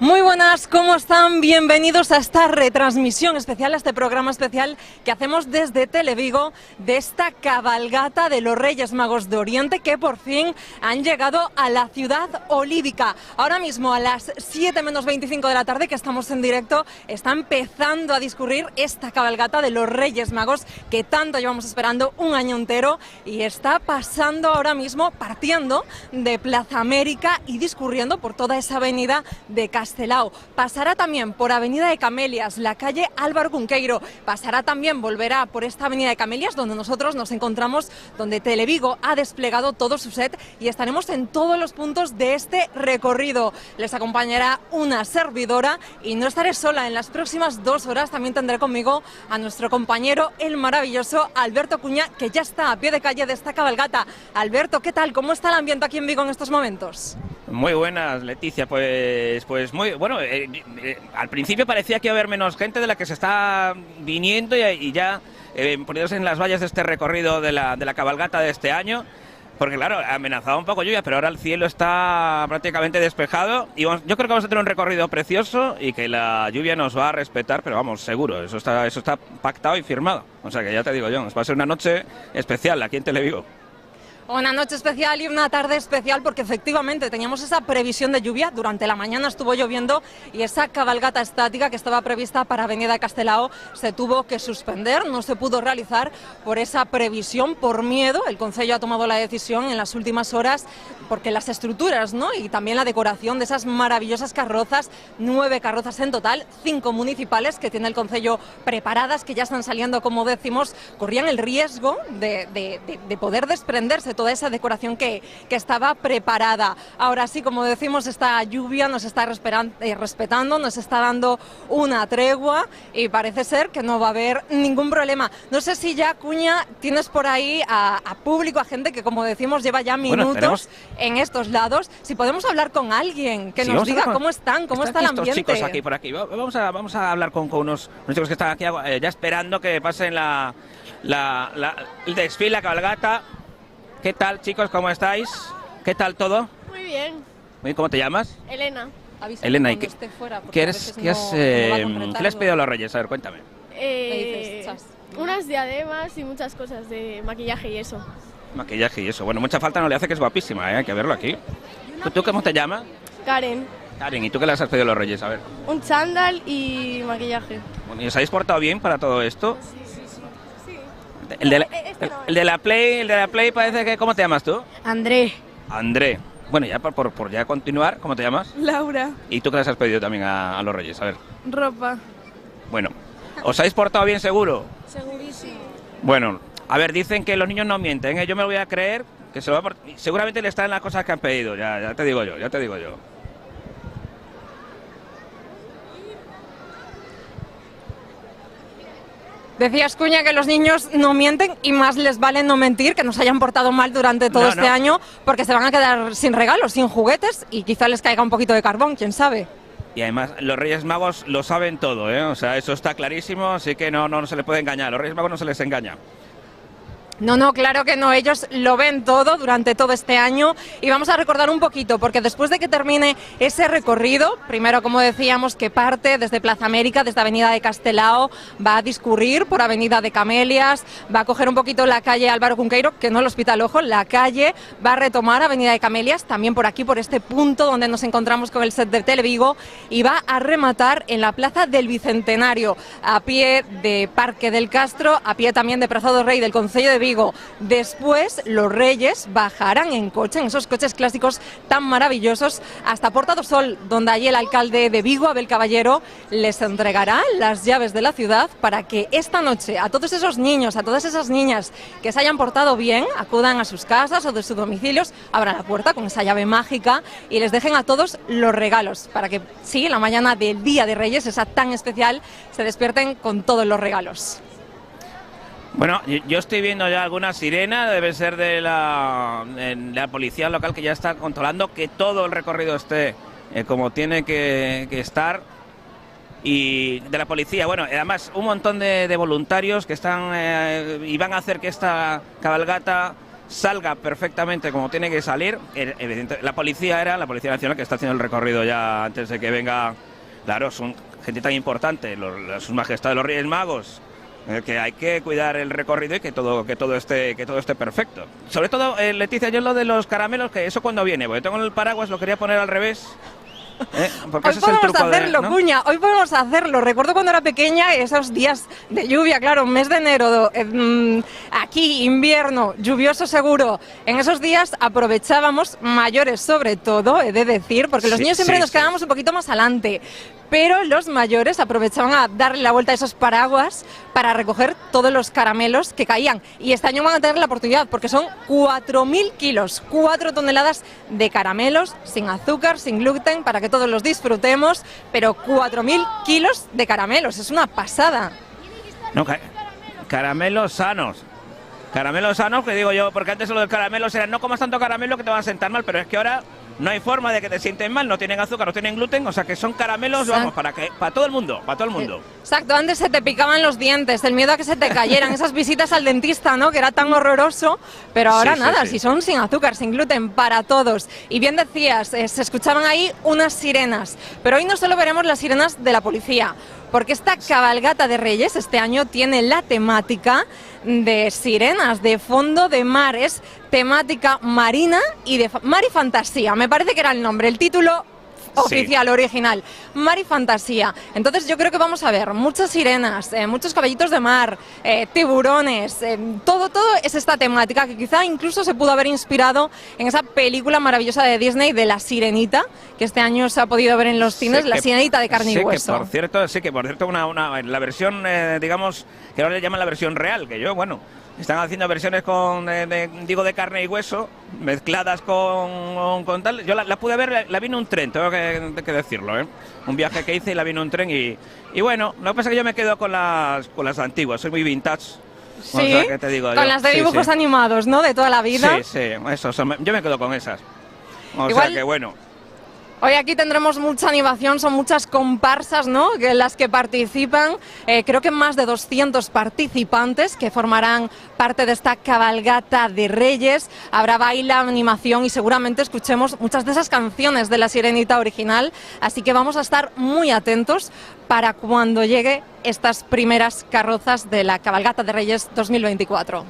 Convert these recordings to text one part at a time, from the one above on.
Muy buenas, ¿cómo están? Bienvenidos a esta retransmisión especial, a este programa especial que hacemos desde Televigo de esta cabalgata de los Reyes Magos de Oriente que por fin han llegado a la ciudad olívica. Ahora mismo a las 7 menos 25 de la tarde que estamos en directo está empezando a discurrir esta cabalgata de los Reyes Magos que tanto llevamos esperando un año entero y está pasando ahora mismo, partiendo de Plaza América y discurriendo por toda esa avenida de Castelao. Pasará también por Avenida de Camelias, la calle Álvaro Cunqueiro. Pasará también, volverá por esta Avenida de Camelias, donde nosotros nos encontramos, donde Televigo ha desplegado todo su set y estaremos en todos los puntos de este recorrido. Les acompañará una servidora y no estaré sola. En las próximas 2 horas también tendré conmigo a nuestro compañero, el maravilloso Alberto Cuña, que ya está a pie de calle de esta cabalgata. Alberto, ¿qué tal? ¿Cómo está el ambiente aquí en Vigo en estos momentos? Muy buenas, Leticia, pues muy bueno. Al principio parecía que iba a haber menos gente de la que se está viniendo y ya poniéndose en las vallas de este recorrido de la cabalgata de este año, porque claro, amenazaba un poco lluvia, pero ahora el cielo está prácticamente despejado y yo creo que vamos a tener un recorrido precioso y que la lluvia nos va a respetar, pero vamos, seguro, eso está pactado y firmado. O sea que ya te digo yo, va a ser una noche especial aquí en Televigo. Una noche especial y una tarde especial porque efectivamente teníamos esa previsión de lluvia, durante la mañana estuvo lloviendo y esa cabalgata estática que estaba prevista para Avenida de Castelao se tuvo que suspender, no se pudo realizar por esa previsión, por miedo. El Concello ha tomado la decisión en las últimas horas porque las estructuras, ¿no?, y también la decoración de esas maravillosas carrozas, 9 carrozas en total, 5 municipales que tiene el Concello preparadas, que ya están saliendo, como decimos, corrían el riesgo de poder desprenderse toda esa decoración que estaba preparada. Ahora sí, como decimos, esta lluvia nos está respetando, nos está dando una tregua y parece ser que no va a haber ningún problema. No sé si ya, Cuña, tienes por ahí a público, a gente que, como decimos, lleva ya minutos en estos lados. Si podemos hablar con alguien que nos diga cómo están, cómo está el ambiente. Estos chicos aquí, por aquí. Vamos a hablar con unos chicos que están aquí ya esperando que pasen el desfile, la cabalgata. ¿Qué tal, chicos? ¿Cómo estáis? ¿Qué tal todo? Muy bien. ¿Cómo te llamas? Elena. Elena, ¿y qué le has pedido a los Reyes? A ver, cuéntame. Unas diademas y muchas cosas de maquillaje y eso. Maquillaje y eso. Bueno, mucha falta no le hace, que es guapísima, ¿eh? Hay que verlo aquí. ¿Tú cómo te llamas? Karen. Karen, ¿y tú qué les has pedido a los Reyes? A ver. Un chándal y maquillaje. Bueno, ¿y os habéis portado bien para todo esto? Sí. El de la Play parece que... ¿Cómo te llamas tú? André. André. Bueno, ya por ya continuar, ¿cómo te llamas? Laura. ¿Y tú qué les has pedido también a los Reyes? A ver. Ropa. Bueno, ¿os habéis portado bien seguro? Segurísimo. Bueno, a ver, dicen que los niños no mienten, ¿eh? Yo me lo voy a creer, que se lo va a seguramente le están las cosas que han pedido, ya te digo yo. Decías, Cuña, que los niños no mienten y más les vale no mentir, que nos hayan portado mal durante todo este año, porque se van a quedar sin regalos, sin juguetes y quizá les caiga un poquito de carbón, quién sabe. Y además los Reyes Magos lo saben todo, ¿eh? O sea, eso está clarísimo, así que no se les puede engañar, a los Reyes Magos no se les engaña. No, claro que no, ellos lo ven todo durante todo este año y vamos a recordar un poquito, porque después de que termine ese recorrido, primero, como decíamos, que parte desde Plaza América, desde Avenida de Castelao, va a discurrir por Avenida de Camelias, va a coger un poquito la calle Álvaro Cunqueiro, que no el Hospital Ojo, la calle, va a retomar Avenida de Camelias, también por aquí, por este punto donde nos encontramos con el set de Televigo, y va a rematar en la Plaza del Bicentenario, a pie de Parque del Castro, a pie también de Praza do Rei del Concello de Vigo. Después los Reyes bajarán en coche, en esos coches clásicos tan maravillosos, hasta Porta do Sol, donde allí el alcalde de Vigo, Abel Caballero, les entregará las llaves de la ciudad para que esta noche a todos esos niños, a todas esas niñas que se hayan portado bien, acudan a sus casas o de sus domicilios, abran la puerta con esa llave mágica y les dejen a todos los regalos, para que sí, la mañana del Día de Reyes, esa tan especial, se despierten con todos los regalos. Bueno, yo estoy viendo ya alguna sirena, debe ser de la policía local, que ya está controlando que todo el recorrido esté como tiene que estar. Y de la policía, bueno, además un montón de voluntarios que están y van a hacer que esta cabalgata salga perfectamente como tiene que salir. La Policía Nacional que está haciendo el recorrido ya antes de que venga. Claro, son gente tan importante, sus majestades los Reyes Magos, que hay que cuidar el recorrido y que todo esté perfecto. Sobre todo, Leticia, yo lo de los caramelos, que eso cuando viene, porque tengo el paraguas, lo quería poner al revés. Porque hoy ese es el podemos truco hacerlo, ¿no? Cuña, hoy podemos hacerlo. Recuerdo cuando era pequeña, esos días de lluvia, claro, mes de enero, aquí invierno, lluvioso seguro. En esos días aprovechábamos, mayores sobre todo, he de decir, porque los niños siempre nos quedábamos un poquito más adelante. Pero los mayores aprovechaban a darle la vuelta a esos paraguas para recoger todos los caramelos que caían. Y este año van a tener la oportunidad, porque son 4.000 kilos, 4 toneladas de caramelos, sin azúcar, sin gluten, para que todos los disfrutemos, pero 4.000 kilos de caramelos, es una pasada. No, caramelos sanos. Caramelos sanos, que digo yo, porque antes lo del caramelo era no comas tanto caramelo que te van a sentar mal, pero es que ahora no hay forma de que te sienten mal, no tienen azúcar, no tienen gluten, o sea que son caramelos, vamos, para todo el mundo, para todo el mundo. Exacto, antes se te picaban los dientes, el miedo a que se te cayeran, esas visitas al dentista, ¿no?, que era tan horroroso, pero ahora si son sin azúcar, sin gluten, para todos. Y bien decías, se escuchaban ahí unas sirenas, pero hoy no solo veremos las sirenas de la policía, porque esta cabalgata de Reyes este año tiene la temática de sirenas, de fondo de mar, es temática marina y de mar y fantasía, me parece que era el nombre, el título oficial, original, mar y fantasía. Entonces yo creo que vamos a ver muchas sirenas, muchos caballitos de mar, tiburones, todo es esta temática que quizá incluso se pudo haber inspirado en esa película maravillosa de Disney de La Sirenita, que este año se ha podido ver en los cines, La Sirenita de carne y hueso. Que por cierto, la versión, digamos, que ahora le llaman la versión real, que yo, bueno, están haciendo versiones de carne y hueso, mezcladas con tal. Yo la pude ver, la vi en un tren, tengo que decirlo, ¿eh? Un viaje que hice y la vi en un tren y bueno, lo que pasa es que yo me quedo con las antiguas, soy muy vintage. Sí, o sea, ¿qué te digo con yo? las de dibujos animados, ¿no?, de toda la vida. Sí, eso, yo me quedo con esas. Igual, sea que bueno. Hoy aquí tendremos mucha animación, son muchas comparsas, ¿no?, las que participan, creo que más de 200 participantes que formarán parte de esta cabalgata de Reyes. Habrá baile, animación y seguramente escuchemos muchas de esas canciones de La Sirenita original, así que vamos a estar muy atentos para cuando llegue estas primeras carrozas de la cabalgata de Reyes 2024.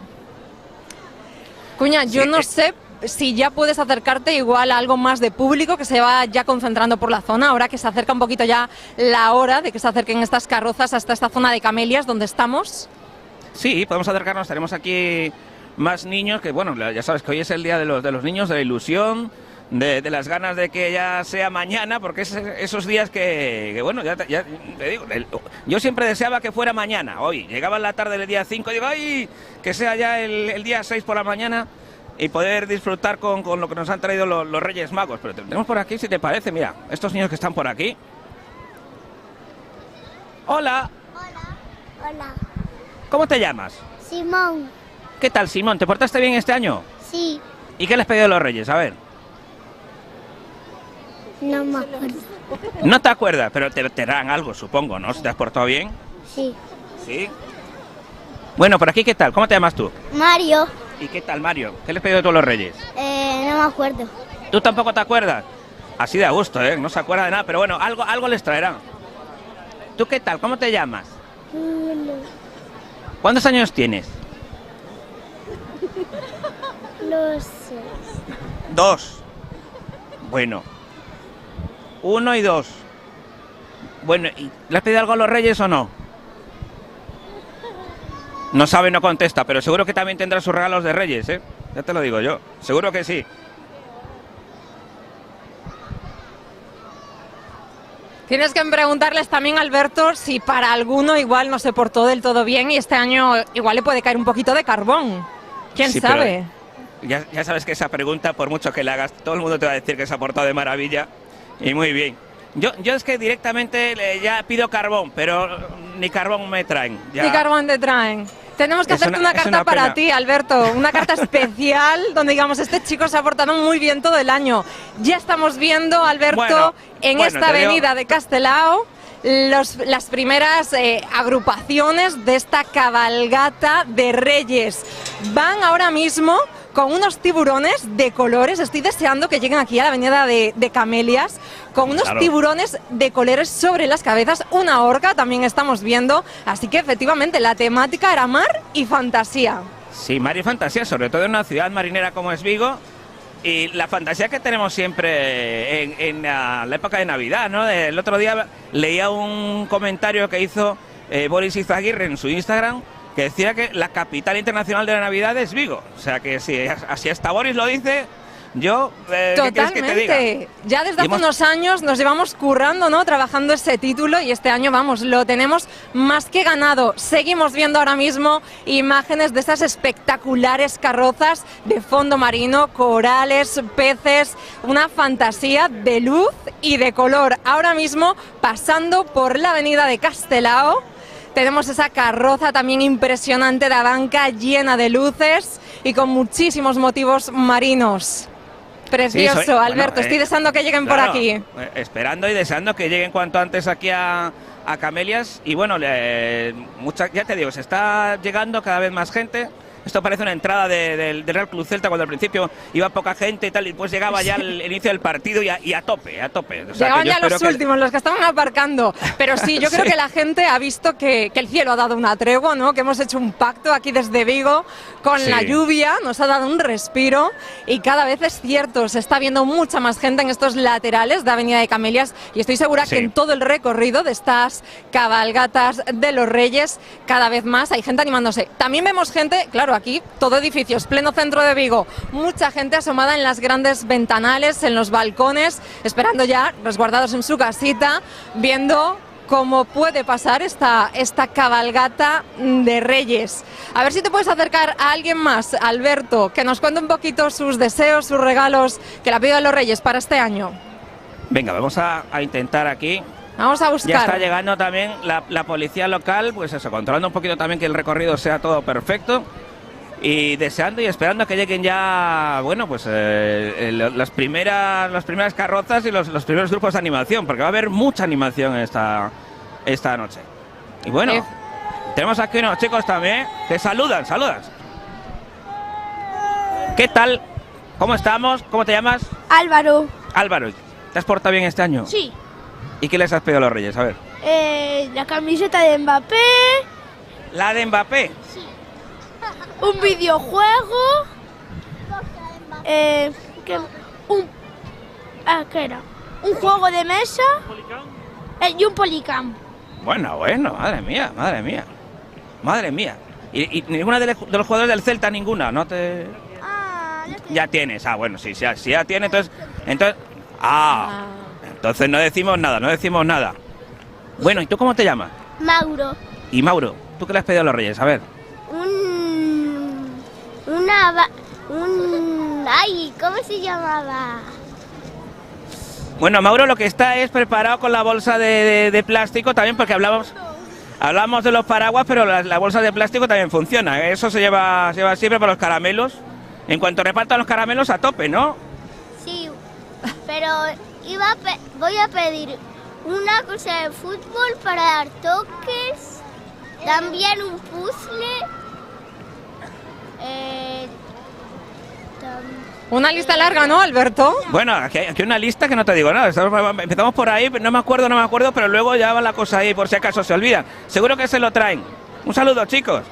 Cuña, yo no sé si ya puedes acercarte igual a algo más de público que se va ya concentrando por la zona, ahora que se acerca un poquito ya la hora de que se acerquen estas carrozas hasta esta zona de Camelias donde estamos. Sí, podemos acercarnos, tenemos aquí más niños, que bueno, ya sabes que hoy es el día de los niños, de la ilusión, de las ganas de que ya sea mañana, porque es esos días que bueno, ya te digo, yo siempre deseaba que fuera mañana, hoy, llegaba en la tarde del día 5 y digo, ¡ay!, que sea ya el día 6 por la mañana, y poder disfrutar con lo que nos han traído los Reyes Magos. Pero tenemos por aquí, si te parece, mira, estos niños que están por aquí. Hola. Hola. ¿Cómo te llamas? Simón. ¿Qué tal, Simón? ¿Te portaste bien este año? Sí. ¿Y qué les has pedido a los Reyes? A ver. No me acuerdo. No te acuerdas, pero te darán algo, supongo, ¿no? Si te has portado bien. Sí. ¿Sí? Bueno, por aquí, ¿qué tal? ¿Cómo te llamas tú? Mario. ¿Y qué tal, Mario? ¿Qué les has pedido a todos los Reyes? No me acuerdo. ¿Tú tampoco te acuerdas? Así de a gusto, ¿eh? No se acuerda de nada, pero bueno, algo les traerán. ¿Tú qué tal? ¿Cómo te llamas? ¿Cuántos años tienes? No sé. 2. Bueno. 1 y 2. Bueno, ¿y le has pedido algo a los Reyes o no? No sabe, no contesta, pero seguro que también tendrá sus regalos de Reyes, ¿eh? Ya te lo digo yo, seguro que sí. Tienes que preguntarles también, Alberto, si para alguno igual no se portó del todo bien y este año igual le puede caer un poquito de carbón. ¿Quién sabe? Ya sabes que esa pregunta, por mucho que la hagas, todo el mundo te va a decir que se ha portado de maravilla y muy bien. Yo es que directamente ya pido carbón, pero ni carbón me traen. Ya. Ni carbón te traen. Tenemos que hacerte una carta para ti, Alberto, una carta especial donde digamos, este chico se ha portado muy bien todo el año. Ya estamos viendo, Alberto, en esta avenida de Castelao, las primeras agrupaciones de esta cabalgata de Reyes. Van ahora mismo con unos tiburones de colores. Estoy deseando que lleguen aquí a la avenida de Camelias, con unos tiburones de colores sobre las cabezas, una orca también estamos viendo, así que efectivamente la temática era mar y fantasía. Sí, mar y fantasía, sobre todo en una ciudad marinera como es Vigo. Y la fantasía que tenemos siempre en la época de Navidad, ¿no? El otro día leía un comentario que hizo Boris Izaguirre en su Instagram, que decía que la capital internacional de la Navidad es Vigo. O sea que si así hasta Boris lo dice, yo, ¿qué quieres que te diga? Ya desde hace unos años nos llevamos currando, ¿no? Trabajando ese título, y este año, vamos, lo tenemos más que ganado. Seguimos viendo ahora mismo imágenes de esas espectaculares carrozas de fondo marino, corales, peces, una fantasía de luz y de color. Ahora mismo, pasando por la avenida de Castelao, tenemos esa carroza también impresionante de Abanca, llena de luces y con muchísimos motivos marinos. Precioso, sí, Alberto, estoy deseando que lleguen por aquí. Esperando y deseando que lleguen cuanto antes aquí a Camelias. Y bueno, ya te digo, se está llegando cada vez más gente. Esto parece una entrada del Real Club Celta, cuando al principio iba poca gente y tal, y pues llegaba ya el inicio del partido y a tope. O sea, llegaban ya los últimos, los que estaban aparcando. Pero sí, yo creo que la gente ha visto que el cielo ha dado una tregua, ¿no? Que hemos hecho un pacto aquí desde Vigo con la lluvia, nos ha dado un respiro, y cada vez es cierto, se está viendo mucha más gente en estos laterales de Avenida de Camelias, y estoy segura que en todo el recorrido de estas cabalgatas de los Reyes, cada vez más hay gente animándose. También vemos gente, claro, aquí todo edificios, pleno centro de Vigo, mucha gente asomada en las grandes ventanales, en los balcones, esperando ya, resguardados en su casita, viendo cómo puede pasar esta cabalgata de Reyes. A ver si te puedes acercar a alguien más, Alberto, que nos cuente un poquito sus deseos, sus regalos que le ha pedido a los Reyes para este año. Venga, vamos a intentar aquí. Vamos a buscar. Ya está llegando también la policía local, pues eso, controlando un poquito también que el recorrido sea todo perfecto. Y deseando y esperando que lleguen ya, bueno, pues las primeras carrozas y los primeros grupos de animación, porque va a haber mucha animación esta noche. Y bueno, tenemos aquí unos chicos también que saludan. ¿Qué tal? ¿Cómo estamos? ¿Cómo te llamas? Álvaro. Álvaro, ¿te has portado bien este año? Sí. ¿Y qué les has pedido a los Reyes? A ver. La camiseta de Mbappé. ¿La de Mbappé? Sí. Un videojuego. ¿Qué era? Un juego de mesa. Y un Policam. Bueno, madre mía. ¿Y ninguna de los jugadores del Celta, ninguna? ¿No te...? Ya tienes. Bueno, sí, ya tiene, entonces no decimos nada. Bueno, ¿y tú cómo te llamas? Mauro. Y Mauro, ¿tú qué le has pedido a los Reyes? A ver. Ay, ¿cómo se llamaba? Bueno, Mauro lo que está es preparado con la bolsa de plástico también, porque hablamos de los paraguas, pero la bolsa de plástico también funciona. Eso se lleva siempre para los caramelos. En cuanto repartan los caramelos, a tope, ¿no? Sí, pero voy a pedir una cosa de fútbol para dar toques, también un puzzle. Una lista larga, ¿no, Alberto? Bueno, aquí hay una lista que no te digo nada. Empezamos por ahí, no me acuerdo, pero luego ya va la cosa ahí, por si acaso se olvida. Seguro que se lo traen. Un saludo, chicos.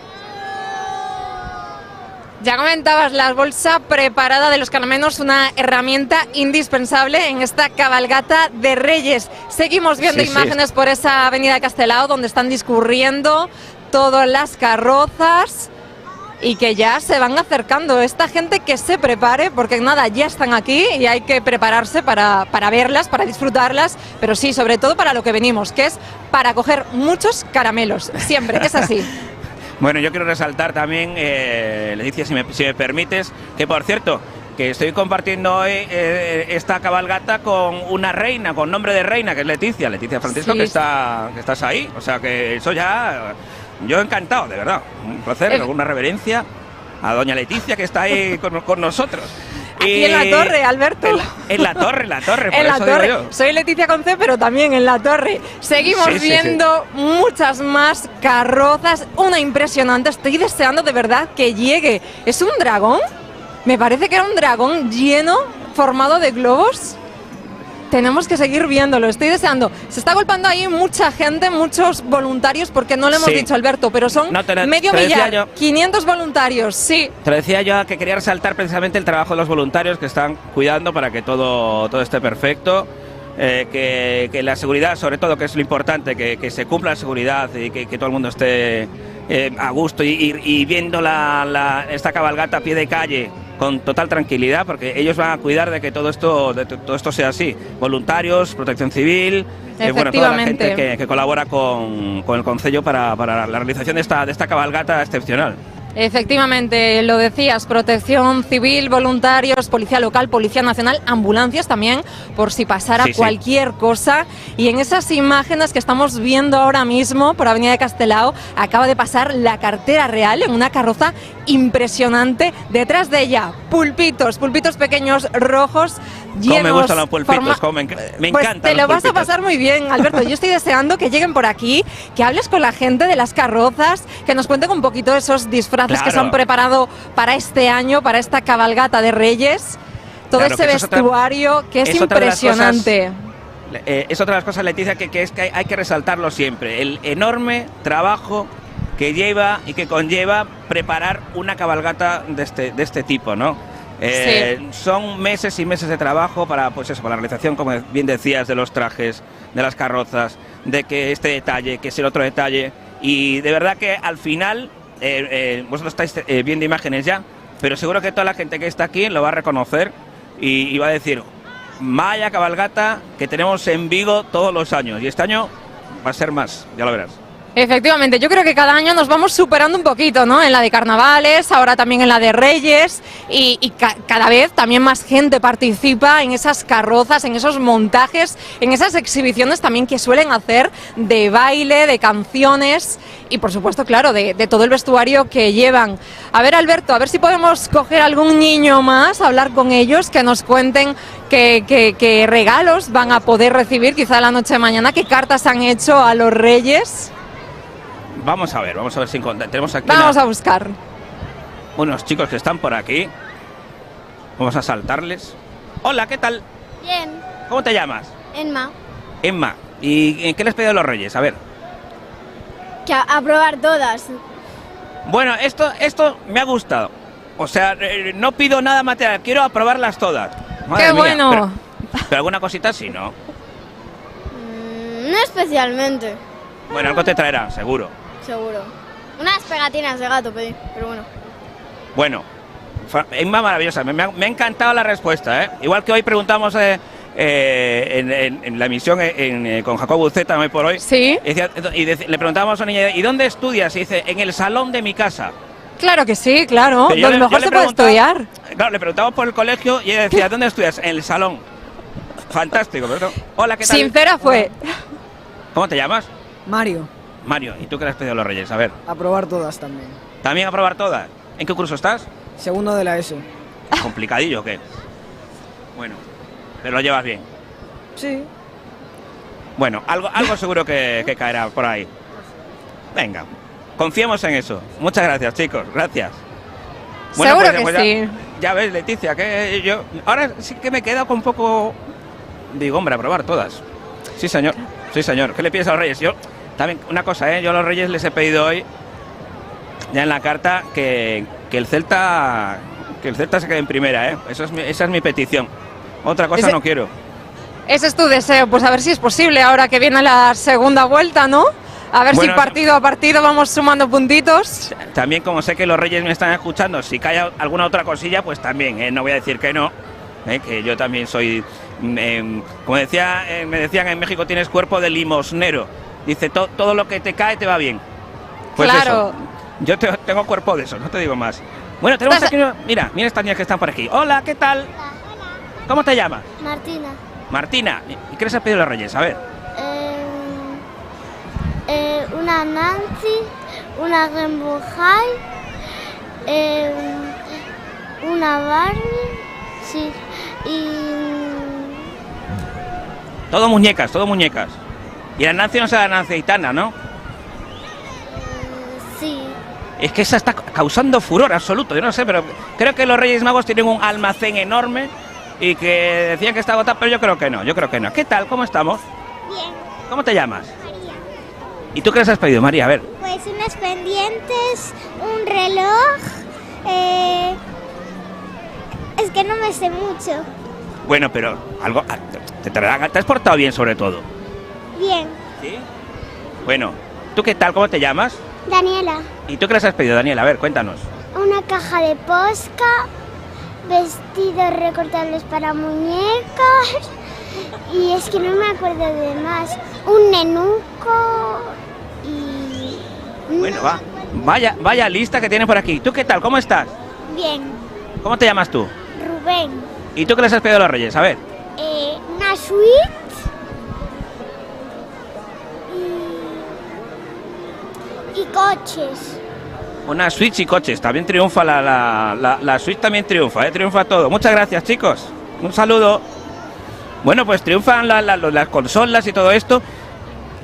Ya comentabas, la bolsa preparada de los caramelos, una herramienta indispensable en esta cabalgata de Reyes. Seguimos viendo imágenes por esa avenida de Castelao, donde están discurriendo todas las carrozas y que ya se van acercando. Esta gente que se prepare, porque nada, ya están aquí y hay que prepararse para verlas, para disfrutarlas, pero sí, sobre todo para lo que venimos, que es para coger muchos caramelos. Siempre, es así. Bueno, yo quiero resaltar también, Leticia, si me permites, que por cierto, que estoy compartiendo hoy esta cabalgata con una reina, con nombre de reina, que es Leticia Francisco, sí, que estás ahí. O sea que eso ya, yo encantado, de verdad. Un placer, una reverencia a doña Leticia, que está ahí con nosotros. Aquí en la torre, Alberto. En la torre. En la torre. Soy Leticia con C, pero también en la torre. Seguimos viendo muchas más carrozas. Una impresionante. Estoy deseando de verdad que llegue. ¿Es un dragón? Me parece que era un dragón lleno, formado de globos. Tenemos que seguir viéndolo, estoy deseando. Se está golpeando ahí mucha gente, muchos voluntarios, porque no lo hemos dicho, Alberto, pero son medio millar, 500 voluntarios, sí. Te lo decía yo, que quería resaltar precisamente el trabajo de los voluntarios que están cuidando para que todo esté perfecto, que la seguridad, sobre todo, que es lo importante, que se cumpla la seguridad y que todo el mundo esté a gusto y viendo esta cabalgata a pie de calle con total tranquilidad, porque ellos van a cuidar de que todo esto sea así. Voluntarios, Protección Civil, bueno, toda la gente que colabora con el Concello para la realización de esta cabalgata excepcional. Efectivamente, lo decías, Protección Civil, voluntarios, Policía Local, Policía Nacional, ambulancias también, por si pasara cualquier cosa. Y en esas imágenes que estamos viendo ahora mismo por Avenida de Castelao, acaba de pasar la cartera real en una carroza impresionante. Detrás de ella, pulpitos pequeños rojos, llenos. ¿Cómo me gustan los pulpitos? Me encantan. Te lo vas a pasar muy bien, Alberto. Yo estoy deseando que lleguen por aquí, que hables con la gente de las carrozas, que nos cuenten un poquito esos disfraces que se han preparado para este año, para esta cabalgata de Reyes. Todo ese vestuario que es impresionante. Es otra de las cosas, Leticia, que hay que resaltarlo siempre. El enorme trabajo que lleva y que conlleva preparar una cabalgata de este tipo, ¿no? Son meses y meses de trabajo para la realización, como bien decías, de los trajes, de las carrozas, de que este detalle, que es el otro detalle. Y de verdad que al final, vosotros estáis viendo imágenes ya, pero seguro que toda la gente que está aquí lo va a reconocer y va a decir: vaya cabalgata que tenemos en Vigo todos los años, y este año va a ser más, ya lo verás. Efectivamente, yo creo que cada año nos vamos superando un poquito, ¿no? En la de carnavales, ahora también en la de Reyes, y cada vez también más gente participa en esas carrozas, en esos montajes, en esas exhibiciones también que suelen hacer de baile, de canciones y por supuesto, claro, de todo el vestuario que llevan. A ver, Alberto, a ver si podemos coger algún niño más, hablar con ellos, que nos cuenten qué regalos van a poder recibir quizá la noche de mañana, qué cartas han hecho a los Reyes. Vamos a ver si tenemos aquí. Vamos a buscar unos chicos que están por aquí. Vamos a saltarles. Hola, ¿qué tal? Bien. ¿Cómo te llamas? Emma. Emma. ¿Y qué les pedí a los Reyes? A ver. Que a probar todas. Bueno, esto me ha gustado. O sea, no pido nada material, quiero aprobarlas todas. Madre ¡Qué mía, bueno! Pero alguna cosita sí, ¿no? No especialmente. Bueno, algo te traerán, seguro. Seguro. Unas pegatinas de gato pedí, pero bueno. Bueno, Emma, maravillosa. Me ha encantado la respuesta, ¿eh? Igual que hoy preguntamos en la emisión con Jacobo Buceta, hoy por hoy. Sí. Le preguntábamos a una niña: ¿y dónde estudias? Y dice: en el salón de mi casa. Claro que sí, claro. Pero Donde mejor se puede estudiar. Claro, le preguntamos por el colegio y ella decía: ¿dónde estudias? En el salón. Fantástico, ¿verdad? Hola, ¿qué tal? Sincera fue. ¿Cómo te llamas? Mario. Mario, ¿y tú qué le has pedido a los Reyes? A ver. A probar todas también. ¿También a probar todas? ¿En qué curso estás? Segundo de la ESO. ¿Complicadillo o qué? Bueno, pero lo llevas bien. Sí. Bueno, algo seguro que caerá por ahí. Venga, confiemos en eso. Muchas gracias, chicos, gracias. Bueno, seguro pues que sí. Ya ves, Leticia, que yo ahora sí que me he quedado con un poco... Digo, hombre, a probar todas. Sí, señor. Sí, señor. ¿Qué le pides a los Reyes? Yo también, una cosa, yo a los Reyes les he pedido hoy, ya en la carta, que el Celta se quede en primera, ¿eh? Esa es mi petición. Otra cosa no quiero. Ese es tu deseo, pues a ver si es posible ahora que viene la segunda vuelta, ¿no? A ver si partido a partido vamos sumando puntitos. También, como sé que los Reyes me están escuchando, si cae alguna otra cosilla, pues también, no voy a decir que no, que yo también soy, como me decían en México, tienes cuerpo de limosnero. Dice, todo lo que te cae te va bien. Pues claro. Eso, yo tengo cuerpo de eso, no te digo más. Bueno, tenemos aquí, mira estas niñas que están por aquí. Hola, ¿qué tal? Hola. ¿Cómo te llamas? Martina. Martina, ¿y qué les has pedido a los Reyes? A ver. Una Nancy, una Rainbow High, una Barbie, sí, y... Todo muñecas. Y la Nancy no será la Nancy gitana, ¿no? sí. es que esa está causando furor absoluto. Yo no sé, pero creo que los Reyes Magos tienen un almacén enorme y que decían que está agotado, pero yo creo que no, ¿Qué tal? ¿Cómo estamos? Bien, ¿Cómo te llamas? María. ¿Y tú qué les has pedido, María? A ver. Pues unas pendientes, un reloj. Es que no me sé mucho. Bueno, pero algo te has portado bien sobre todo. Bien. ¿Sí? Bueno, ¿tú qué tal? ¿Cómo te llamas? Daniela, ¿Y tú qué les has pedido, Daniela? A ver, cuéntanos. una caja de Posca, vestidos recortables para muñecas y es que no me acuerdo de más. Un nenuco y... Bueno, va. Vaya lista que tienes por aquí. ¿Tú qué tal? ¿Cómo estás? Bien, ¿Cómo te llamas tú? Rubén. ¿Y tú qué les has pedido a los Reyes? A ver. Una suite y coches. Una Switch y coches. También triunfa la Switch, también triunfa, triunfa todo. Muchas gracias, chicos. Un saludo. Bueno, pues triunfan las consolas y todo esto.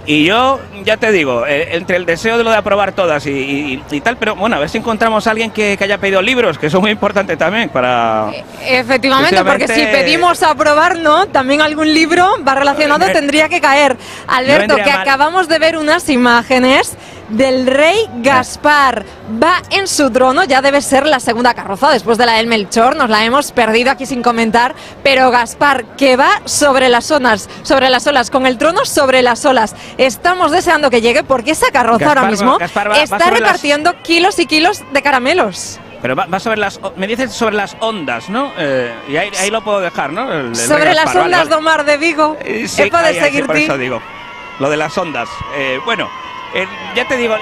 Y yo, ya te digo, entre el deseo de lo de aprobar todas y tal, pero bueno, a ver si encontramos a alguien que haya pedido libros, que eso es muy importante también para... Efectivamente, porque si pedimos aprobar, ¿no? También algún libro va relacionado, tendría que caer. Alberto, que acabamos de ver unas imágenes del rey Gaspar. Va en su trono, ya debe ser la segunda carroza después de la del Melchor, nos la hemos perdido aquí sin comentar, pero Gaspar que va sobre las olas, con el trono sobre las olas. Estamos deseando que llegue porque esa carroza ahora mismo está repartiendo kilos y kilos de caramelos. Pero va sobre me dices sobre las ondas, ¿no? Y ahí lo puedo dejar, ¿no? Sobre las ondas de Omar de Vigo. Sí, puedes seguir por eso digo, lo de las ondas. Bueno, ya te digo,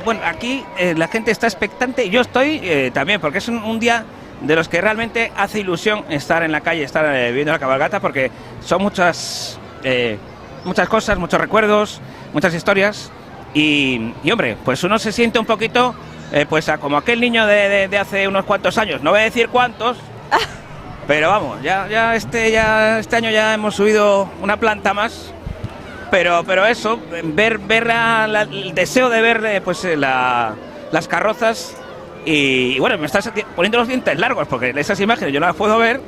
bueno, aquí la gente está expectante. Yo estoy también, porque es un día de los que realmente hace ilusión estar en la calle, estar viendo la cabalgata, porque son muchas cosas, muchos recuerdos, muchas historias. Y hombre, pues uno se siente un poquito... pues como aquel niño de hace unos cuantos años, no voy a decir cuántos, pero vamos, ya este año ya hemos subido una planta más, pero eso, ver el deseo de ver pues las carrozas y bueno, me estás poniendo los dientes largos porque esas imágenes yo no las puedo ver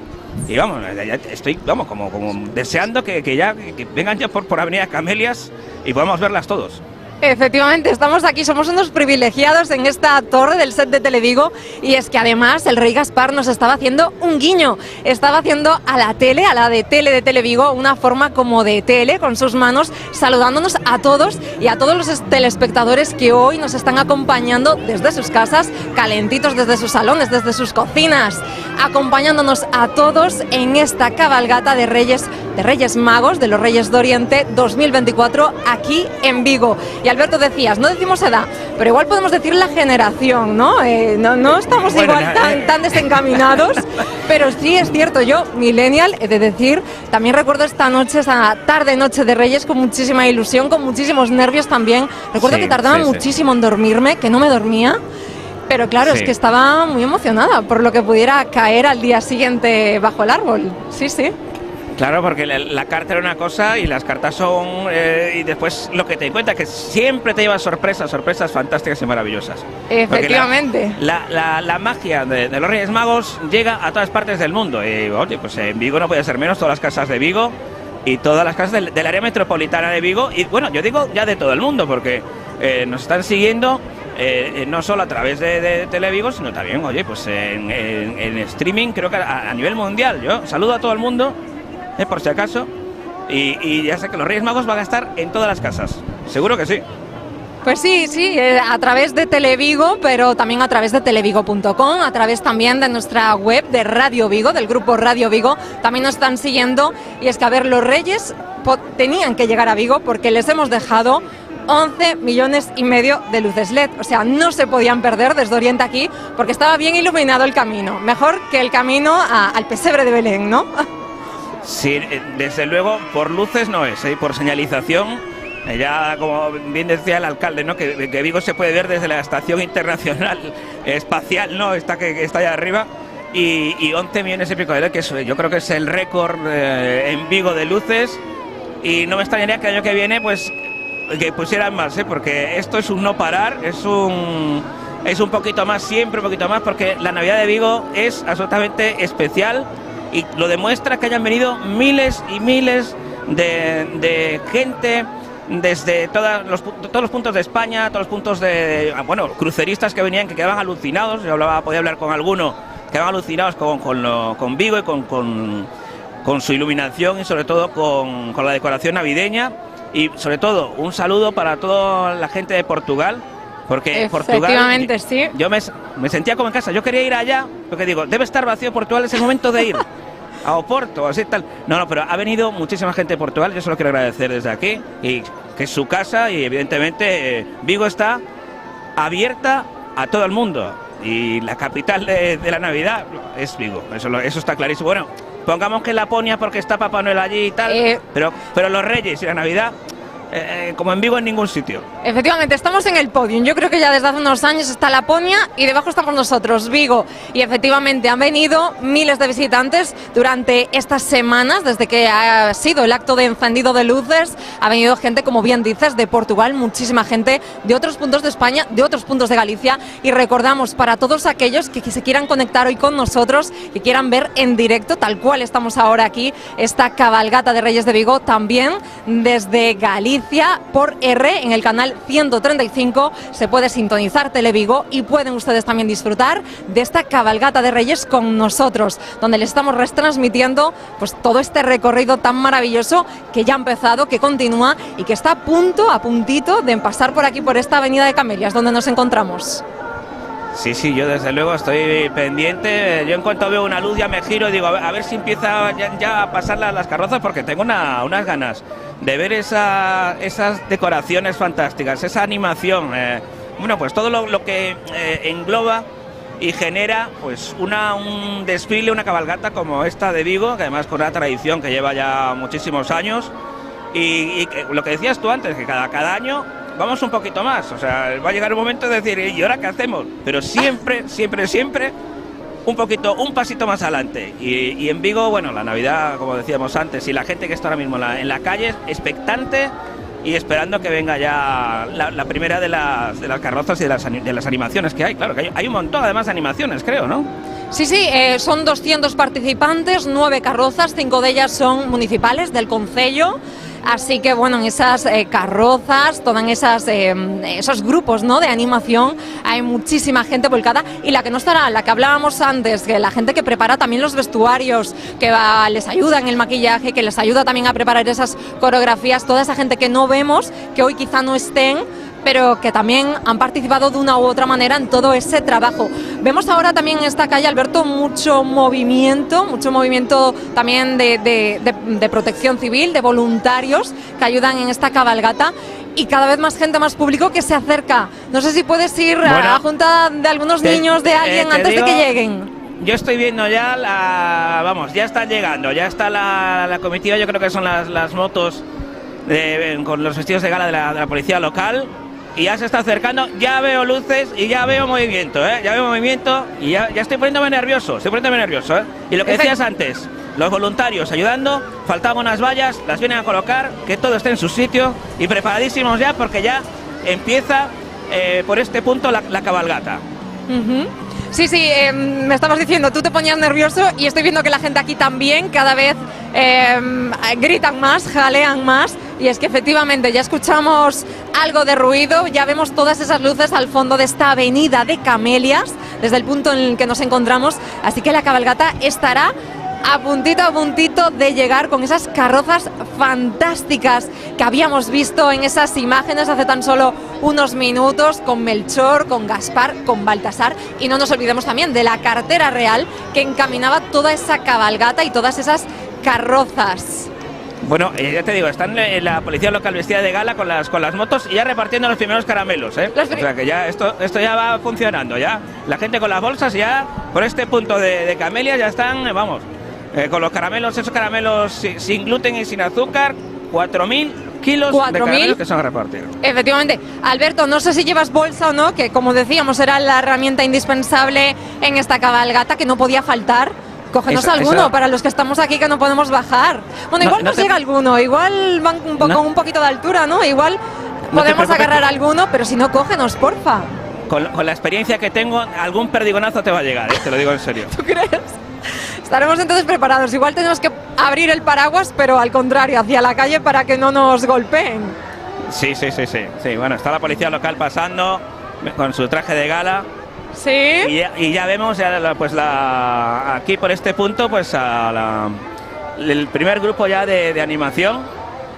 y vamos, ya estoy como deseando que vengan ya por Avenida Camelias y podamos verlas todos. Efectivamente, estamos aquí, somos unos privilegiados en esta torre del set de Televigo y es que además el rey Gaspar nos estaba haciendo un guiño, estaba haciendo a la de tele de Televigo, una forma como de tele con sus manos, saludándonos a todos y a todos los telespectadores que hoy nos están acompañando desde sus casas, calentitos desde sus salones, desde sus cocinas, acompañándonos a todos en esta cabalgata de Reyes Magos, de los Reyes de Oriente 2024 aquí en Vigo. Y Alberto, decías, no decimos edad, pero igual podemos decir la generación, ¿no? No estamos igual tan desencaminados, pero sí es cierto, yo, millennial, he de decir, también recuerdo esta tarde-noche de Reyes con muchísima ilusión, con muchísimos nervios también. Recuerdo que tardaba muchísimo en dormirme, que no me dormía, pero claro, es que estaba muy emocionada por lo que pudiera caer al día siguiente bajo el árbol. Sí. Claro, porque la carta era una cosa y las cartas son... y después lo que te di cuenta que siempre te llevas sorpresas fantásticas y maravillosas. Efectivamente. La magia de los Reyes Magos llega a todas partes del mundo. Y oye, pues en Vigo no puede ser menos, todas las casas de Vigo y todas las casas del área metropolitana de Vigo. Y bueno, yo digo ya de todo el mundo, porque nos están siguiendo... no solo a través de Televigo, sino también, oye, pues en streaming, creo que a nivel mundial. Yo saludo a todo el mundo, por si acaso, y ya sé que los Reyes Magos van a estar en todas las casas, seguro que sí. Pues sí, a través de Televigo, pero también a través de televigo.com, a través también de nuestra web de Radio Vigo, del grupo Radio Vigo, también nos están siguiendo, y es que a ver, los Reyes tenían que llegar a Vigo porque les hemos dejado 11,5 millones de luces LED, o sea, no se podían perder desde Oriente aquí porque estaba bien iluminado el camino, mejor que el camino al pesebre de Belén, ¿no? Sí, desde luego por luces no es, por señalización, ya como bien decía el alcalde, ¿no? Que Vigo se puede ver desde la Estación Internacional Espacial, ¿no? Que está allá arriba, y 11 millones y pico de LED, que yo creo que es el récord en Vigo de luces, y no me extrañaría que el año que viene pues que pusieran más, porque esto es un no parar, es un es un poquito más, siempre un poquito más, porque la Navidad de Vigo es absolutamente especial y lo demuestra que hayan venido miles y miles de gente desde todos los puntos de España, todos los puntos de, bueno, cruceristas que venían, que quedaban alucinados. Yo podía hablar con alguno, quedaban alucinados con Vigo y con su iluminación y sobre todo con la decoración navideña. Y sobre todo un saludo para toda la gente de Portugal, porque Portugal, sí. Yo me sentía como en casa. Yo quería ir allá, porque digo, debe estar vacío Portugal, es el momento de ir a Oporto, así tal. No, pero ha venido muchísima gente de Portugal, yo se lo quiero agradecer desde aquí, y que es su casa, y evidentemente Vigo está abierta a todo el mundo, y la capital de la Navidad es Vigo, eso está clarísimo. Bueno, pongamos que Laponia porque está Papá Noel allí y tal, pero los Reyes y la Navidad, como en Vigo en ningún sitio. Efectivamente, estamos en el podium. Yo creo que ya desde hace unos años está Laponia y debajo estamos nosotros, Vigo. Y efectivamente han venido miles de visitantes durante estas semanas, desde que ha sido el acto de encendido de luces. Ha venido gente, como bien dices, de Portugal, muchísima gente de otros puntos de España, de otros puntos de Galicia. Y recordamos, para todos aquellos que se quieran conectar hoy con nosotros, que quieran ver en directo, tal cual estamos ahora aquí, esta cabalgata de Reyes de Vigo, también desde Galicia, por R, en el canal 135, se puede sintonizar Televigo y pueden ustedes también disfrutar de esta cabalgata de Reyes con nosotros, donde les estamos retransmitiendo pues todo este recorrido tan maravilloso que ya ha empezado, que continúa y que está a puntito de pasar por aquí, por esta avenida de Camelias, donde nos encontramos. Sí, yo desde luego estoy pendiente. Yo en cuanto veo una luz ya me giro y digo, a ver si empieza ya a pasar las carrozas, porque tengo unas ganas de ver esas decoraciones fantásticas, esa animación, bueno, pues todo lo que engloba y genera pues un desfile, una cabalgata como esta de Vigo, que además con una tradición que lleva ya muchísimos años, y lo que decías tú antes, que cada año vamos un poquito más, o sea, va a llegar un momento de decir, ¿y ahora qué hacemos? Pero siempre un pasito más adelante. Y en Vigo, bueno, la Navidad, como decíamos antes, y la gente que está ahora mismo en la calle, expectante y esperando que venga ya la primera de las carrozas y de las animaciones que hay. Claro, que hay un montón además de animaciones, creo, ¿no? Sí, son 200 participantes, 9 carrozas, 5 de ellas son municipales del concello. Así que bueno, en esas carrozas, todas esos grupos, ¿no?, de animación, hay muchísima gente volcada, y la que no estará, la que hablábamos antes, que la gente que prepara también los vestuarios, que les ayuda en el maquillaje, que les ayuda también a preparar esas coreografías, toda esa gente que no vemos, que hoy quizá no estén, pero que también han participado de una u otra manera en todo ese trabajo. Vemos ahora también en esta calle, Alberto, mucho movimiento también de protección civil, de voluntarios que ayudan en esta cabalgata, y cada vez más gente, más público que se acerca. No sé si puedes ir a la junta de algunos niños de alguien antes de que lleguen. Yo estoy viendo ya ya están llegando, ya está la comitiva, yo creo que son las motos con los vestidos de gala de la policía local, y ya se está acercando, ya veo luces y ya veo movimiento, ya veo movimiento, y ya estoy poniéndome nervioso, Y lo que decías antes, los voluntarios ayudando, faltaban unas vallas, las vienen a colocar, que todo esté en su sitio y preparadísimos ya, porque ya empieza por este punto la cabalgata. Sí, me estabas diciendo, tú te ponías nervioso, y estoy viendo que la gente aquí también cada vez gritan más, jalean más, y es que efectivamente ya escuchamos algo de ruido, ya vemos todas esas luces al fondo de esta avenida de Camelias, desde el punto en el que nos encontramos, así que la cabalgata estará a puntito de llegar con esas carrozas fantásticas que habíamos visto en esas imágenes hace tan solo unos minutos, con Melchor, con Gaspar, con Baltasar, y no nos olvidemos también de la cartera real que encaminaba toda esa cabalgata y todas esas carrozas. Bueno, ya te digo, están la policía local vestida de gala con las motos y ya repartiendo los primeros caramelos, ¿eh? O sea que ya esto ya va funcionando, ya la gente con las bolsas ya por este punto de Camelias ya están, con los caramelos, esos caramelos sin gluten y sin azúcar, 4.000 kilos de caramelos que se van a repartir. Efectivamente. Alberto, no sé si llevas bolsa o no, que como decíamos era la herramienta indispensable en esta cabalgata, que no podía faltar. Cógenos alguno para los que estamos aquí, que no podemos bajar. Bueno, igual nos llega alguno, igual van con un poquito de altura, ¿no? Igual podemos agarrar alguno, pero si no, cógenos, porfa. con la experiencia que tengo, algún perdigonazo te va a llegar, te lo digo en serio. ¿Tú crees? Estaremos entonces preparados. Igual tenemos que abrir el paraguas, pero al contrario, hacia la calle para que no nos golpeen. Sí, bueno, está la policía local pasando con su traje de gala. Sí. Y ya vemos aquí por este punto pues el primer grupo ya de animación,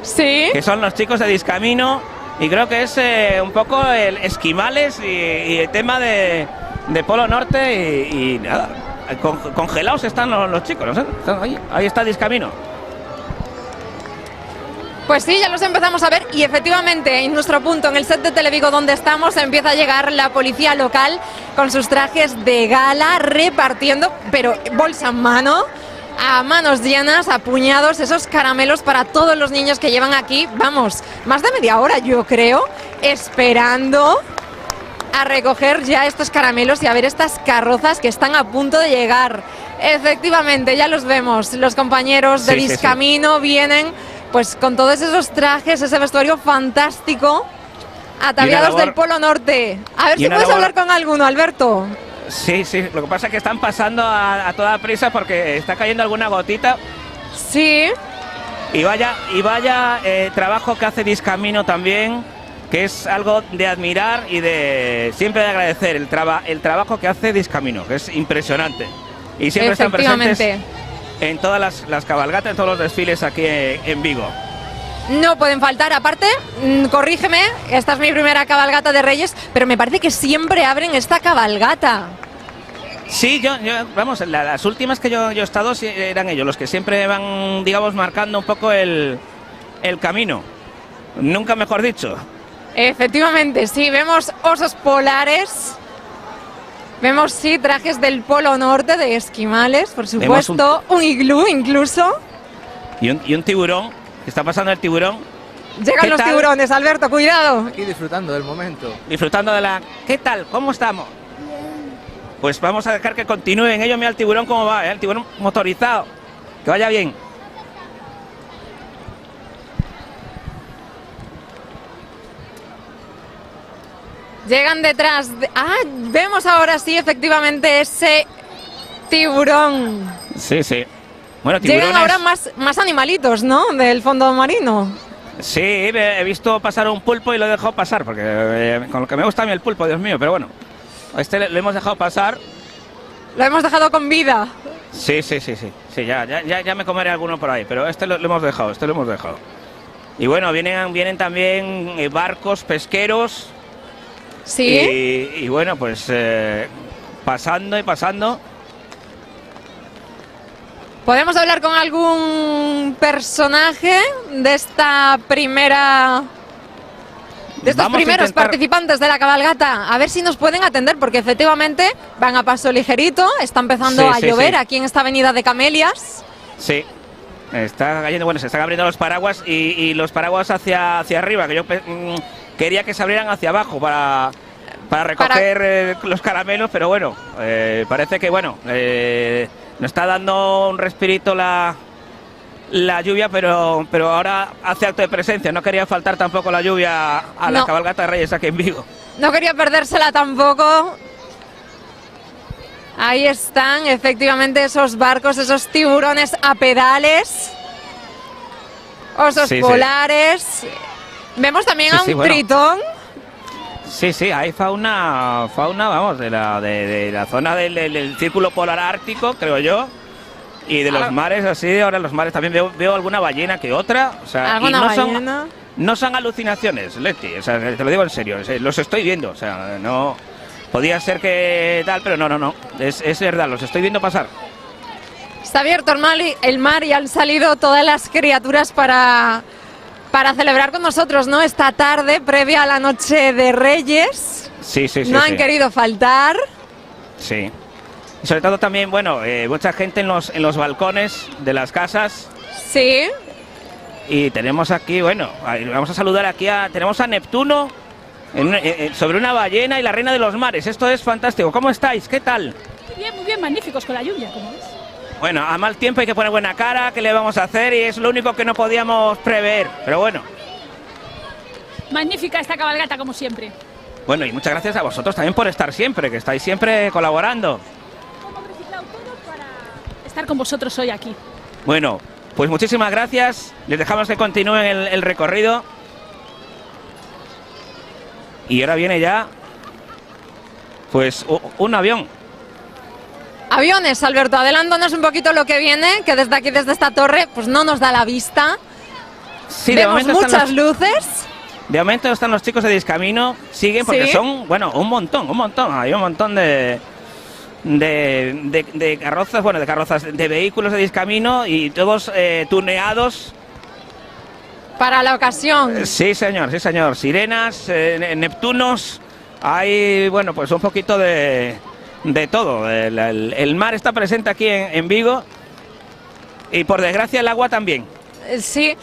Sí. que son los chicos de Discamino, y creo que es un poco el esquimales y el tema de Polo Norte y nada, congelados están los chicos, no sé, ahí está Discamino. Pues sí, ya los empezamos a ver y efectivamente en nuestro punto, en el set de Televigo donde estamos, empieza a llegar la policía local con sus trajes de gala repartiendo, pero bolsa en mano, a manos llenas, a puñados, esos caramelos para todos los niños que llevan aquí, vamos, más de media hora yo creo, esperando a recoger ya estos caramelos y a ver estas carrozas que están a punto de llegar. Efectivamente, ya los vemos, los compañeros de Discamino vienen pues con todos esos trajes, ese vestuario fantástico, ataviados del Polo Norte. A ver si puedes hablar con alguno, Alberto. Sí, lo que pasa es que están pasando a toda prisa porque está cayendo alguna gotita. Sí. Y vaya trabajo que hace Discamino también, que es algo de admirar y de siempre de agradecer el trabajo que hace Discamino, que es impresionante. Y siempre están presentes en todas las cabalgatas, en todos los desfiles aquí en Vigo. No pueden faltar, aparte, corrígeme, esta es mi primera cabalgata de Reyes, pero me parece que siempre abren esta cabalgata. Sí, vamos, las últimas que yo he estado eran ellos, los que siempre van, digamos, marcando un poco el camino. Nunca mejor dicho. Efectivamente, sí, vemos osos polares. Vemos, sí, trajes del Polo Norte, de esquimales, por supuesto, un iglú incluso. Y un tiburón, que está pasando el tiburón. Llegan los tiburones, Alberto, cuidado. Aquí disfrutando del momento. Disfrutando de ¿Qué tal? ¿Cómo estamos? Pues vamos a dejar que continúen ellos. Mira el tiburón cómo va, el tiburón motorizado. Que vaya bien. Llegan detrás. Vemos ahora sí, efectivamente, ese tiburón. Sí. Bueno, tiburones. Llegan ahora más animalitos, ¿no? Del fondo marino. Sí, he visto pasar un pulpo y lo he dejado pasar, porque con lo que me gusta a mí el pulpo, Dios mío, pero bueno. Lo hemos dejado pasar. Lo hemos dejado con vida. Sí, ya me comeré alguno por ahí, pero lo hemos dejado, Y bueno, vienen también barcos pesqueros. Sí. Y bueno, pues pasando y pasando. ¿Podemos hablar con algún personaje de esta primera... de estos primeros participantes de la cabalgata? A ver si nos pueden atender, porque efectivamente van a paso ligerito, está empezando a llover aquí en esta avenida de Camelias. Sí, está cayendo, bueno, se están abriendo los paraguas y los paraguas hacia arriba, que yo quería que se abrieran hacia abajo para recoger los caramelos, pero bueno, parece que bueno, nos está dando un respirito la lluvia, pero ahora hace acto de presencia. No quería faltar tampoco la lluvia a la cabalgata de Reyes aquí en Vigo. No quería perdérsela tampoco. Ahí están, efectivamente, esos barcos, esos tiburones a pedales, osos polares. Vemos también a un tritón. Sí, hay fauna, vamos, de la zona del círculo polar ártico, creo yo. Y de los mares, así, ahora en los mares también veo alguna ballena que otra. O sea, no son alucinaciones, Leti, o sea, te lo digo en serio, los estoy viendo, o sea, no... Podía ser que tal, pero no, es verdad, los estoy viendo pasar. Está abierto el mar y han salido todas las criaturas para celebrar con nosotros, ¿no? Esta tarde, previa a la noche de Reyes. Sí. No han querido faltar. Sí. Y sobre todo también, bueno, mucha gente en los balcones de las casas. Sí. Y tenemos aquí, bueno, vamos a saludar aquí tenemos a Neptuno sobre una ballena y la reina de los mares. Esto es fantástico. ¿Cómo estáis? ¿Qué tal? Muy bien, magníficos con la lluvia, como ves. Bueno, a mal tiempo hay que poner buena cara, ¿qué le vamos a hacer? Y es lo único que no podíamos prever, pero bueno. Magnífica esta cabalgata, como siempre. Bueno, y muchas gracias a vosotros también por estar siempre, que estáis siempre colaborando. Hemos reciclado todo para estar con vosotros hoy aquí. Bueno, pues muchísimas gracias. Les dejamos que continúen el recorrido. Y ahora viene ya, pues, un avión. Aviones, Alberto, adelántanos un poquito lo que viene, que desde aquí, desde esta torre, pues no nos da la vista. Sí, Vemos muchas luces. De momento están los chicos de Discamino, siguen porque Sí. son, bueno, un montón. Hay un montón de carrozas, bueno, de vehículos de Discamino y todos tuneados. Para la ocasión. Sí, señor. Sirenas, Neptunos, hay, bueno, pues un poquito de todo. El mar está presente aquí en Vigo y por desgracia el agua también. Sí,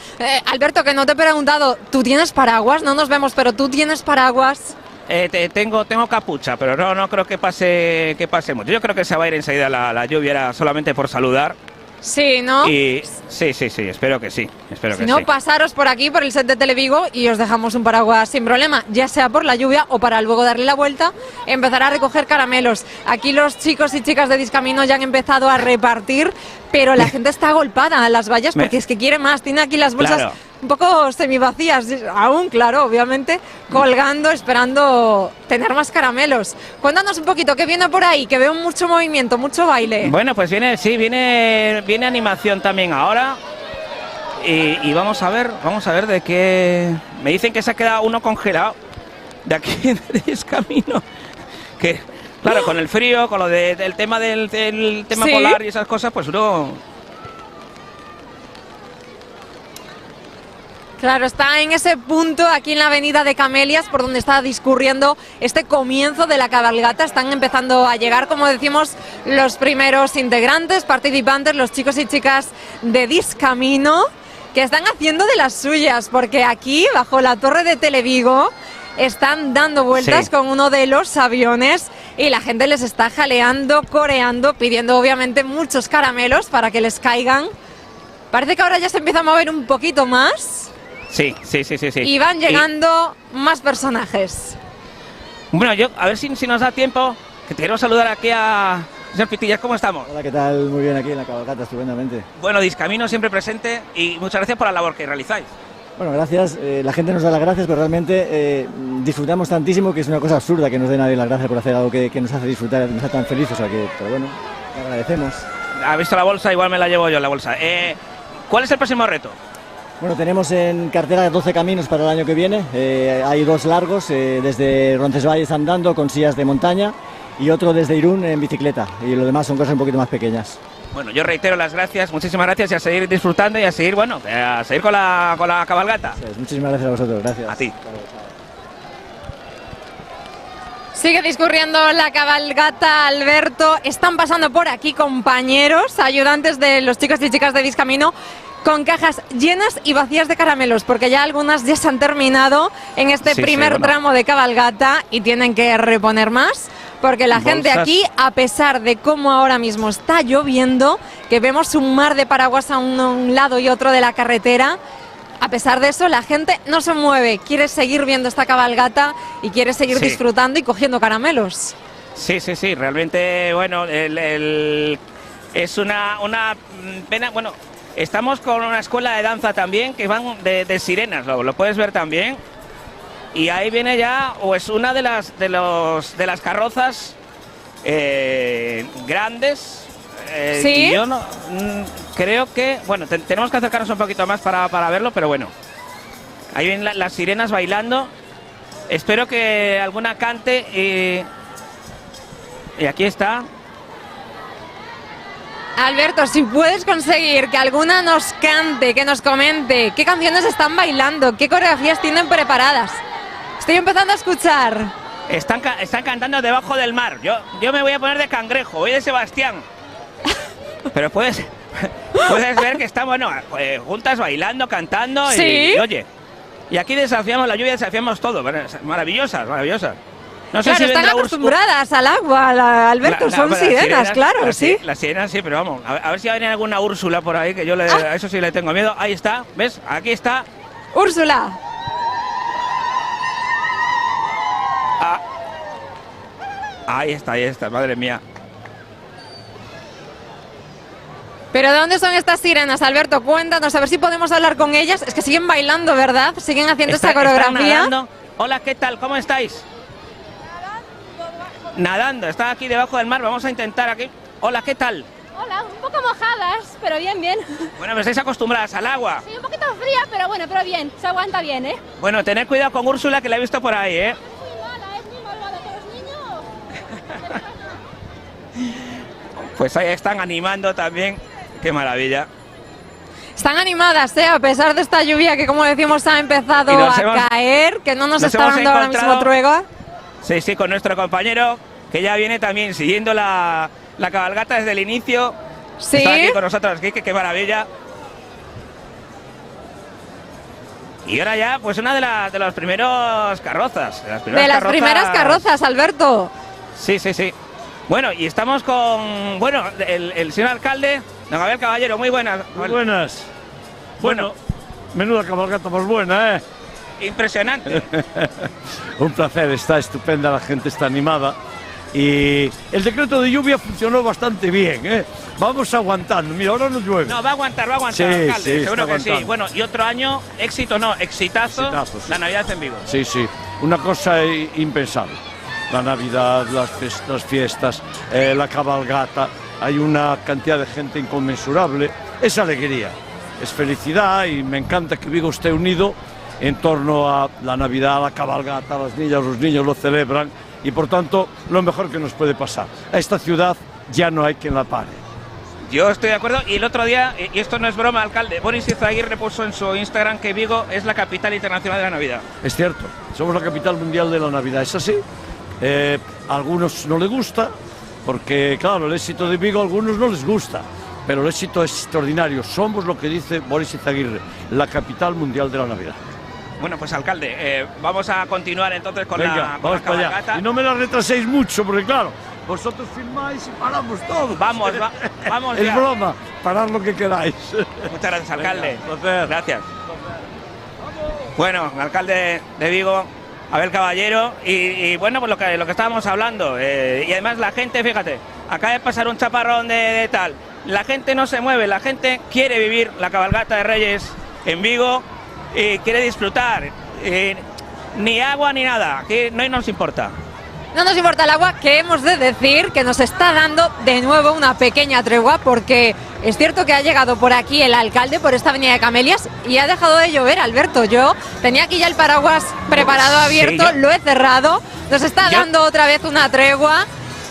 Alberto, que no te he preguntado, ¿tú tienes paraguas? No nos vemos, pero ¿tú tienes paraguas? Tengo capucha, pero no creo que pase mucho. Yo creo que se va a ir enseguida la lluvia, era solamente por saludar. Sí, ¿no? Y sí, espero que sí. Si no, pasaros por aquí, por el set de Televigo, y os dejamos un paraguas sin problema, ya sea por la lluvia o para luego darle la vuelta, empezar a recoger caramelos. Aquí los chicos y chicas de Discamino ya han empezado a repartir, pero la gente está agolpada a las vallas porque es que quiere más. Tiene aquí las bolsas Claro. un poco semivacías, aún, claro, obviamente, colgando, esperando tener más caramelos. Cuéntanos un poquito, ¿qué viene por ahí? Que veo mucho movimiento, mucho baile. Bueno, pues viene animación también ahora. Y vamos a ver de qué. Me dicen que se ha quedado uno congelado de aquí de Discamino. Que, claro, con el frío, con lo del tema del tema Sí. polar y esas cosas, pues uno. Claro, está en ese punto aquí en la avenida de Camelias por donde está discurriendo este comienzo de la cabalgata. Están empezando a llegar, como decimos, los primeros integrantes, participantes, los chicos y chicas de Discamino, que están haciendo de las suyas, porque aquí, bajo la torre de Televigo, están dando vueltas Sí. con uno de los aviones y la gente les está jaleando, coreando, pidiendo obviamente muchos caramelos para que les caigan. Parece que ahora ya se empieza a mover un poquito más. Sí. Y van llegando más personajes. Bueno, a ver si nos da tiempo, que te quiero saludar aquí a señor Pitillas, ¿cómo estamos? Hola, ¿qué tal? Muy bien aquí en la cabalgata, estupendamente. Bueno, Discamino siempre presente y muchas gracias por la labor que realizáis. Bueno, gracias. La gente nos da las gracias, pero realmente disfrutamos tantísimo que es una cosa absurda que nos dé nadie las gracias por hacer algo que nos hace disfrutar, nos hace tan felices, o sea que, pero bueno, lo agradecemos. ¿Ha visto la bolsa? Igual me la llevo yo la bolsa. ¿Cuál es el próximo reto? Bueno, tenemos en cartera 12 caminos para el año que viene. Hay 2 largos, desde Roncesvalles andando con sillas de montaña y otro desde Irún en bicicleta. Y lo demás son cosas un poquito más pequeñas. Bueno, yo reitero las gracias, muchísimas gracias y a seguir disfrutando y a seguir, bueno, a seguir con la cabalgata. Muchísimas gracias a vosotros, gracias. A ti. Sigue discurriendo la cabalgata, Alberto. Están pasando por aquí compañeros, ayudantes de los chicos y chicas de Discamino, con cajas llenas y vacías de caramelos, porque ya algunas ya se han terminado en este Sí, primer bueno. tramo de cabalgata y tienen que reponer más, porque la gente Bolsas. aquí, a pesar de cómo ahora mismo está lloviendo, que vemos un mar de paraguas a un lado y otro de la carretera, a pesar de eso, la gente no se mueve, quiere seguir viendo esta cabalgata y quiere seguir Sí. disfrutando y cogiendo caramelos. Sí, realmente, bueno, es una pena, bueno, estamos con una escuela de danza también que van de sirenas, lo puedes ver también. Y ahí viene ya, o es una de las carrozas grandes. Sí. Y yo no creo que, bueno, tenemos que acercarnos un poquito más para verlo, pero bueno. Ahí vienen las sirenas bailando. Espero que alguna cante y aquí está. Alberto, si puedes conseguir que alguna nos cante, que nos comente qué canciones están bailando, qué coreografías tienen preparadas. Estoy empezando a escuchar. Están cantando Debajo del mar. Yo me voy a poner de Cangrejo, voy de Sebastián. Pero puedes ver que están, bueno, juntas bailando, cantando. Sí. Y oye, y aquí desafiamos la lluvia, desafiamos todo. Maravillosas. No sé Claro, si están vendrá acostumbradas al agua, Alberto, son las sirenas, claro, las sí. Las sirenas sí, pero vamos, a ver si va a venir alguna Úrsula por ahí, que yo a eso sí le tengo miedo. Ahí está, ¿ves? Aquí está. Úrsula. Ahí está, madre mía. Pero ¿de dónde son estas sirenas, Alberto? Cuéntanos, a ver si podemos hablar con ellas. Es que siguen bailando, ¿verdad? Siguen haciendo esta Están coreografía. nadando. Hola, ¿qué tal? ¿Cómo estáis? Nadando, están aquí debajo del mar. Vamos a intentar aquí. Hola, ¿qué tal? Hola, un poco mojadas, pero bien, bien. Bueno, me estáis acostumbradas al agua. Sí, un poquito fría, pero bueno, pero bien, se aguanta bien, ¿eh? Bueno, tened cuidado con Úrsula, que la he visto por ahí, ¿eh? Es muy malvada con los niños. Pues ahí están animando también. Qué maravilla. Están animadas, a pesar de esta lluvia que, como decimos, ha empezado Y nos a hemos- caer, que no nos nos está hemos dando ahora mismo encontrado- tregua. Sí, sí, con nuestro compañero, que ya viene también siguiendo la cabalgata desde el inicio. Sí. Está aquí con nosotros, qué maravilla. Y ahora ya, pues una de las primeros carrozas. De las primeras carrozas, Alberto. Sí, sí, sí. Bueno, y estamos con, bueno, el señor alcalde, don Gabriel Caballero, muy buenas. Muy buenas. Bueno, menuda cabalgata más buena, ¿eh? Impresionante. Un placer, está estupenda, la gente está animada. Y el decreto de lluvia funcionó bastante bien, ¿eh? Vamos aguantando. Mira, ahora no llueve. No, va a aguantar, Sí, alcalde, sí, seguro está que sí. aguantando. Bueno, y otro año, éxito no, exitazo, Exitazo, sí. la Navidad en Vigo. Sí, sí, una cosa impensable. La Navidad, las fiestas, la cabalgata, hay una cantidad de gente inconmensurable. Es alegría, es felicidad y me encanta que Vigo esté unido en torno a la Navidad, la cabalgata, las niñas, los niños lo celebran y por tanto lo mejor que nos puede pasar. A esta ciudad ya no hay quien la pare. Yo estoy de acuerdo, y el otro día, y esto no es broma, alcalde, Boris Izaguirre puso en su Instagram que Vigo es la capital internacional de la Navidad. Es cierto, somos la capital mundial de la Navidad, es así. A algunos no les gusta, porque claro, el éxito de Vigo a algunos no les gusta, pero el éxito es extraordinario. Somos lo que dice Boris Izaguirre, la capital mundial de la Navidad. Bueno, pues alcalde, vamos a continuar entonces con Venga, la vamos para cabalgata. allá. Y no me la retraséis mucho, porque claro, vosotros firmáis y paramos todo. Vamos, vamos Es ya. broma, parad lo que queráis. Muchas gracias, alcalde. Venga, placer. Gracias. Bueno, alcalde de Vigo, Abel Caballero, y bueno, pues lo que estábamos hablando, y además la gente, fíjate, acaba de pasar un chaparrón de tal, la gente no se mueve, la gente quiere vivir la cabalgata de Reyes en Vigo y quiere disfrutar, ni agua ni nada, que no nos importa. No nos importa el agua, que hemos de decir que nos está dando de nuevo una pequeña tregua, porque es cierto que ha llegado por aquí el alcalde, por esta avenida de Camelias, y ha dejado de llover, Alberto. Yo tenía aquí ya el paraguas preparado, abierto, Sí, lo he cerrado, nos está dando otra vez una tregua.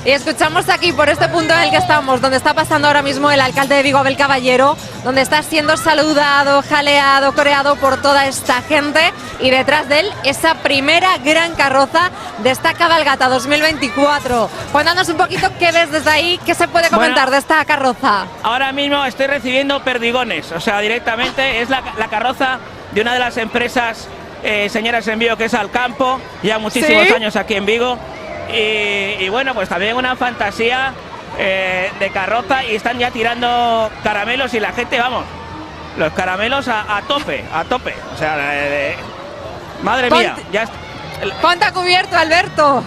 Y escuchamos aquí, por este punto en el que estamos, donde está pasando ahora mismo el alcalde de Vigo, Abel Caballero, donde está siendo saludado, jaleado, coreado por toda esta gente, y detrás de él esa primera gran carroza de esta cabalgata 2024. Cuéntanos un poquito qué ves desde ahí, qué se puede comentar Bueno, de esta carroza. Ahora mismo estoy recibiendo perdigones, o sea, directamente es la carroza de una de las empresas señoras en Vigo, que es Alcampo, ya muchísimos ¿Sí? años aquí en Vigo. Y bueno, pues también una fantasía de carroza, y están ya tirando caramelos y la gente, vamos, los caramelos a tope, o sea, madre mía, ya Ponte a cubierto, Alberto.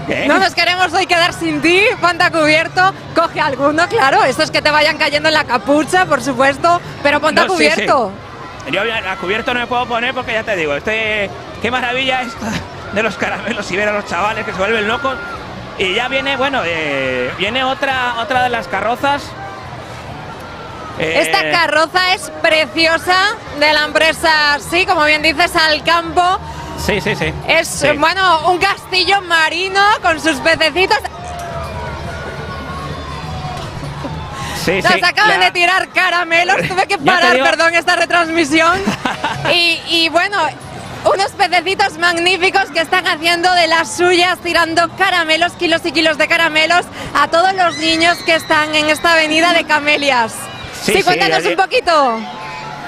¿Qué? No nos queremos hoy quedar sin ti, ponte a cubierto, coge alguno, claro, estos que te vayan cayendo en la capucha, por supuesto, pero ponte a No, sí, cubierto. sí. Yo a cubierto no me puedo poner porque ya te digo, qué maravilla esto de los caramelos, y ver a los chavales que se vuelven locos. Y ya viene, bueno, viene otra de las carrozas. Esta carroza es preciosa, de la empresa, sí, como bien dices, Alcampo. Sí, sí, sí. Es, Sí. bueno, un castillo marino con sus pececitos. Sí, Nos sí, acaban la- de tirar caramelos, tuve que Ya te parar, digo. perdón, esta retransmisión. y bueno, unos pececitos magníficos que están haciendo de las suyas, tirando caramelos, kilos y kilos de caramelos a todos los niños que están en esta avenida de Camelias. Sí, sí, cuéntanos ya un poquito.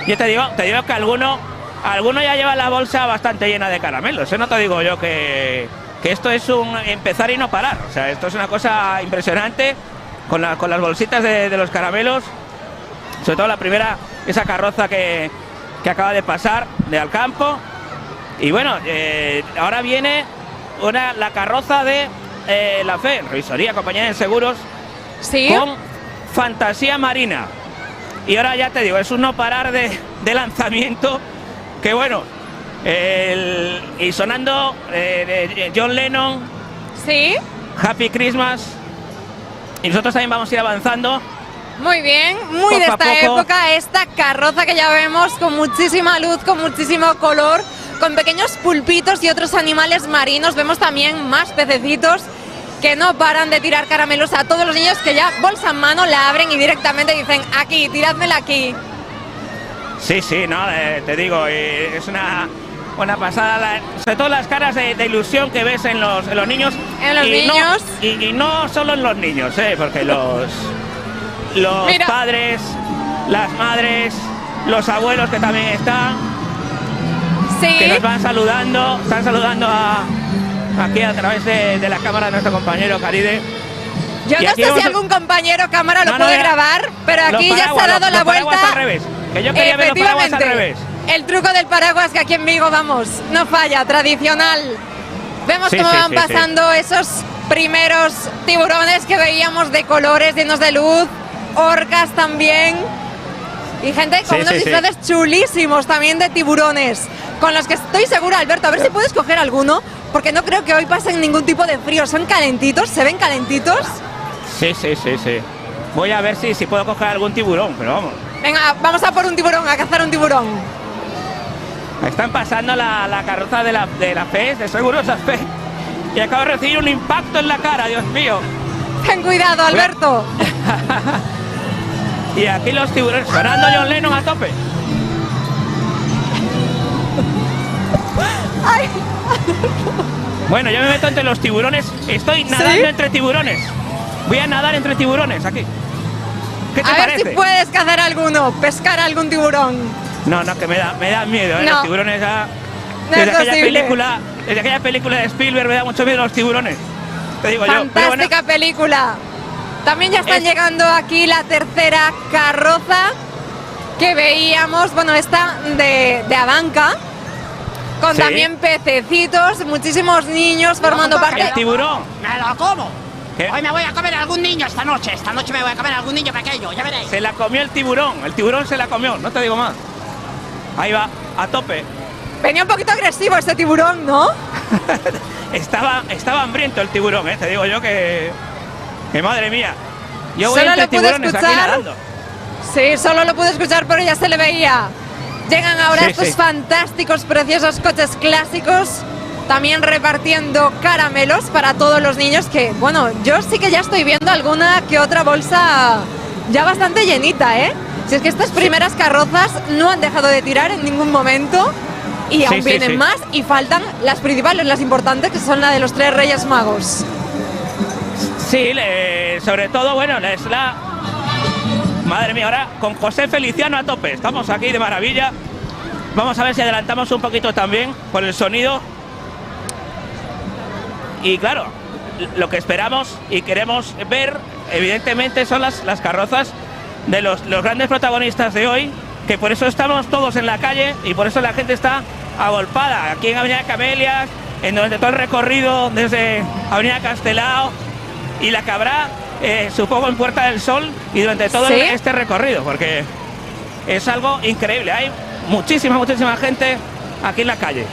Yo te digo que alguno ya lleva la bolsa bastante llena de caramelos. No te digo yo que esto es un empezar y no parar. O sea, esto es una cosa impresionante con las bolsitas de los caramelos. Sobre todo la primera, esa carroza que acaba de pasar de Alcampo. Y bueno, ahora viene la carroza de la FE, Revisoría, Compañía de Seguros, Sí. con Fantasía Marina. Y ahora ya te digo, es un no parar de lanzamiento, que bueno, y sonando John Lennon, Sí. Happy Christmas, y nosotros también vamos a ir avanzando. Muy bien, muy de Poco a esta poco. época, esta carroza que ya vemos con muchísima luz, con muchísimo color, con pequeños pulpitos y otros animales marinos. Vemos también más pececitos que no paran de tirar caramelos a todos los niños, que ya bolsa en mano la abren y directamente dicen aquí, tirádmela aquí. Sí, sí, no, te digo, es una pasada, sobre todo las caras de ilusión que ves en los niños. En los y niños. No, y no solo en los niños, porque los Mira. padres, las madres, los abuelos que también están, Sí. que nos van saludando, están saludando aquí a través de la cámara de nuestro compañero Caride. Yo Y no aquí sé vamos si a- algún compañero cámara lo No, no, puede era- grabar, pero aquí Los ya se ha paraguas, dado la los paraguas vuelta. al revés, que yo quería ver los paraguas al revés. El truco del paraguas, que aquí en Vigo, vamos, no falla, tradicional. Vemos Sí, cómo sí, van sí, pasando esos primeros tiburones que veíamos de colores, llenos de luz, orcas también. Y gente con Sí, unos sí, sí. disfraces chulísimos también de tiburones, con los que estoy segura, Alberto, a ver si puedes coger alguno, porque no creo que hoy pasen ningún tipo de frío. ¿Son calentitos? ¿Se ven calentitos? Sí, sí, sí, sí. Voy a ver si puedo coger algún tiburón, pero vamos. Venga, vamos a por un tiburón, a cazar un tiburón. Están pasando la carroza de la FE, de Seguros FE, y acabo de recibir un impacto en la cara, Dios mío. Ten cuidado, Alberto. Y aquí los tiburones, sonando John Lennon a tope. Ay. Bueno, yo me meto entre los tiburones, estoy nadando entre tiburones. Voy a nadar entre tiburones aquí. ¿Qué te A parece? ver si puedes cazar alguno, pescar algún tiburón. No, que me da miedo, No. los tiburones ya. No es posible. Desde aquella película de Spielberg me da mucho miedo los tiburones. Te digo yo. Pero bueno, Fantástica película. También ya están llegando aquí la tercera carroza que veíamos, bueno, esta de Avanca, con Sí. también pececitos, muchísimos niños formando parte. el tiburón. ¡Me lo como! ¿Qué? Hoy me voy a comer algún niño esta noche. Esta noche me voy a comer algún niño pequeño, ya veréis. Se la comió el tiburón se la comió, no te digo más. Ahí va, a tope. Venía un poquito agresivo este tiburón, ¿no? Estaba hambriento el tiburón, te digo yo que madre mía. Yo voy Solo entre lo pude tiburones aquí escuchar. nadando. Sí, solo lo pude escuchar, pero ya se le veía. Llegan ahora Sí, estos sí. fantásticos, preciosos coches clásicos, también repartiendo caramelos para todos los niños, que, bueno, yo sí que ya estoy viendo alguna que otra bolsa ya bastante llenita, ¿eh? Si es que estas primeras carrozas no han dejado de tirar en ningún momento y aún sí, vienen sí. más, y faltan las principales, las importantes, que son la de los 3 Reyes Magos. Sí, sobre todo, bueno, es la... Madre mía, ahora con José Feliciano a tope. Estamos aquí de maravilla. Vamos a ver si adelantamos un poquito también por el sonido. Y claro, lo que esperamos y queremos ver, evidentemente, son las carrozas de los grandes protagonistas de hoy, que por eso estamos todos en la calle y por eso la gente está agolpada. Aquí en Avenida Camelias, durante todo el recorrido desde Avenida Castelao y la Cabra, supongo en Puerta del Sol, y durante todo ¿Sí? este recorrido, porque es algo increíble. Hay muchísima gente aquí en la calle.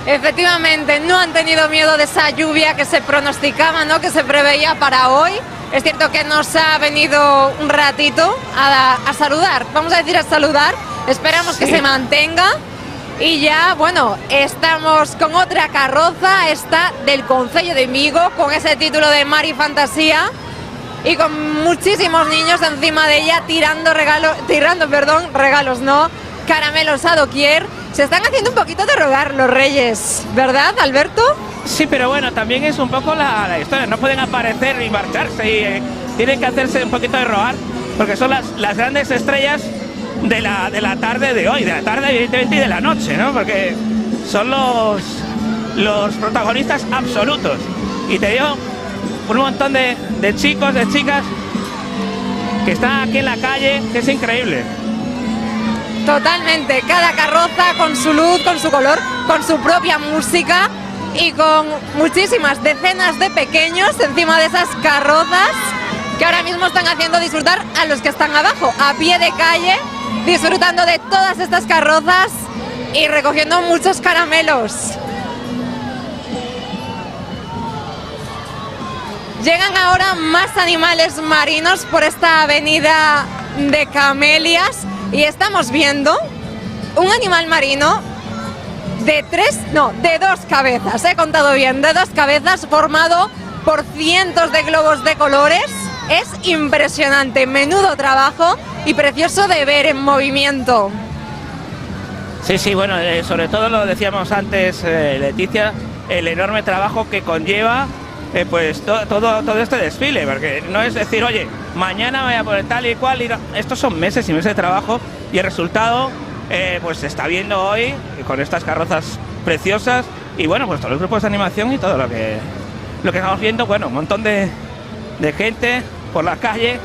Efectivamente, no han tenido miedo de esa lluvia que se pronosticaba, ¿no? Que se preveía para hoy. Es cierto que nos ha venido un ratito a saludar, vamos a decir a saludar. Esperamos que se mantenga. Y ya, bueno, estamos con otra carroza, esta del Concello de Vigo, con ese título de Mar y Fantasía, y con muchísimos niños encima de ella tirando regalos, no, caramelos a doquier. Se están haciendo un poquito de rogar los reyes, ¿verdad, Alberto? Sí, pero bueno, también es un poco la historia. No pueden aparecer y marcharse, y tienen que hacerse un poquito de rogar, porque son las grandes estrellas de la tarde de hoy, de la tarde evidentemente y de la noche, ¿no? Porque son los protagonistas absolutos. Y te digo, un montón de chicos, de chicas que están aquí en la calle, que es increíble. Totalmente, cada carroza con su luz, con su color, con su propia música, y con muchísimas decenas de pequeños encima de esas carrozas que ahora mismo están haciendo disfrutar a los que están abajo, a pie de calle, disfrutando de todas estas carrozas y recogiendo muchos caramelos. Llegan ahora más animales marinos por esta avenida de Camelias y estamos viendo un animal marino de dos cabezas, he contado bien, de 2 cabezas, formado por cientos de globos de colores. Es impresionante, menudo trabajo y precioso de ver en movimiento. Sí, bueno, sobre todo lo decíamos antes, Leticia, el enorme trabajo que conlleva pues todo este desfile, porque no es decir, oye, mañana voy a poner tal y cual, y no. Estos son meses y meses de trabajo y el resultado pues se está viendo hoy con estas carrozas preciosas y bueno, pues todos los grupos de animación y todo lo que estamos viendo, bueno, un montón de gente por la calle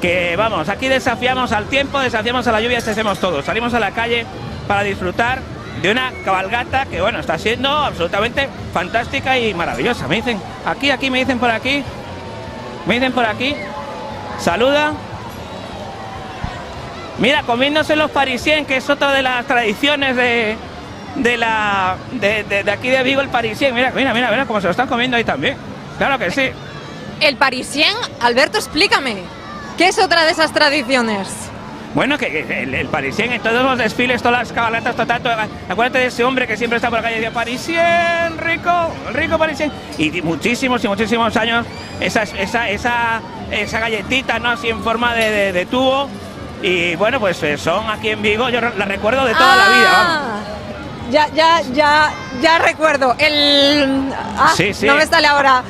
que vamos, aquí desafiamos al tiempo, desafiamos a la lluvia, hacemos todo, salimos a la calle para disfrutar de una cabalgata que bueno, está siendo absolutamente fantástica y maravillosa. Me dicen, aquí, me dicen por aquí, saluda. Mira, comiéndose los parisien, que es otra de las tradiciones de aquí de Vigo, el parisien. Mira cómo se lo están comiendo ahí también. Claro que sí. El parisien, Alberto, explícame, ¿qué es otra de esas tradiciones? Bueno, que el parisien en todos los desfiles, todas las cabalgatas, acuérdate de ese hombre que siempre está por la calle y decía parisien, rico parisien. Y muchísimos años esa galletita, ¿no? Así en forma de tubo. Y bueno, pues son aquí en Vigo, yo la recuerdo de toda la vida, vamos. Ya recuerdo. Sí. No me sale ahora.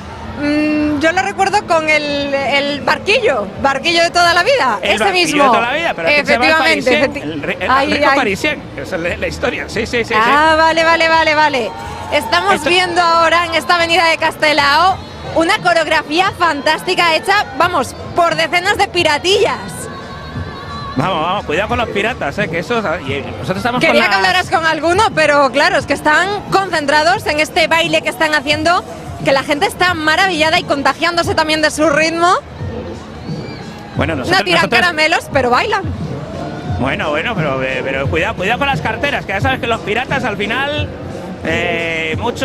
Yo lo recuerdo con el barquillo de toda la vida, ese mismo. De toda la vida, pero efectivamente. El rico parisien, esa es la historia, sí. Vale. Estamos viendo ahora en esta avenida de Castelao una coreografía fantástica hecha, vamos, por decenas de piratillas. Vamos, cuidado con los piratas, que eso. Nosotros estamos Quería que hablaras con alguno, pero claro, es que están concentrados en este baile que están haciendo, que la gente está maravillada y contagiándose también de su ritmo. Bueno, no tiran caramelos, pero bailan. Bueno, pero cuidado con las carteras, que ya sabes que los piratas al final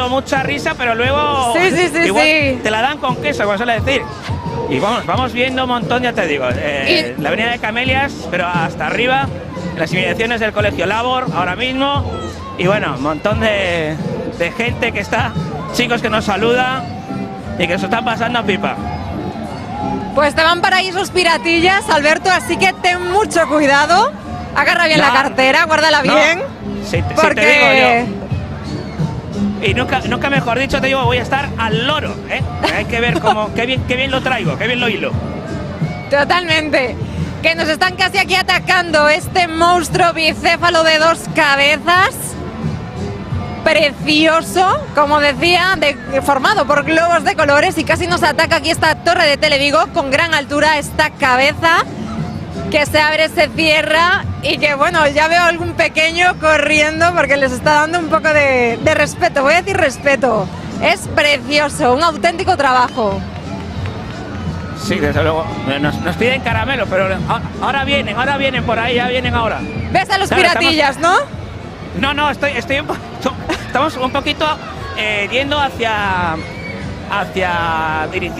mucha risa, pero luego igual te la dan con queso, como suele decir. Y vamos viendo un montón, ya te digo, la avenida de Camelias, pero hasta arriba, las inmediaciones del Colegio Labor, ahora mismo. Y bueno, un montón de gente que está, chicos que nos saluda y que se están pasando a pipa. Pues te van para ahí sus piratillas, Alberto, así que ten mucho cuidado. Agarra bien la cartera, guárdala bien. Sí, porque te digo yo. Y nunca mejor dicho, te digo, voy a estar al loro, Hay que ver qué bien lo traigo, qué bien lo hilo. Totalmente. Que nos están casi aquí atacando este monstruo bicéfalo de 2 cabezas. Precioso, como decía, formado por globos de colores, y casi nos ataca aquí esta torre de Televigo con gran altura, esta cabeza que se abre, se cierra y que bueno, ya veo algún pequeño corriendo porque les está dando un poco de respeto, voy a decir respeto. Es precioso, un auténtico trabajo. Sí, desde luego, nos piden caramelo, pero ahora vienen por ahí, ya vienen ahora. ¿Ves a los piratillas, no? No, estamos un poquito yendo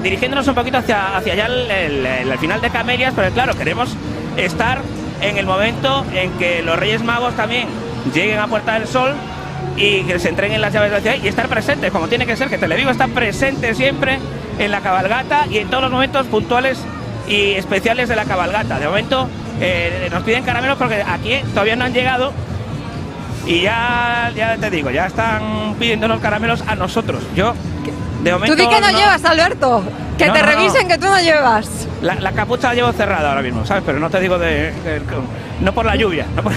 dirigiéndonos un poquito hacia allá el final de Camelias, pero claro, queremos estar en el momento en que los Reyes Magos también lleguen a Puerta del Sol y que se entreguen las llaves de la ciudad y estar presentes, como tiene que ser, que Televigo está presente siempre en la cabalgata y en todos los momentos puntuales y especiales de la cabalgata. De momento nos piden caramelos porque aquí todavía no han llegado. Y ya te digo, ya están pidiendo los caramelos a nosotros. Yo, de momento. Tú di que no llevas, Alberto. Que te revisen que tú no llevas. La capucha la llevo cerrada ahora mismo, ¿sabes? Pero no te digo no por la lluvia. No por...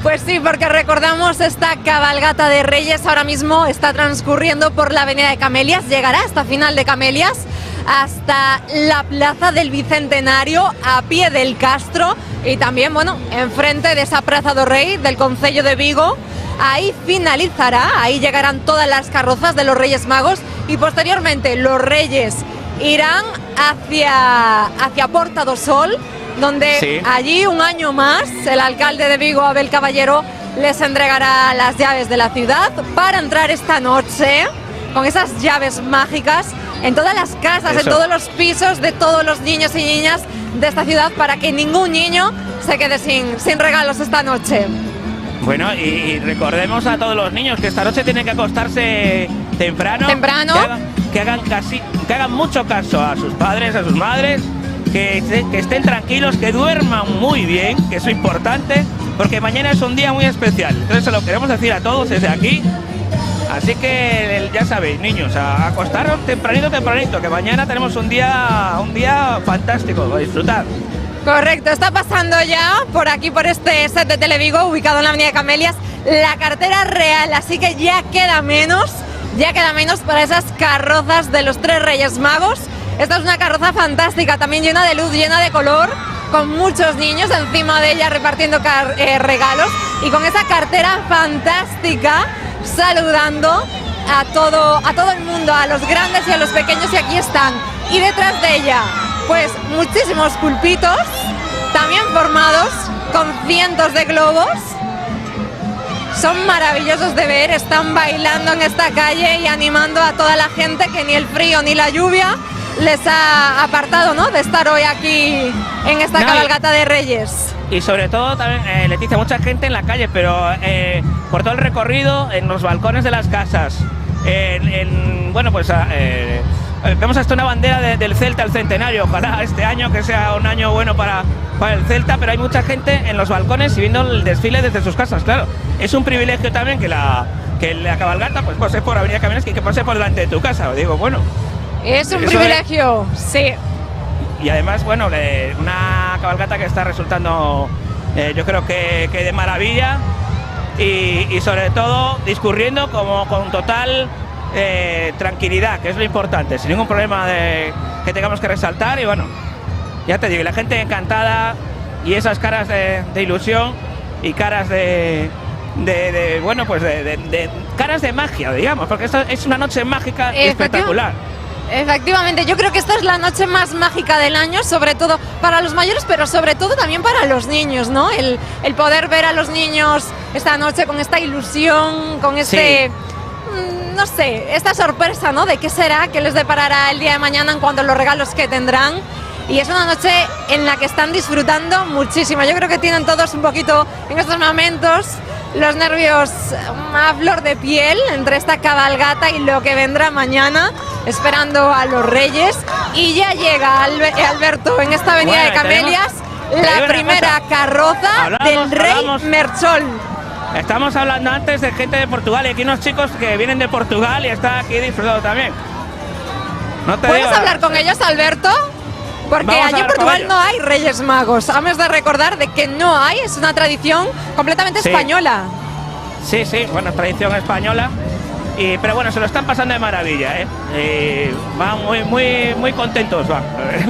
Pues sí, porque recordamos esta cabalgata de Reyes ahora mismo está transcurriendo por la avenida de Camelias. Llegará hasta final de Camelias, hasta la plaza del Bicentenario, a pie del Castro y también, bueno, enfrente de esa Praza do Rei del Concello de Vigo, ahí finalizará, ahí llegarán todas las carrozas de los Reyes Magos y posteriormente los Reyes irán hacia Porta do Sol, donde allí un año más el alcalde de Vigo, Abel Caballero, les entregará las llaves de la ciudad para entrar esta noche con esas llaves mágicas en todas las casas, en todos los pisos de todos los niños y niñas de esta ciudad, para que ningún niño se quede sin regalos esta noche. Bueno, y recordemos a todos los niños que esta noche tienen que acostarse temprano. Que hagan mucho caso a sus padres, a sus madres, que estén tranquilos, que duerman muy bien, que eso es importante, porque mañana es un día muy especial. Entonces se lo queremos decir a todos desde aquí. Así que ya sabéis, niños, a acostaros tempranito, que mañana tenemos un día fantástico, a disfrutar. Correcto, está pasando ya por aquí, por este set de Televigo, ubicado en la avenida Camelias, la cartera real, así que ya queda menos para esas carrozas de los 3 Reyes Magos. Esta es una carroza fantástica, también llena de luz, llena de color, con muchos niños encima de ella repartiendo regalos, y con esa cartera fantástica saludando a todo el mundo, a los grandes y a los pequeños, y aquí están. Y detrás de ella, pues muchísimos pulpitos, también formados con cientos de globos. Son maravillosos de ver, están bailando en esta calle y animando a toda la gente, que ni el frío ni la lluvia les ha apartado, ¿no?, de estar hoy aquí en esta cabalgata de Reyes. Y sobre todo también, Leticia, mucha gente en la calle, pero por todo el recorrido, en los balcones de las casas, vemos hasta una bandera del Celta, el centenario. Ojalá este año que sea un año bueno para el Celta, pero hay mucha gente en los balcones y viendo el desfile desde sus casas, claro. Es un privilegio también que la cabalgata pues pase por Avenida Camelias, que pase por delante de tu casa. Digo, bueno, es un privilegio, sí. Y además, bueno, una cabalgata que está resultando, yo creo que de maravilla, y sobre todo discurriendo con total tranquilidad, que es lo importante, sin ningún problema que tengamos que resaltar. Y bueno, ya te digo, la gente encantada, y esas caras de ilusión y caras de caras de magia, digamos, porque esto es una noche mágica y espectacular. Efectivamente, yo creo que esta es la noche más mágica del año, sobre todo para los mayores, pero sobre todo también para los niños, ¿no? El poder ver a los niños esta noche con esta ilusión, con no sé, esta sorpresa, ¿no?, de qué será, qué les deparará el día de mañana en cuanto a los regalos que tendrán. Y es una noche en la que están disfrutando muchísimo. Yo creo que tienen todos un poquito en estos momentos los nervios a flor de piel entre esta cabalgata y lo que vendrá mañana, esperando a los Reyes. Y ya llega Alberto en esta avenida de Camelias, la primera carroza del Rey Merchol. Estamos hablando antes de gente de Portugal, y aquí unos chicos que vienen de Portugal y están aquí disfrutando también. ¿Puedes hablar con ellos, Alberto? Porque allí en Portugal no hay Reyes Magos. Hemos de recordar de que no hay, es una tradición completamente española. Sí, bueno, es tradición española. Pero bueno, se lo están pasando de maravilla, van muy contentos,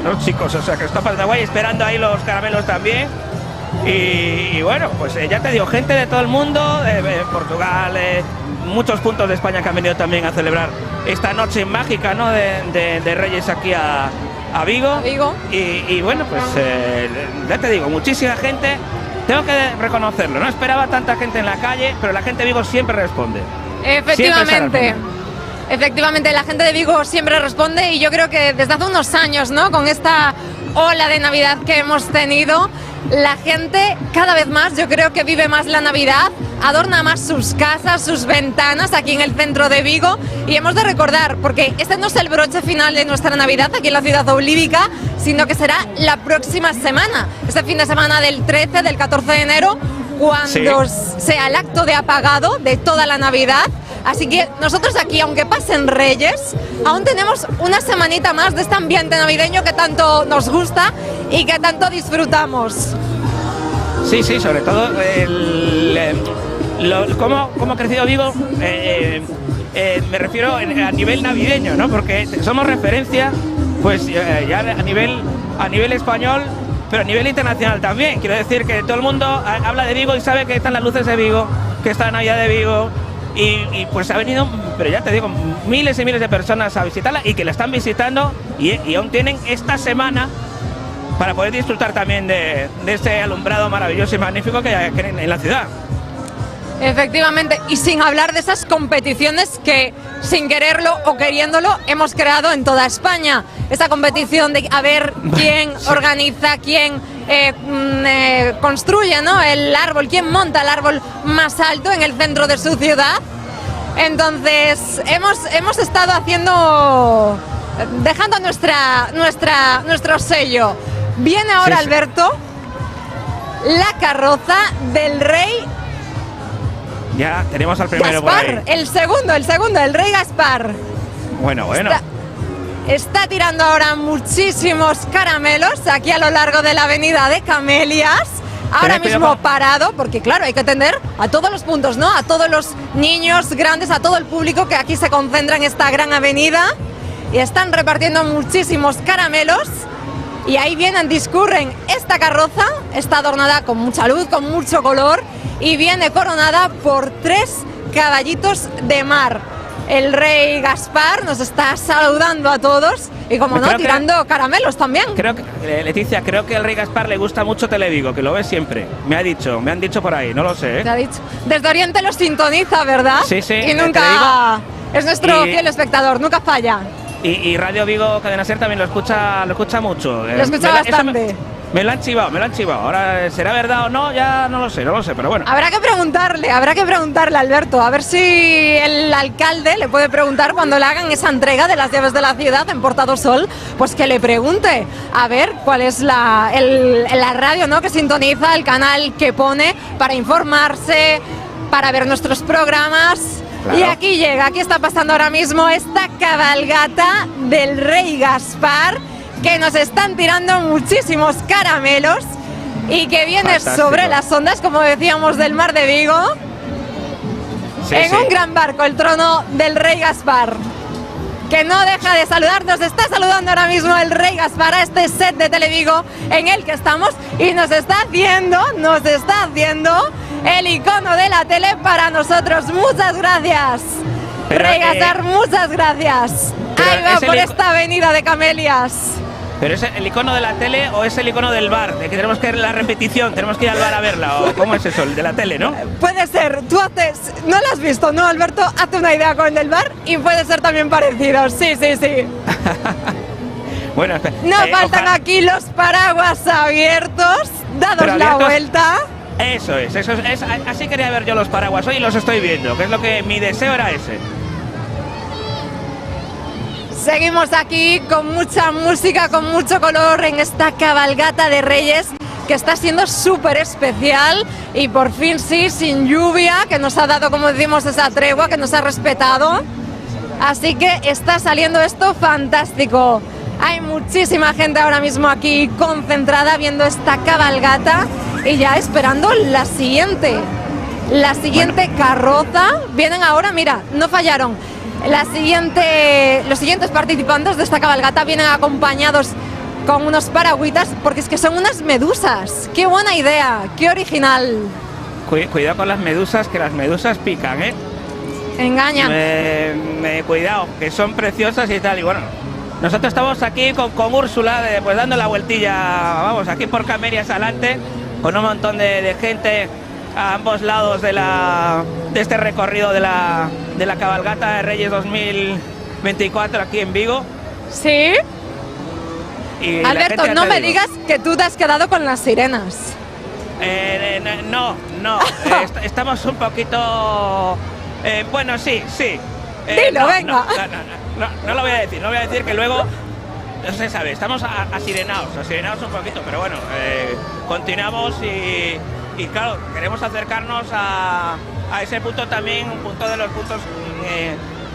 los chicos, o sea, que están pasando guay, esperando ahí los caramelos también. Y bueno, pues ya te digo, gente de todo el mundo, de Portugal, muchos puntos de España que han venido también a celebrar esta noche mágica, ¿no?, de Reyes aquí a Vigo. Y bueno, pues ya te digo, muchísima gente. Tengo que reconocerlo, no esperaba tanta gente en la calle, pero la gente de Vigo siempre responde. Efectivamente, la gente de Vigo siempre responde, y yo creo que desde hace unos años, ¿no?, con esta ola de Navidad que hemos tenido, la gente cada vez más, yo creo que vive más la Navidad, adorna más sus casas, sus ventanas aquí en el centro de Vigo. Y hemos de recordar, porque este no es el broche final de nuestra Navidad aquí en la ciudad olívica, sino que será la próxima semana, este fin de semana del 13, del 14 de enero, cuando sea el acto de apagado de toda la Navidad. Así que nosotros aquí, aunque pasen Reyes, aún tenemos una semanita más de este ambiente navideño que tanto nos gusta y que tanto disfrutamos. Sí, sobre todo cómo ha crecido Vigo, me refiero a nivel navideño, ¿no? Porque somos referencia, pues ya a nivel español, pero a nivel internacional también. Quiero decir que todo el mundo habla de Vigo y sabe que están las luces de Vigo, que está en Navidad de Vigo. Y pues ha venido, pero ya te digo, miles y miles de personas a visitarla y que la están visitando y aún tienen esta semana para poder disfrutar también de este alumbrado maravilloso y magnífico que hay en la ciudad. Efectivamente, y sin hablar de esas competiciones que, sin quererlo o queriéndolo, hemos creado en toda España. Esa competición de a ver quién organiza, quién construye, ¿no?, el árbol, quién monta el árbol más alto en el centro de su ciudad. Entonces, hemos estado dejando nuestro sello. Viene ahora, sí, Alberto, la carroza del rey Ya tenemos al primero Gaspar, por ahí. el segundo, el rey Gaspar. Bueno. Está tirando ahora muchísimos caramelos aquí a lo largo de la avenida de Camelias. Ahora mismo parado, porque claro, hay que atender a todos los puntos, ¿no? A todos los niños grandes, a todo el público que aquí se concentra en esta gran avenida. Y están repartiendo muchísimos caramelos. Y ahí vienen, discurren esta carroza. Está adornada con mucha luz, con mucho color. Y viene coronada por 3 caballitos de mar. El rey Gaspar nos está saludando a todos y, como no, tirando caramelos también. Creo que, Leticia, creo que al rey Gaspar le gusta mucho Televigo, que lo ve siempre. Me han dicho por ahí, no lo sé, ¿eh? Te ha dicho. Desde Oriente lo sintoniza, ¿verdad? Sí. Y nunca es nuestro fiel espectador, nunca falla. Y Radio Vigo Cadena Ser también lo escucha mucho. Lo escucha bastante. Me lo han chivado. Ahora, ¿será verdad o no? Ya no lo sé, pero bueno. Habrá que preguntarle, Alberto, a ver si el alcalde le puede preguntar cuando le hagan esa entrega de las llaves de la ciudad en Portado Sol, pues que le pregunte, a ver cuál es la radio, ¿no?, que sintoniza, el canal que pone para informarse, para ver nuestros programas. Claro. Y aquí está pasando ahora mismo esta cabalgata del rey Gaspar, que nos están tirando muchísimos caramelos y que viene sobre las ondas, como decíamos, del mar de Vigo, un gran barco, el trono del rey Gaspar, que no deja de saludar. Nos está saludando ahora mismo el rey Gaspar a este set de Televigo en el que estamos y nos está haciendo el icono de la tele para nosotros. Muchas gracias, rey Gaspar, muchas gracias. Ahí va por esta avenida de Camelias. ¿Pero es el icono de la tele o es el icono del bar? De que tenemos que ver la repetición, tenemos que ir al bar a verla. ¿O cómo es eso? El de la tele, ¿no? Puede ser. Tú no lo has visto, ¿no, Alberto? Hazte una idea con el del bar y puede ser también parecido. Sí. Bueno, no faltan aquí los paraguas abiertos, dados la vuelta. Eso es. Así quería ver yo los paraguas hoy y los estoy viendo, que es lo que mi deseo era ese. Seguimos aquí con mucha música, con mucho color en esta cabalgata de Reyes, que está siendo súper especial y por fin sí, sin lluvia, que nos ha dado, como decimos, esa tregua, que nos ha respetado. Así que está saliendo esto fantástico. Hay muchísima gente ahora mismo aquí concentrada viendo esta cabalgata y ya esperando la siguiente carroza. Vienen ahora, mira, no fallaron. Los siguientes participantes de esta cabalgata vienen acompañados con unos paragüitas, porque es que son unas medusas. ¡Qué buena idea! ¡Qué original! Cuidado con las medusas, que las medusas pican, ¿eh? Engañan. Cuidado, que son preciosas y tal. Y bueno, nosotros estamos aquí con Úrsula, pues dando la vueltilla, vamos, aquí por Camelias adelante, con un montón de gente a ambos lados de este recorrido de la cabalgata de Reyes 2024 aquí en Vigo. Sí. Y Alberto, no me digas que tú te has quedado con las sirenas. No. Estamos un poquito... bueno, sí. Dilo, venga. No lo voy a decir que luego... No se sabe, estamos asirenados un poquito, pero bueno, continuamos y claro, queremos acercarnos a ese punto también, un punto de los puntos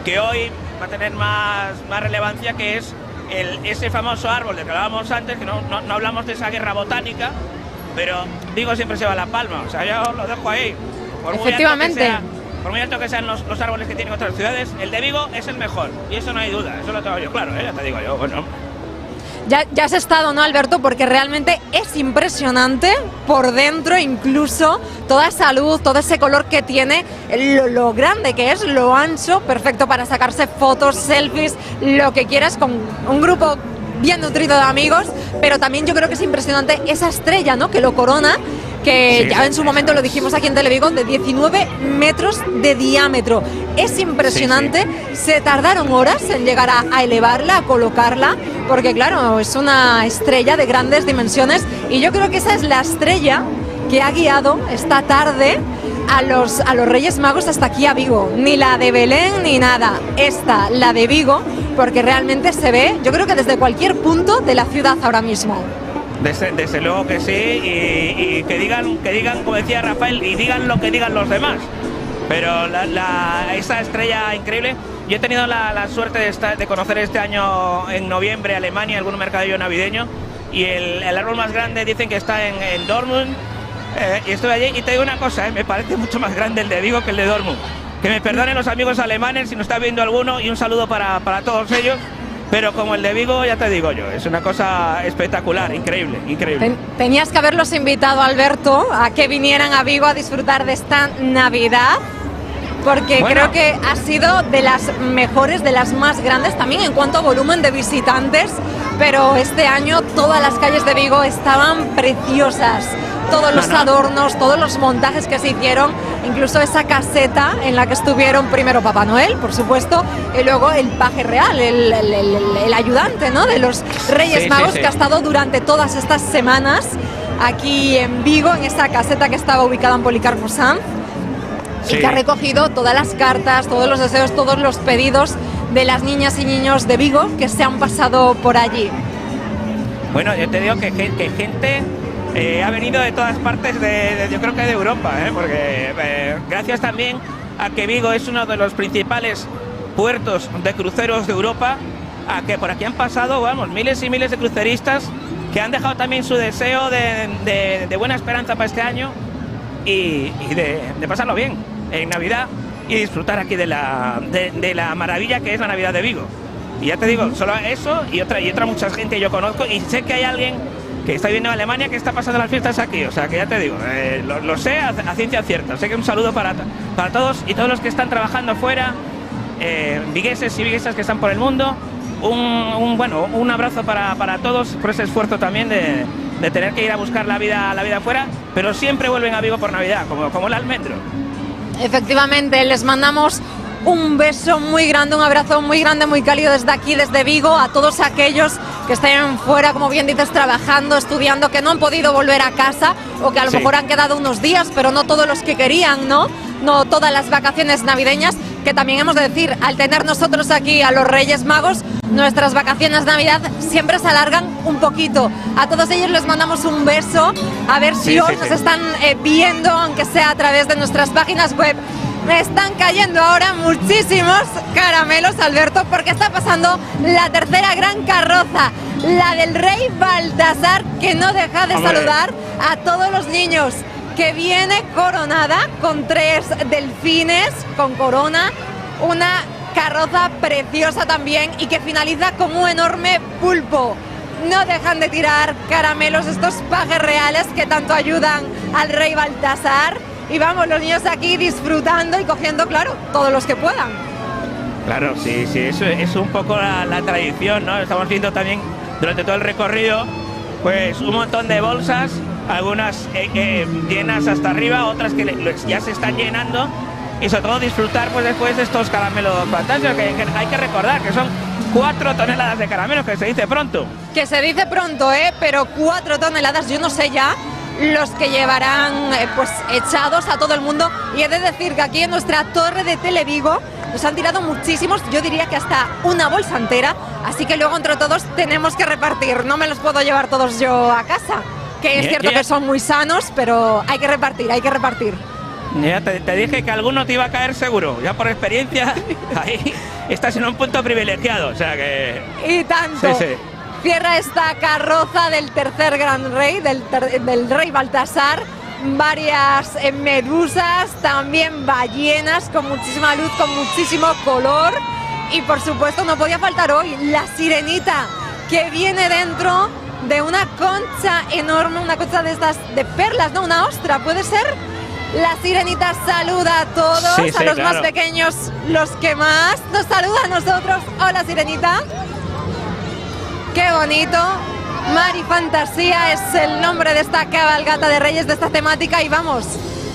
que hoy va a tener más relevancia, que es ese famoso árbol del que hablábamos antes, que no hablamos de esa guerra botánica, pero Vigo siempre se va a La Palma, o sea, yo os lo dejo ahí. Efectivamente. Por muy alto que sean los árboles que tienen otras ciudades, el de Vigo es el mejor, y eso no hay duda, eso lo tengo yo claro, ya te digo yo, bueno. Ya has estado, ¿no, Alberto? Porque realmente es impresionante por dentro, incluso toda esa luz, todo ese color que tiene, lo grande que es, lo ancho, perfecto para sacarse fotos, selfies, lo que quieras, con un grupo bien nutrido de amigos, pero también yo creo que es impresionante esa estrella, ¿no?, que lo corona, que ya en su momento lo dijimos aquí en Televigo, de 19 metros de diámetro. Es impresionante, se tardaron horas en llegar a elevarla, a colocarla, porque claro, es una estrella de grandes dimensiones y yo creo que esa es la estrella que ha guiado esta tarde a los Reyes Magos hasta aquí a Vigo. Ni la de Belén ni nada, esta, la de Vigo, porque realmente se ve, yo creo que desde cualquier punto de la ciudad ahora mismo. Desde luego que sí, y que digan, como decía Rafael, y digan lo que digan los demás. Pero esa estrella increíble, yo he tenido la suerte de conocer este año en noviembre Alemania, algún mercadillo navideño, y el árbol más grande dicen que está en Dortmund, y estoy allí y te digo una cosa, me parece mucho más grande el de Vigo que el de Dortmund. Que me perdonen los amigos alemanes si nos está viendo alguno, y un saludo para todos ellos. Pero como el de Vigo, ya te digo yo, es una cosa espectacular, increíble, increíble. Tenías que haberlos invitado, Alberto, a que vinieran a Vigo a disfrutar de esta Navidad, porque creo que ha sido de las mejores, de las más grandes, también en cuanto a volumen de visitantes, pero este año todas las calles de Vigo estaban preciosas. Todos los adornos, todos los montajes que se hicieron, incluso esa caseta en la que estuvieron primero Papá Noel, por supuesto, y luego el paje real, el ayudante, ¿no?, de los Reyes Magos, que ha estado durante todas estas semanas aquí en Vigo, en esa caseta que estaba ubicada en Policarpo Sanz, y que ha recogido todas las cartas, todos los deseos, todos los pedidos de las niñas y niños de Vigo que se han pasado por allí. Bueno, yo te digo que gente... ha venido de todas partes, yo creo que de Europa, porque gracias también a que Vigo es uno de los principales puertos de cruceros de Europa, a que por aquí han pasado, vamos, miles y miles de cruceristas que han dejado también su deseo de buena esperanza para este año y de pasarlo bien en Navidad y disfrutar aquí de la maravilla que es la Navidad de Vigo. Y ya te digo, solo eso y otra mucha gente que yo conozco, y sé que hay alguien que está viviendo en Alemania que está pasando las fiestas aquí, o sea que ya te digo, lo sé a ciencia cierta. Sé que un saludo para todos y todos los que están trabajando fuera, vigueses y viguesas que están por el mundo. Un abrazo para todos por ese esfuerzo también de tener que ir a buscar la vida afuera, pero siempre vuelven a Vigo por Navidad, como el almendro. Efectivamente, les mandamos un beso muy grande, un abrazo muy grande, muy cálido desde aquí, desde Vigo, a todos aquellos que estén fuera, como bien dices, trabajando, estudiando, que no han podido volver a casa o que a lo mejor han quedado unos días, pero no todos los que querían, ¿no? No todas las vacaciones navideñas, que también hemos de decir, al tener nosotros aquí a los Reyes Magos, nuestras vacaciones de Navidad siempre se alargan un poquito. A todos ellos les mandamos un beso, a ver si hoy nos están viendo, aunque sea a través de nuestras páginas web. Me están cayendo ahora muchísimos caramelos, Alberto, porque está pasando la tercera gran carroza, la del Rey Baltasar, que no deja de saludar a todos los niños, que viene coronada con 3 delfines con corona, una carroza preciosa también, y que finaliza con un enorme pulpo. No dejan de tirar caramelos estos pajes reales que tanto ayudan al Rey Baltasar. Y vamos, los niños aquí disfrutando y cogiendo, claro, todos los que puedan. Claro, sí, eso es un poco la tradición, ¿no? Estamos viendo también durante todo el recorrido, pues un montón de bolsas, algunas llenas hasta arriba, otras que ya se están llenando, y sobre todo disfrutar pues después de estos caramelos fantásticos, que hay que recordar que son 4 toneladas de caramelos, que se dice pronto. Que se dice pronto, pero 4 toneladas, yo no sé ya los que llevarán pues echados a todo el mundo. Y he de decir que aquí en nuestra torre de Televigo nos han tirado muchísimos, yo diría que hasta una bolsa entera, así que luego entre todos tenemos que repartir. No me los puedo llevar todos yo a casa, que es cierto que son muy sanos, pero hay que repartir, hay que repartir. Ya te dije que alguno te iba a caer seguro, ya por experiencia, ahí estás en un punto privilegiado, o sea que... Y tanto. Sí. Cierra esta carroza del tercer gran rey, del Rey Baltasar, varias medusas, también ballenas con muchísima luz, con muchísimo color, y por supuesto no podía faltar hoy la sirenita, que viene dentro de una concha enorme, una concha de estas de perlas, ¿no? Una ostra, ¿puede ser? La sirenita saluda a todos, Sí, a los claro. más pequeños, los que más. Nos saluda a nosotros. Hola, sirenita. Qué bonito. Mari Fantasía es el nombre de esta cabalgata de Reyes, de esta temática, y vamos,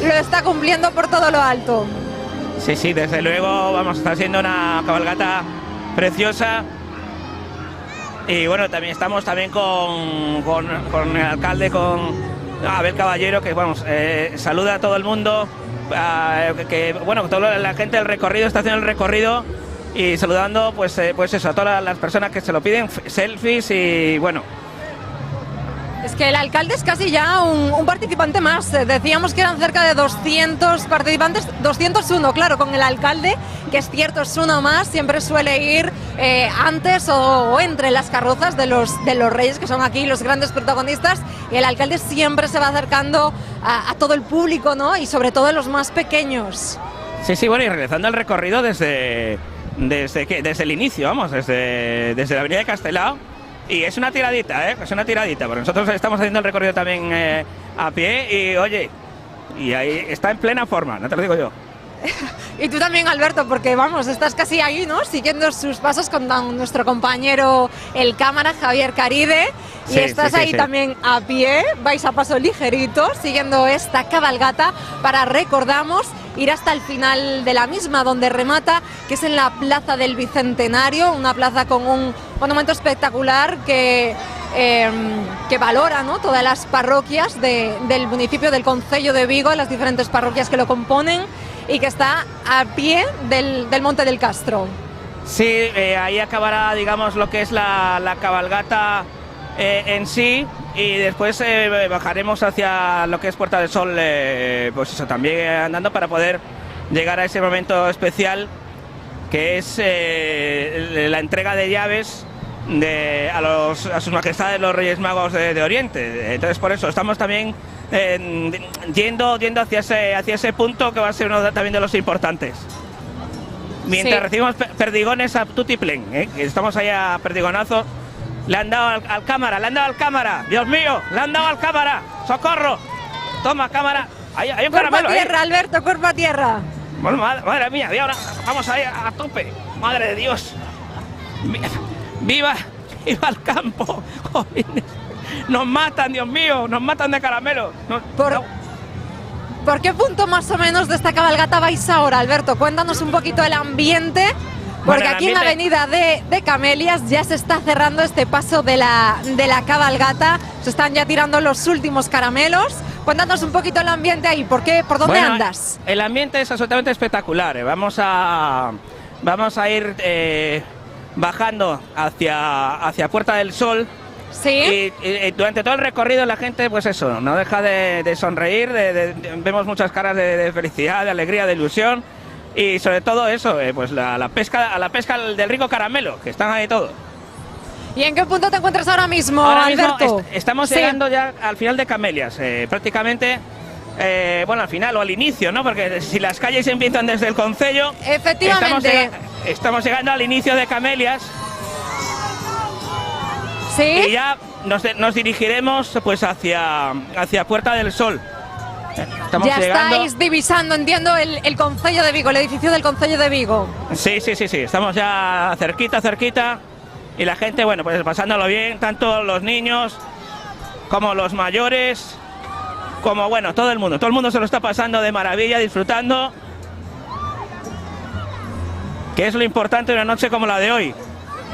lo está cumpliendo por todo lo alto. Sí, sí, desde luego, vamos, está siendo una cabalgata preciosa. Y bueno, también estamos también con el alcalde, con Abel Caballero, que vamos, saluda a todo el mundo, que bueno, toda la gente del recorrido está haciendo el recorrido y saludando pues eso, a todas las personas que se lo piden, selfies y bueno. Es que el alcalde es casi ya un participante más. Decíamos que eran cerca de 200 participantes, 201, claro, con el alcalde, que es cierto, es uno más, siempre suele ir antes o entre las carrozas de los reyes, que son aquí los grandes protagonistas, y el alcalde siempre se va acercando a todo el público, ¿no? Y sobre todo a los más pequeños. Sí, sí, bueno, y realizando el recorrido desde el inicio, vamos, desde la avenida de Castelao. Y es una tiradita, es una tiradita, porque nosotros estamos haciendo el recorrido también a pie y oye, y ahí está en plena forma, no te lo digo yo. Y tú también, Alberto, porque vamos, estás casi ahí, ¿no? Siguiendo sus pasos con nuestro compañero, el cámara, Javier Caride. Y Sí, estás sí, sí, ahí sí. también a pie, vais a paso ligerito, siguiendo esta cabalgata para, recordamos, ir hasta el final de la misma, donde remata, que es en la Plaza del Bicentenario, una plaza con un monumento espectacular que valora, ¿no?, todas las parroquias del municipio del concello de Vigo, las diferentes parroquias que lo componen, y que está a pie del Monte del Castro. Sí, ahí acabará, digamos, lo que es la cabalgata en sí, y después bajaremos hacia lo que es Puerta del Sol, pues eso, también andando para poder llegar a ese momento especial que es la entrega de llaves a sus majestades los Reyes Magos de Oriente. Entonces, por eso estamos también yendo hacia ese punto, que va a ser uno también de los importantes. Mientras Sí. recibimos perdigones a tutiplén, que estamos ahí a perdigonazo. Le han dado al cámara, Dios mío, le han dado al cámara, socorro, toma cámara, hay un Cuerpo a caramelo ahí. tierra, Alberto, cuerpo a tierra. Bueno, madre mía, y ahora vamos ahí a tope, madre de Dios. Viva el campo, jóvenes. Nos matan, Dios mío, nos matan de caramelo. ¿Por qué punto más o menos de esta cabalgata vais ahora, Alberto? Cuéntanos un poquito el ambiente, porque Bueno, el aquí en la avenida de Camelias ya se está cerrando este paso de la cabalgata, se están ya tirando los últimos caramelos. Cuéntanos un poquito el ambiente ahí, ¿por dónde Bueno, andas? El ambiente es absolutamente espectacular. Vamos a ir bajando hacia Puerta del Sol. Sí. Y durante todo el recorrido la gente, pues eso, no deja de sonreír, vemos muchas caras de felicidad, de alegría, de ilusión, y sobre todo eso, pues a la pesca del rico caramelo, que están ahí todos. ¿Y en qué punto te encuentras ahora mismo, Ahora mismo Alberto? estamos Sí. llegando ya al final de Camelias, prácticamente, bueno, al final o al inicio, ¿no? Porque si las calles empiezan desde el concello, Efectivamente. estamos llegando al inicio de Camelias. Sí. Y ya nos dirigiremos pues hacia Puerta del Sol. Estamos Ya llegando. estáis divisando, entiendo, el concello de Vigo, el edificio del concello de Vigo. Sí. Estamos ya cerquita. Y la gente, bueno, pues pasándolo bien, tanto los niños como los mayores, como bueno, todo el mundo se lo está pasando de maravilla, disfrutando. Que es lo importante de una noche como la de hoy.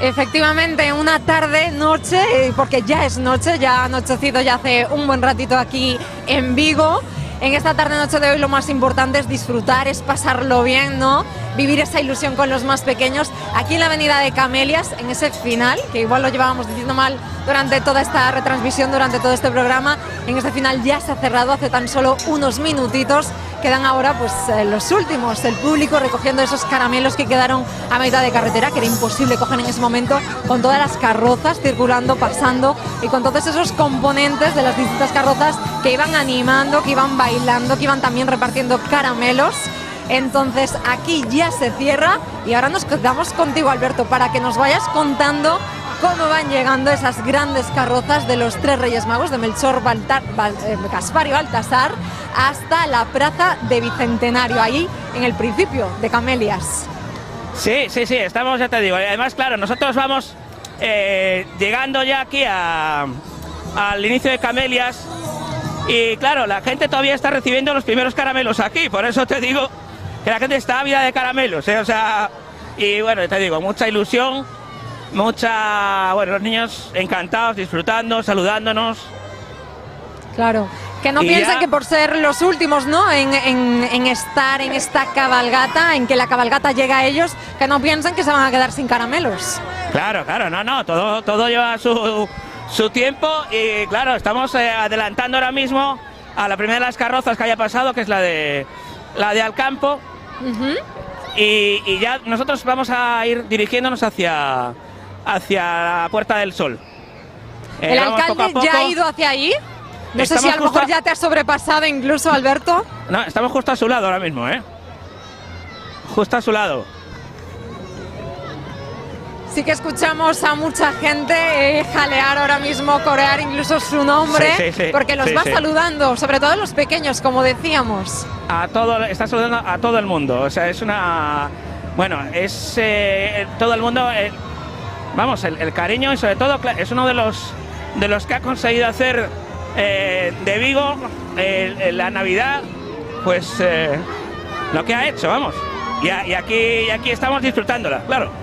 Efectivamente, una tarde-noche, porque ya es noche, ya ha anochecido ya hace un buen ratito aquí en Vigo. En esta tarde-noche de hoy lo más importante es disfrutar, es pasarlo bien, ¿no? Vivir esa ilusión con los más pequeños. Aquí en la avenida de Camelias, en ese final, que igual lo llevábamos diciendo mal durante toda esta retransmisión, durante todo este programa, en ese final ya se ha cerrado hace tan solo unos minutitos. Quedan ahora pues los últimos, el público recogiendo esos caramelos que quedaron a mitad de carretera, que era imposible coger en ese momento, con todas las carrozas circulando, pasando, y con todos esos componentes de las distintas carrozas que iban animando, que iban bailando, que iban también repartiendo caramelos. Entonces aquí ya se cierra y ahora nos quedamos contigo, Alberto, para que nos vayas contando cómo van llegando esas grandes carrozas de los tres Reyes Magos, de Melchor, Gaspar y Baltasar, hasta la plaza de Bicentenario, ahí en el principio de Camelias. Sí, estamos, ya te digo. Además, claro, nosotros vamos llegando ya aquí al inicio de Camelias y claro, la gente todavía está recibiendo los primeros caramelos aquí, por eso te digo que la gente está ávida de caramelos, o sea, y bueno, te digo, mucha ilusión, bueno, los niños encantados, disfrutando, saludándonos. Claro, que no piensen que por ser los últimos, ¿no?, en estar en esta cabalgata, en que la cabalgata llega a ellos, que no piensen que se van a quedar sin caramelos. Claro, no, todo lleva su tiempo y claro, estamos adelantando ahora mismo a la primera de las carrozas que haya pasado, que es la de Alcampo. Y ya nosotros vamos a ir dirigiéndonos hacia la Puerta del Sol. ¿El alcalde poco a poco. Ya ha ido hacia allí? No sé si a lo mejor ya te has sobrepasado incluso, Alberto. No, estamos justo a su lado ahora mismo, justo a su lado. Sí que escuchamos a mucha gente jalear ahora mismo, corear incluso su nombre, porque los va saludando, sobre todo los pequeños, como decíamos. Está saludando a todo el mundo, o sea, es una... Bueno, es todo el mundo, vamos, el cariño y sobre todo es uno de los que ha conseguido hacer de Vigo la Navidad, pues lo que ha hecho, vamos. Y aquí estamos disfrutándola, claro.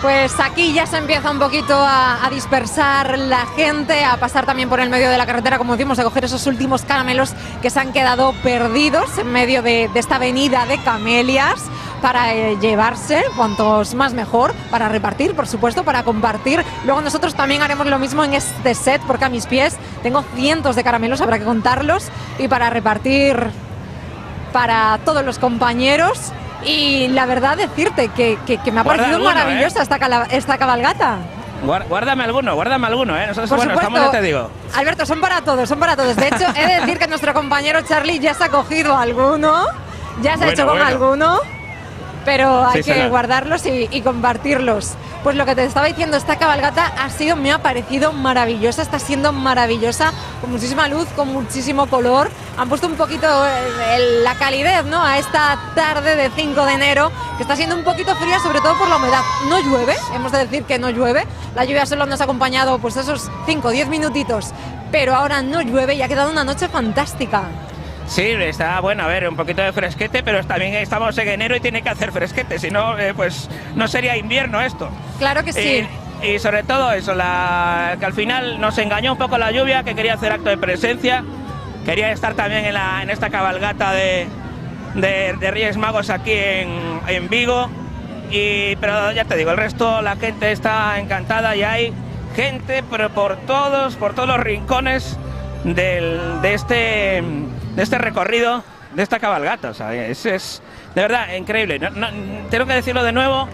Pues aquí ya se empieza un poquito a dispersar la gente, a pasar también por el medio de la carretera, como decimos, a coger esos últimos caramelos que se han quedado perdidos en medio de esta avenida de Camelias, para llevarse, cuantos más mejor, para repartir, por supuesto, para compartir. Luego nosotros también haremos lo mismo en este set, porque a mis pies tengo cientos de caramelos, habrá que contarlos, y para repartir para todos los compañeros. Y la verdad, decirte que me ha parecido maravillosa esta cabalgata. Guárdame alguno, Nosotros, por bueno, supuesto, estamos, ya te digo. Alberto, son para todos. De hecho, he de decir que nuestro compañero Charlie ya se ha cogido alguno, ya se ha hecho con alguno, pero hay que guardarlos y compartirlos. Pues lo que te estaba diciendo, esta cabalgata me ha parecido maravillosa, está siendo maravillosa, con muchísima luz, con muchísimo color. Han puesto un poquito la calidez, ¿no?, a esta tarde de 5 de enero, que está siendo un poquito fría, sobre todo por la humedad. No llueve, hemos de decir que no llueve. La lluvia solo nos ha acompañado pues esos 5 o 10 minutitos, pero ahora no llueve y ha quedado una noche fantástica. Sí, está bueno, a ver, un poquito de fresquete, pero también estamos en enero y tiene que hacer fresquete, si no, pues no sería invierno esto. Claro que sí. Y sobre todo eso, que al final nos engañó un poco la lluvia, que quería hacer acto de presencia, quería estar también en esta cabalgata de Reyes Magos aquí en Vigo, pero ya te digo, el resto, la gente está encantada y hay gente, pero por todos los rincones de este recorrido, de esta cabalgata. O sea, es de verdad increíble. Tengo que decirlo de nuevo,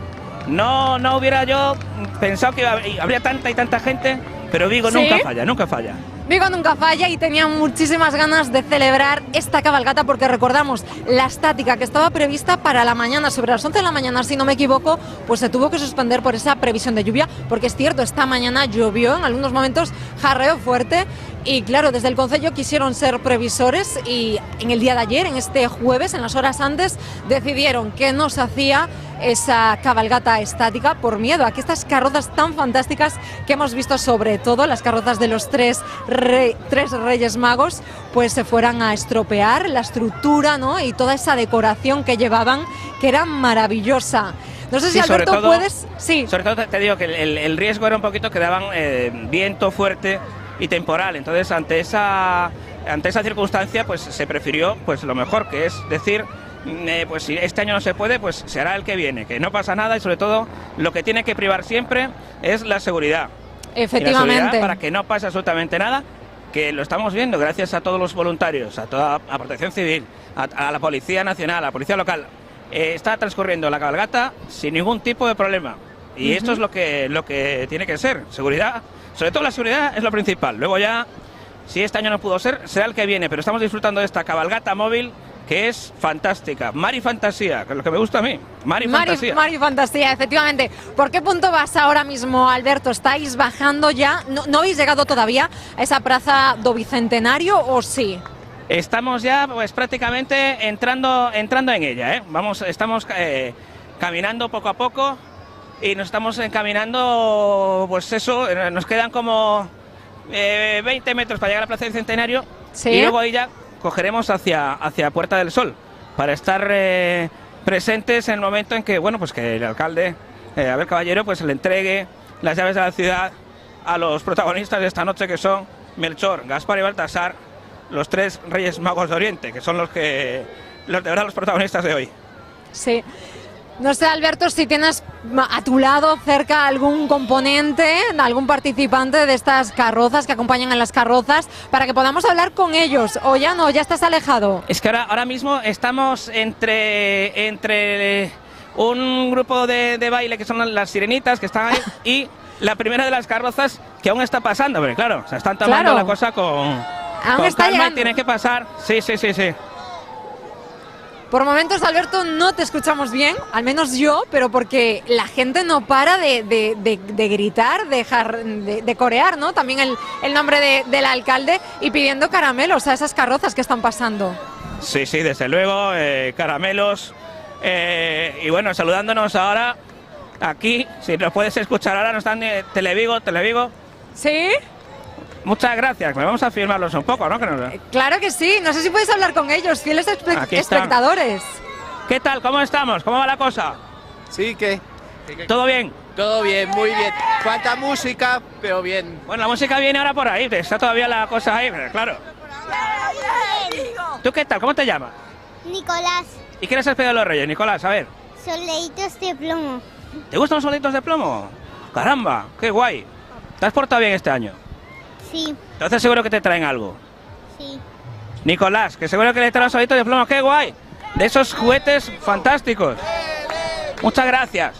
no hubiera yo pensado que habría tanta gente, pero Vigo nunca falla. Vigo nunca falla y tenía muchísimas ganas de celebrar esta cabalgata, porque recordamos, la estática que estaba prevista para la mañana, sobre las 11 de la mañana, si no me equivoco, pues se tuvo que suspender por esa previsión de lluvia, porque es cierto, esta mañana llovió, en algunos momentos jarreó fuerte. Y claro, desde el Concello quisieron ser previsores y en el día de ayer, en este jueves, en las horas antes, decidieron que no se hacía esa cabalgata estática por miedo a que estas carrozas tan fantásticas que hemos visto, sobre todo las carrozas de los tres Reyes Magos, pues se fueran a estropear la estructura, ¿no?, y toda esa decoración que llevaban, que era maravillosa. No sé si Alberto puedes... Sí. Sobre todo te digo que el riesgo era un poquito que daban viento fuerte y temporal, entonces ante esa circunstancia pues se prefirió pues lo mejor, que es decir, pues si este año no se puede, pues será el que viene, que no pasa nada, y sobre todo lo que tiene que privar siempre es la seguridad. Efectivamente. Y la seguridad para que no pase absolutamente nada, que lo estamos viendo gracias a todos los voluntarios, a Protección Civil, a la Policía Nacional, a la Policía Local. Está transcurriendo la cabalgata sin ningún tipo de problema, y esto es lo que tiene que ser, seguridad. Sobre todo la seguridad es lo principal. Luego ya, si este año no pudo ser, será el que viene. Pero estamos disfrutando de esta cabalgata móvil que es fantástica. Mar y fantasía, que es lo que me gusta a mí. Mar y fantasía. Mar y fantasía, efectivamente. ¿Por qué punto vas ahora mismo, Alberto? ¿Estáis bajando ya? ¿No habéis llegado todavía a esa plaza do Bicentenario o sí? Estamos ya pues prácticamente entrando en ella, ¿eh? Estamos caminando poco a poco y nos estamos encaminando, pues eso, nos quedan como 20 metros para llegar a la plaza del Bicentenario. ¿Sí? Y luego ahí ya cogeremos hacia Puerta del Sol para estar presentes en el momento en que, bueno, pues que el alcalde Abel Caballero pues le entregue las llaves de la ciudad a los protagonistas de esta noche, que son Melchor, Gaspar y Baltasar, los 3 Reyes Magos de Oriente, que son los de verdad los protagonistas de hoy. Sí. No sé, Alberto, si tienes a tu lado cerca algún componente, algún participante de estas carrozas que acompañan a las carrozas, para que podamos hablar con ellos. O ya no, ya estás alejado. Es que ahora mismo estamos entre un grupo de baile que son las sirenitas que están ahí y la primera de las carrozas que aún está pasando, pero claro, se están tomando la cosa con calma y tienen que pasar. Sí. Por momentos, Alberto, no te escuchamos bien, al menos yo, pero porque la gente no para de gritar, de corear, ¿no? También el nombre del alcalde y pidiendo caramelos a esas carrozas que están pasando. Sí, desde luego, caramelos. Y bueno, saludándonos ahora aquí, si nos puedes escuchar ahora, nos están Televigo. ¿Sí? Muchas gracias, vamos a firmarlos un poco, ¿no? Claro que sí, no sé si puedes hablar con ellos, fieles espectadores. ¿Qué tal? ¿Cómo estamos? ¿Cómo va la cosa? Sí, ¿qué? ¿Todo bien? Todo bien, muy bien. Falta música, pero bien. Bueno, la música viene ahora por ahí, está todavía la cosa ahí, pero claro. ¿Tú qué tal? ¿Cómo te llamas? Nicolás. ¿Y qué les has pedido a los Reyes, Nicolás? A ver. Soldaditos de plomo. ¿Te gustan los soldaditos de plomo? Caramba, qué guay. ¿Te has portado bien este año? Sí. Entonces seguro que te traen algo. Sí. Nicolás, que seguro que le traen los soldaditos de plomo. ¡Qué guay! De esos juguetes fantásticos. Muchas gracias.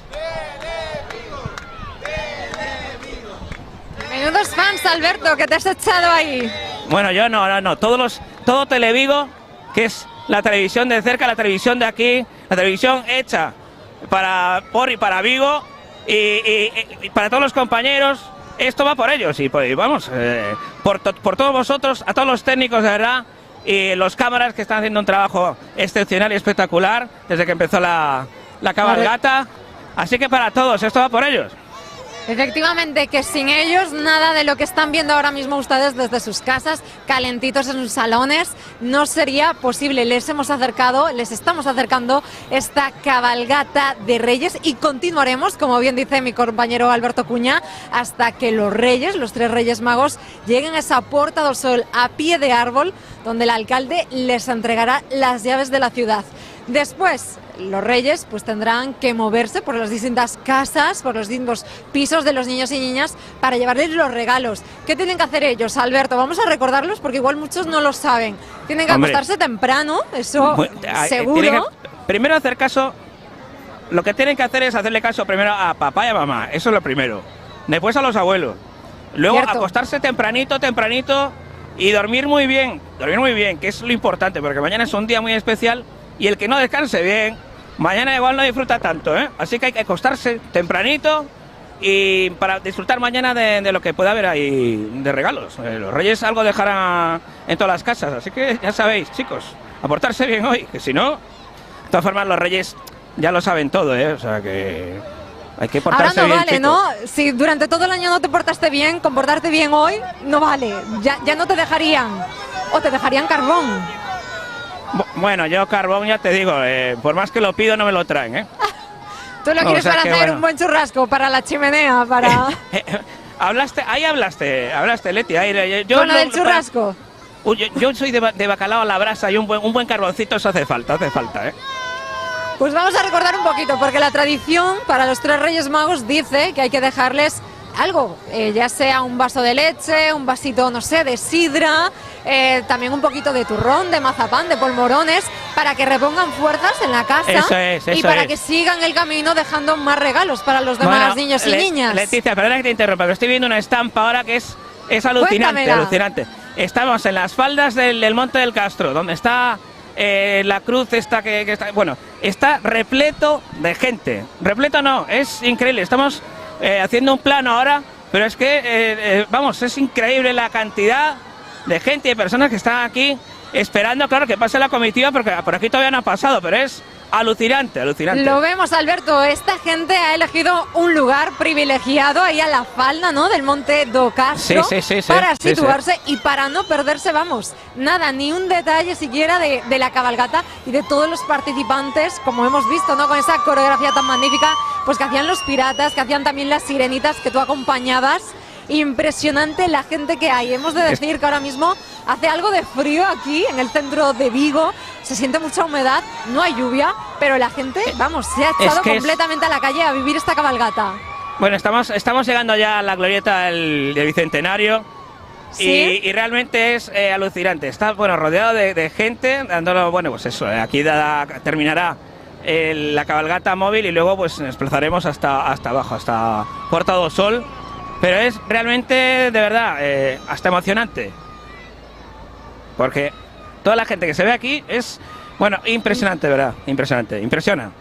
Menudos fans, Alberto, que te has echado ahí. Bueno, yo no. Todo Televigo, que es la televisión de cerca, la televisión de aquí, la televisión hecha por y para Vigo y para todos los compañeros. Esto va por ellos y pues, vamos, por todos vosotros, a todos los técnicos de verdad y los cámaras que están haciendo un trabajo excepcional y espectacular desde que empezó la cabalgata. Así que para todos, esto va por ellos. Efectivamente, que sin ellos nada de lo que están viendo ahora mismo ustedes desde sus casas, calentitos en sus salones, no sería posible. Les estamos acercando esta cabalgata de Reyes y continuaremos, como bien dice mi compañero Alberto Cuña, hasta que los Reyes, los 3 Reyes Magos, lleguen a esa Puerta del Sol a pie de árbol, donde el alcalde les entregará las llaves de la ciudad. Después, los Reyes pues tendrán que moverse por las distintas casas, por los distintos pisos de los niños y niñas para llevarles los regalos. ¿Qué tienen que hacer ellos, Alberto? Vamos a recordarlos porque igual muchos no lo saben. Tienen que acostarse temprano, eso seguro. Primero hacer caso, lo que tienen que hacer es hacerle caso primero a papá y a mamá, eso es lo primero. Después a los abuelos. Luego acostarse tempranito y dormir muy bien, que es lo importante, porque mañana es un día muy especial. Y el que no descanse bien, mañana igual no disfruta tanto, ¿eh? Así que hay que acostarse tempranito y para disfrutar mañana de lo que pueda haber ahí de regalos. Los Reyes algo dejarán en todas las casas, así que ya sabéis, chicos, a portarse bien hoy, que si no, de todas formas los Reyes ya lo saben todo, ¿eh? O sea que hay que portarse bien, ahora no vale, chicos. ¿no? Si durante todo el año no te portaste bien, comportarte bien hoy, no vale. Ya no te dejarían, o te dejarían carbón. Bueno, yo carbón ya te digo, por más que lo pido no me lo traen, ¿eh? Tú lo quieres para hacer un buen churrasco, para la chimenea, para... hablaste, Leti. ¿Con lo del churrasco? Yo soy de bacalao a la brasa y un buen carboncito, eso hace falta, ¿eh? Pues vamos a recordar un poquito, porque la tradición para los 3 Reyes Magos dice que hay que dejarles algo, ya sea un vaso de leche, un vasito, no sé, de sidra, también un poquito de turrón, de mazapán, de polvorones, para que repongan fuerzas en la casa. Eso y para que sigan el camino dejando más regalos para los demás niños y niñas. Leticia, perdona que te interrumpa, pero estoy viendo una estampa ahora que es alucinante, alucinante. Estamos en las faldas del Monte del Castro, donde está la cruz esta que está... Bueno, está repleto de gente. Repleto no, es increíble. Estamos haciendo un plano ahora, pero es que, vamos, es increíble la cantidad de gente y de personas que están aquí esperando, claro, que pase la comitiva, porque por aquí todavía no ha pasado, pero es alucinante, alucinante. Lo vemos, Alberto, esta gente ha elegido un lugar privilegiado ahí a la falda, ¿no?, del Monte do Castro, para situarse y para no perderse, vamos, nada, ni un detalle siquiera de la cabalgata y de todos los participantes, como hemos visto, ¿no?, con esa coreografía tan magnífica, pues que hacían los piratas, que hacían también las sirenitas que tú acompañabas. Impresionante la gente que hay. Hemos de decir que ahora mismo hace algo de frío aquí en el centro de Vigo, se siente mucha humedad, no hay lluvia, pero la gente, vamos, se ha echado completamente a la calle a vivir esta cabalgata. Bueno, estamos llegando ya a la glorieta del Bicentenario. ¿Sí? Y realmente es alucinante. Está, bueno, rodeado de gente, dándolo, bueno, pues eso, aquí terminará la cabalgata móvil y luego pues nos desplazaremos hasta abajo, hasta Porta do Sol. Pero es realmente, de verdad, hasta emocionante. Porque toda la gente que se ve aquí es, bueno, impresionante, ¿verdad? Impresionante, impresiona.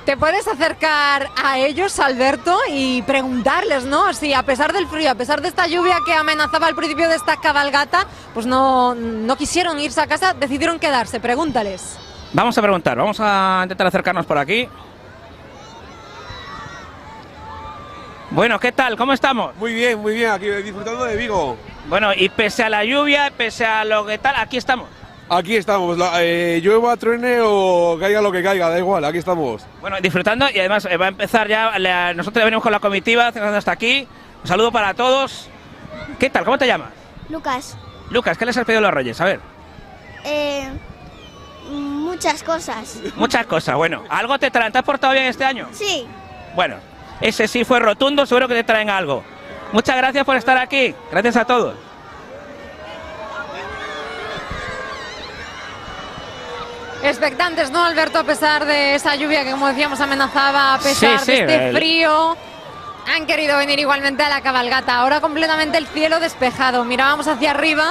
Te puedes acercar a ellos, Alberto, y preguntarles, ¿no?, si a pesar del frío, a pesar de esta lluvia que amenazaba al principio de esta cabalgata, pues no quisieron irse a casa, decidieron quedarse. Pregúntales. Vamos a preguntar, vamos a intentar acercarnos por aquí. Bueno, ¿qué tal? ¿Cómo estamos? Muy bien, aquí disfrutando de Vigo. Bueno, y pese a la lluvia, pese a lo que tal, aquí estamos. Aquí estamos, llueva, truene o caiga lo que caiga, da igual, aquí estamos. Bueno, disfrutando y además va a empezar ya, nosotros ya venimos con la comitiva, hasta aquí. Un saludo para todos. ¿Qué tal? ¿Cómo te llamas? Lucas. Lucas, ¿qué les has pedido a los Reyes? A ver. Muchas cosas. Muchas cosas, bueno. ¿Algo te traen? ¿Te has portado bien este año? Sí. Bueno, ese sí fue rotundo, seguro que te traen algo. Muchas gracias por estar aquí. Gracias a todos. Expectantes, ¿no, Alberto? A pesar de esa lluvia que, como decíamos, amenazaba, a pesar de este frío, han querido venir igualmente a la cabalgata. Ahora completamente el cielo despejado. Mirábamos hacia arriba,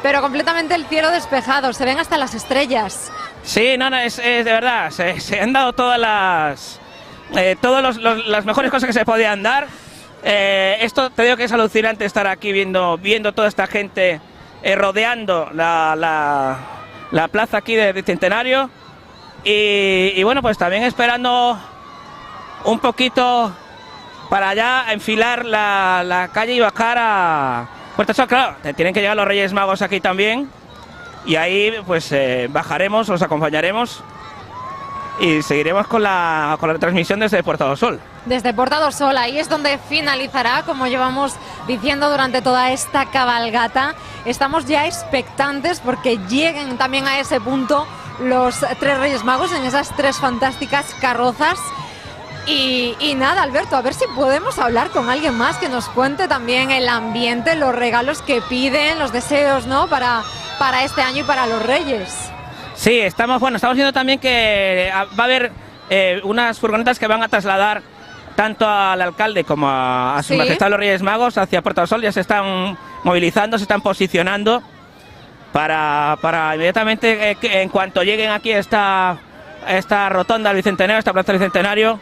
pero completamente el cielo despejado. Se ven hasta las estrellas. Sí, no, es de verdad. Se han dado todas las mejores cosas que se podían dar. Esto te digo que es alucinante estar aquí viendo toda esta gente rodeando la plaza aquí de Bicentenario y bueno, pues también esperando un poquito para ya enfilar la calle y bajar a Puerta Sol. Claro, tienen que llegar los Reyes Magos aquí también y ahí pues bajaremos, os acompañaremos y seguiremos con la transmisión desde Puerta do Sol. Desde Porta do Sol, ahí es donde finalizará, como llevamos diciendo durante toda esta cabalgata. Estamos ya expectantes porque lleguen también a ese punto los tres Reyes Magos en esas tres fantásticas carrozas. Y nada, Alberto, a ver si podemos hablar con alguien más que nos cuente también el ambiente, los regalos que piden, los deseos, ¿no?, para este año y para los Reyes. Sí, estamos viendo también que va a haber unas furgonetas que van a trasladar tanto al alcalde como a su majestad los Reyes Magos hacia Puerta do Sol. Ya se están movilizando, se están posicionando para inmediatamente, en cuanto lleguen aquí a esta rotonda del Bicentenario, esta plaza del Bicentenario,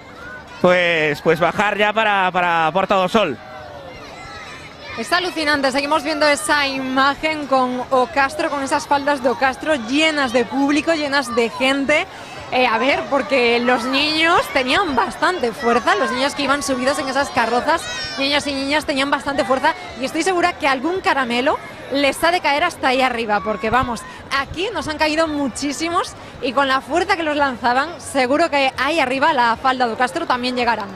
pues bajar ya para Puerta do Sol. Es alucinante, seguimos viendo esa imagen con O Castro, con esas faldas de O Castro llenas de público, llenas de gente. A ver, porque los niños tenían bastante fuerza, los niños que iban subidos en esas carrozas, niños y niñas tenían bastante fuerza y estoy segura que algún caramelo les ha de caer hasta ahí arriba, porque vamos, aquí nos han caído muchísimos y con la fuerza que los lanzaban, seguro que ahí arriba la falda de O Castro también llegarán.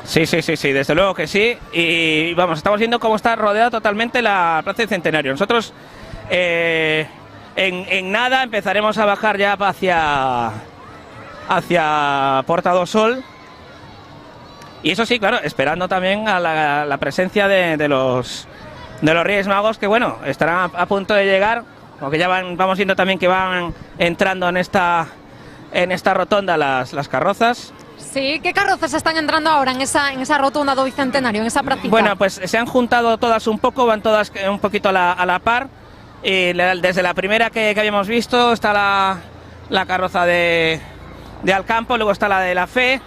Sí, desde luego que sí. Y vamos, estamos viendo cómo está rodeada totalmente la plaza del Centenario. Nosotros en nada empezaremos a bajar ya hacia Porta do Sol. Y eso sí, claro, esperando también a la presencia de los Reyes Magos, que bueno, estarán a punto de llegar, porque ya vamos viendo también que van entrando en esta rotonda las carrozas. Sí, ¿qué carrozas están entrando ahora en esa rotonda do Bicentenario, en esa placita? Bueno, pues se han juntado todas un poco, van todas un poquito a la par. Y desde la primera que habíamos visto está la carroza de Alcampo, luego está la de la Fe,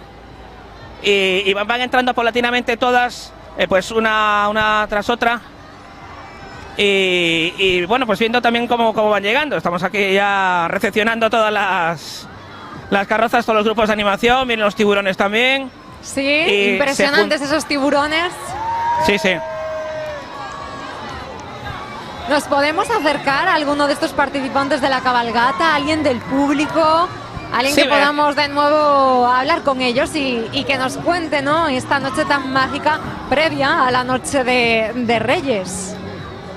y van entrando paulatinamente todas, pues una tras otra, y bueno, pues viendo también cómo van llegando. Estamos aquí ya recepcionando todas las carrozas, todos los grupos de animación, vienen los tiburones también. Sí, impresionantes esos tiburones. Sí, sí. ¿Nos podemos acercar a alguno de estos participantes de la cabalgata? ¿Alguien del público? ¿Alguien que podamos de nuevo hablar con ellos y que nos cuente, ¿no?, esta noche tan mágica previa a la noche de Reyes?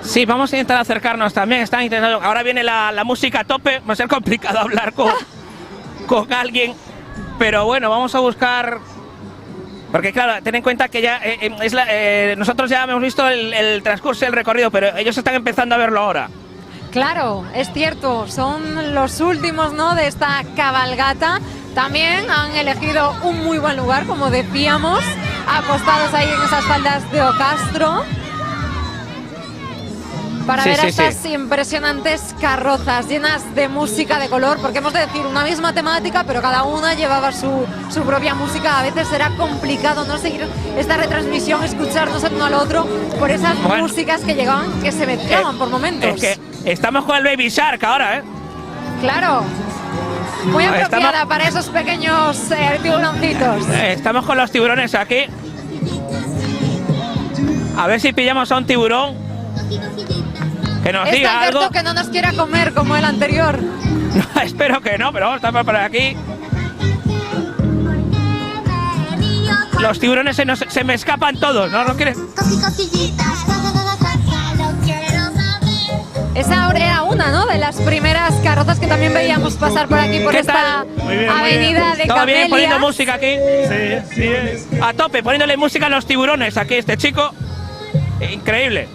Sí, vamos a intentar acercarnos también. Están intentando. Ahora viene la música a tope. Va a ser complicado hablar con alguien. Pero bueno, vamos a buscar. Porque claro, ten en cuenta que ya nosotros ya hemos visto el transcurso del recorrido, pero ellos están empezando a verlo ahora. Claro, es cierto, son los últimos, ¿no?, de esta cabalgata. También han elegido un muy buen lugar, como decíamos, apostados ahí en esas faldas de Ocastro, para ver a estas impresionantes carrozas llenas de música de color, porque hemos de decir una misma temática, pero cada una llevaba su propia música. A veces será complicado no seguir esta retransmisión, escucharnos el uno al otro por esas músicas que llegaban, que se mezclaban por momentos. Es que estamos con el Baby Shark ahora, ¿eh? Claro, muy apropiada para esos pequeños tiburoncitos. Estamos con los tiburones aquí. A ver si pillamos a un tiburón que nos diga algo. Alberto, que no nos quiera comer como el anterior. No, espero que no, pero vamos a estar por aquí. Los tiburones se me escapan todos, ¿no? ¿No quieren? Esa era una, ¿no?, de las primeras carrozas que también veíamos pasar por aquí, por esta avenida de ¿Todo bien? Camelias. Poniendo música aquí. Sí. A tope, poniéndole música a los tiburones aquí, este chico. Increíble.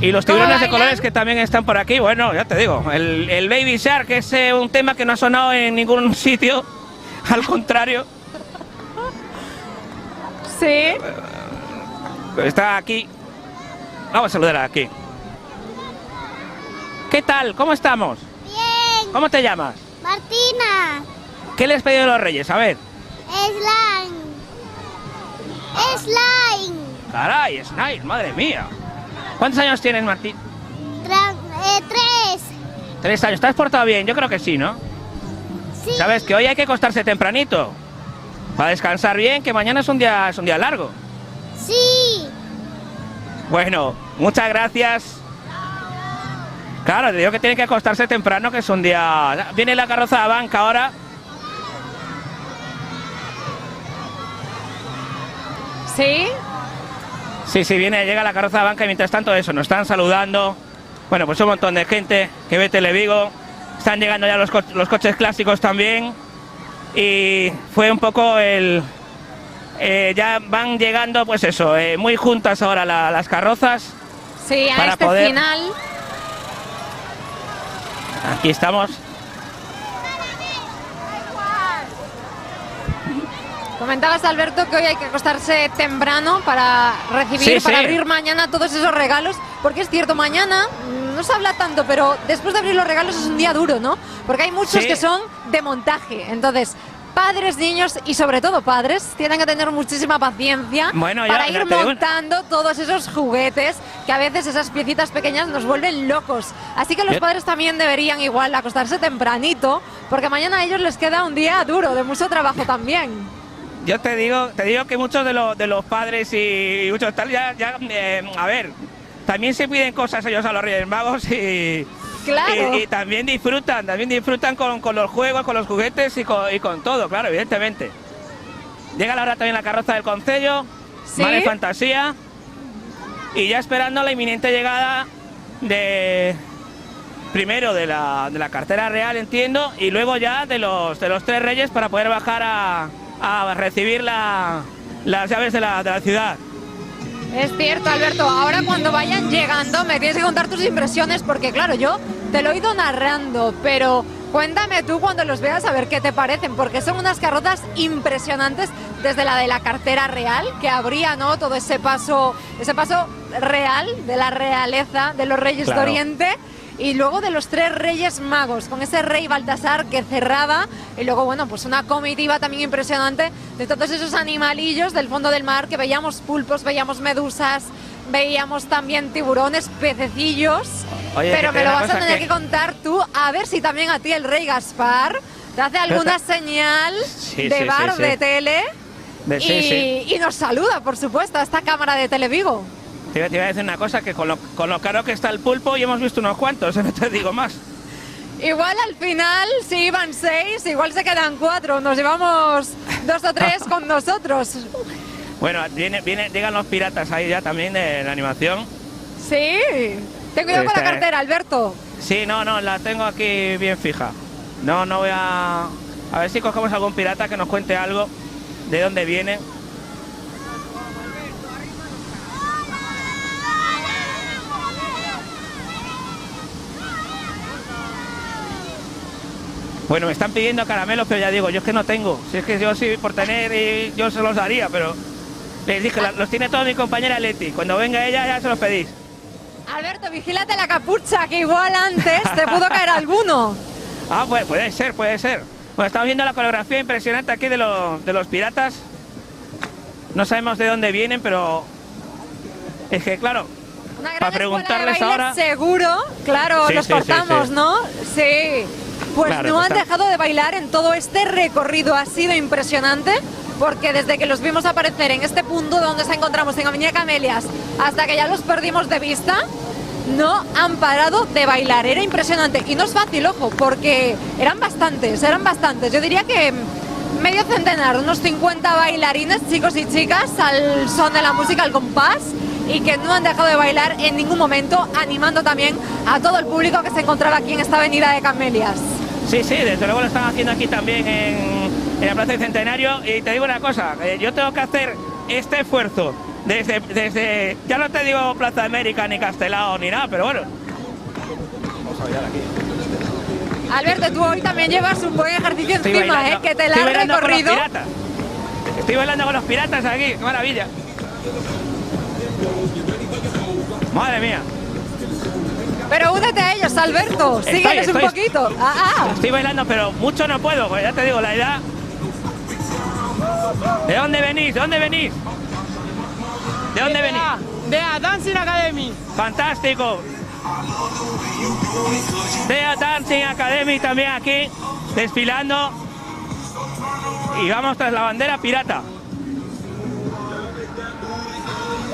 Y los tiburones de colores que también están por aquí. Bueno, ya te digo, el Baby Shark es un tema que no ha sonado en ningún sitio. Al contrario. Sí. Está aquí. Vamos a saludar aquí. ¿Qué tal? ¿Cómo estamos? Bien. ¿Cómo te llamas? Martina. ¿Qué les pedido los Reyes? A ver. Slime. Caray, Slime, madre mía. ¿Cuántos años tienes, Martín? 3. 3 años. ¿Te has portado bien? Yo creo que sí, ¿no? Sí. Sabes que hoy hay que acostarse tempranito para descansar bien, que mañana es un día largo. Sí. Bueno, muchas gracias. Claro, te digo que tiene que acostarse temprano, que es un día. Viene la carroza de banca ahora. ¿Sí? Sí, llega la carroza de banca y mientras tanto eso, nos están saludando. Bueno, pues un montón de gente que ve Televigo. Están llegando ya los coches clásicos también. Y fue un poco ya van llegando, pues eso, muy juntas ahora las carrozas. Sí, a para este poder... final. Aquí estamos. Comentabas, Alberto, que hoy hay que acostarse temprano para recibir, para abrir mañana todos esos regalos, porque es cierto, mañana no se habla tanto, pero después de abrir los regalos es un día duro, ¿no? Porque hay muchos que son de montaje, entonces padres, niños y sobre todo padres tienen que tener muchísima paciencia para ir montando todos esos juguetes, que a veces esas piecitas pequeñas nos vuelven locos. Así que los padres también deberían igual acostarse tempranito, porque mañana a ellos les queda un día duro, de mucho trabajo también. Yo te digo que muchos de los padres y muchos tal a ver, también se piden cosas ellos a los Reyes Magos y también disfrutan con los juegos, con los juguetes y con todo, claro, evidentemente. Llega la hora también la carroza del concello, Mare Fantasía, y ya esperando la inminente llegada primero de la cartera real, entiendo, y luego ya de los 3 Reyes para poder bajar a recibir las llaves de la ciudad. Es cierto, Alberto. Ahora cuando vayan llegando me tienes que contar tus impresiones, porque claro, yo te lo he ido narrando, pero cuéntame tú cuando los veas a ver qué te parecen, porque son unas carrozas impresionantes, desde la de la cartera real, que abría, ¿no?, todo ese paso real de la realeza de los Reyes de Oriente, y luego de los 3 Reyes Magos, con ese rey Baltasar que cerraba, y luego, bueno, pues una comitiva también impresionante de todos esos animalillos del fondo del mar, que veíamos pulpos, veíamos medusas, veíamos también tiburones, pececillos. Oye, pero me lo vas a tener que que contar tú, a ver si también a ti el rey Gaspar te hace alguna señal de bar, de tele, y nos saluda, por supuesto, a esta cámara de Televigo. Te iba a decir una cosa, que con lo caro que está el pulpo, y hemos visto unos cuantos, no te digo más. Igual al final, si iban 6, igual se quedan 4, nos llevamos 2 o 3 con nosotros. Bueno, llegan los piratas ahí ya también de la animación. Sí, ten cuidado con la cartera, Alberto. Sí, no, la tengo aquí bien fija. No voy a ver si cogemos algún pirata que nos cuente algo de dónde viene. Bueno, me están pidiendo caramelos, pero ya digo, yo es que no tengo. Si es que yo sí, por tener, yo se los daría, pero les dije, los tiene toda mi compañera Leti. Cuando venga ella ya se los pedís. Alberto, vigílate la capucha, que igual antes te pudo caer alguno. Ah, pues puede ser. Bueno, estamos viendo la coreografía impresionante aquí de los piratas. No sabemos de dónde vienen, pero es que, claro, una gran para preguntarles escuela de baile, ahora... seguro, claro, Sí, los sí, cortamos, sí. ¿no? Sí. Pues Claro, no han está... dejado de bailar en todo este recorrido, ha sido impresionante, porque desde que los vimos aparecer en este punto donde nos encontramos en Avenida Camelias, hasta que ya los perdimos de vista, no han parado de bailar, era impresionante. Y no es fácil, ojo, porque eran bastantes, yo diría que medio centenar, unos 50 bailarines, chicos y chicas, al son de la música, al compás, y que no han dejado de bailar en ningún momento, animando también a todo el público que se encontraba aquí en esta Avenida de Camelias. Sí, desde luego lo están haciendo aquí también en la Plaza del Centenario. Y te digo una cosa, yo tengo que hacer este esfuerzo desde ya no te digo Plaza América ni Castelao ni nada, pero bueno. Vamos a bailar aquí. Alberto, tú hoy también llevas un buen ejercicio encima, que te la has recorrido. Estoy bailando con los piratas aquí, qué maravilla. Madre mía. Pero únete a ellos, Alberto, sígueles un poquito. Estoy bailando, pero mucho no puedo, pues ya te digo, la edad. ¿De dónde venís? ¿De dónde venís? ¿De dónde venís? De Dancing Academy. Fantástico. De Dancing Academy también aquí, desfilando. Y vamos tras la bandera pirata.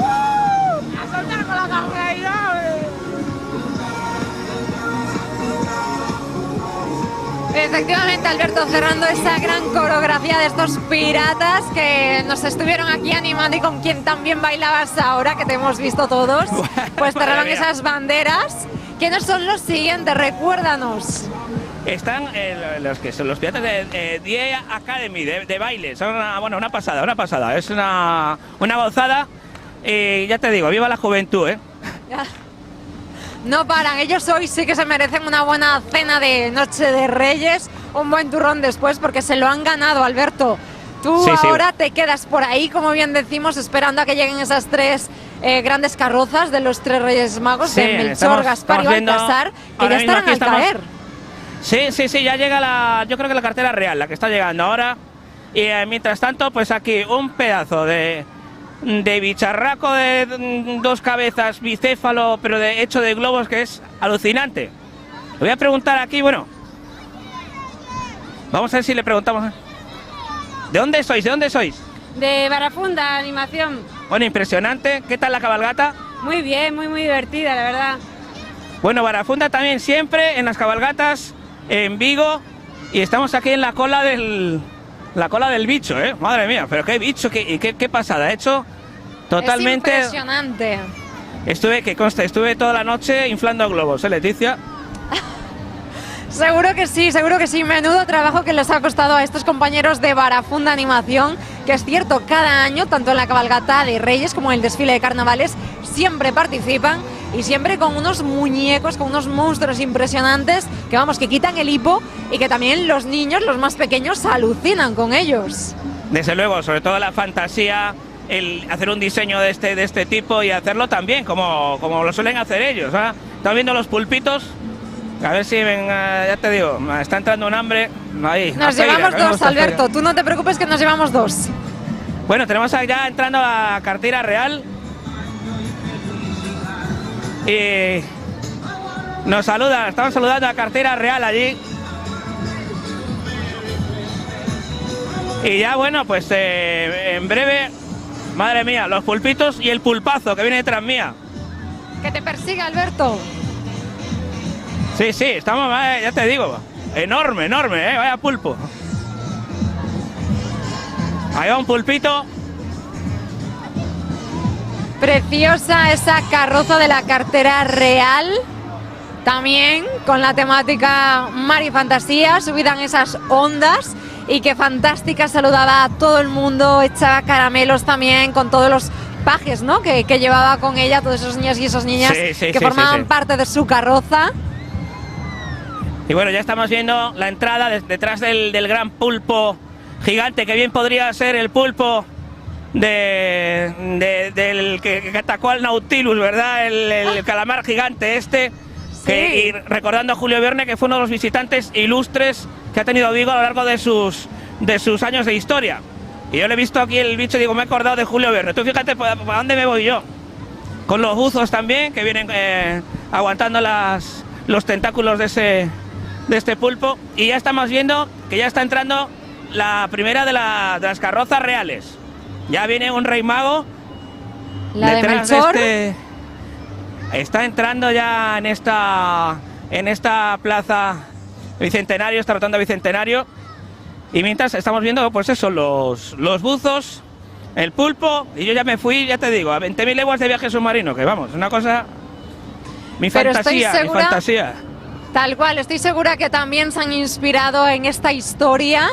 A soltar con la carrera. Efectivamente, Alberto, cerrando esa gran coreografía de estos piratas que nos estuvieron aquí animando y con quien también bailabas ahora, que te hemos visto todos, pues cerraron esas banderas. ¿Quiénes son los siguientes? Recuérdanos. Están los que son los piratas de The Academy de baile. Son una pasada. Es una gozada. Y ya te digo, viva la juventud, ¿eh? No paran, ellos hoy sí que se merecen una buena cena de Noche de Reyes, un buen turrón después, porque se lo han ganado, Alberto. Tú ahora te quedas por ahí, como bien decimos, esperando a que lleguen esas 3 grandes carrozas de los 3 Reyes Magos, de Melchor, Gaspar y Baltasar, que ya estarán al caer. Sí, ya llega yo creo que la cartera real, la que está llegando ahora. Y mientras tanto, pues aquí un pedazo de bicharraco de 2 cabezas, bicéfalo, pero hecho de globos, que es alucinante. Le voy a preguntar aquí, bueno, vamos a ver si le preguntamos. ¿De dónde sois? De Barafunda, animación. Bueno, impresionante. ¿Qué tal la cabalgata? Muy bien, muy divertida, la verdad. Bueno, Barafunda también siempre en las cabalgatas en Vigo, y estamos aquí en la cola del bicho, ¿eh? Madre mía, pero qué bicho, qué pasada, hecho totalmente. Es impresionante. Estuve toda la noche inflando globos, ¿eh, Leticia? Seguro que sí, menudo trabajo que les ha costado a estos compañeros de Barafunda Animación, que es cierto, cada año, tanto en la cabalgata de Reyes como en el desfile de carnavales, siempre participan y siempre con unos muñecos, con unos monstruos impresionantes que quitan el hipo y que también los niños, los más pequeños, alucinan con ellos. Desde luego, sobre todo la fantasía, el hacer un diseño de este tipo y hacerlo también como lo suelen hacer ellos, ¿eh? Estamos viendo los pulpitos A ver si ya te digo, me está entrando un hambre. Ahí, Nos llevamos dos, Alberto. Tú no te preocupes que nos llevamos dos. Bueno, tenemos ya entrando la cartera real. Y nos saluda, estamos saludando a la cartera real allí. Y ya bueno, pues en breve, madre mía, los pulpitos y el pulpazo que viene detrás mía. Que te persigue, Alberto. Sí, estamos, ya te digo, enorme, vaya pulpo. Ahí va un pulpito. Preciosa esa carroza de la cartera real, también con la temática mar y fantasía, subida en esas ondas, y que fantástica, saludaba a todo el mundo, echaba caramelos también con todos los pajes, ¿no? que llevaba con ella, todos esos niños y esas niñas que formaban parte de su carroza. Y bueno, ya estamos viendo la entrada detrás del gran pulpo gigante, que bien podría ser el pulpo del que atacó al Nautilus, ¿verdad? El calamar gigante este. Sí. Y recordando a Julio Verne, que fue uno de los visitantes ilustres que ha tenido Vigo a lo largo de sus años de historia. Y yo le he visto aquí el bicho y digo, me he acordado de Julio Verne. Tú fíjate para dónde me voy yo. Con los buzos también, que vienen aguantando los tentáculos de este pulpo. Y ya estamos viendo que ya está entrando la primera de las carrozas reales. Ya viene un rey mago. La de Melchor. Está entrando ya en esta plaza Bicentenario, esta rotonda Bicentenario. Y mientras estamos viendo, pues eso, los buzos, el pulpo. Y yo ya me fui, ya te digo, a 20.000 leguas de viaje submarino. Que vamos, una cosa... Mi fantasía. Tal cual, estoy segura que también se han inspirado en esta historia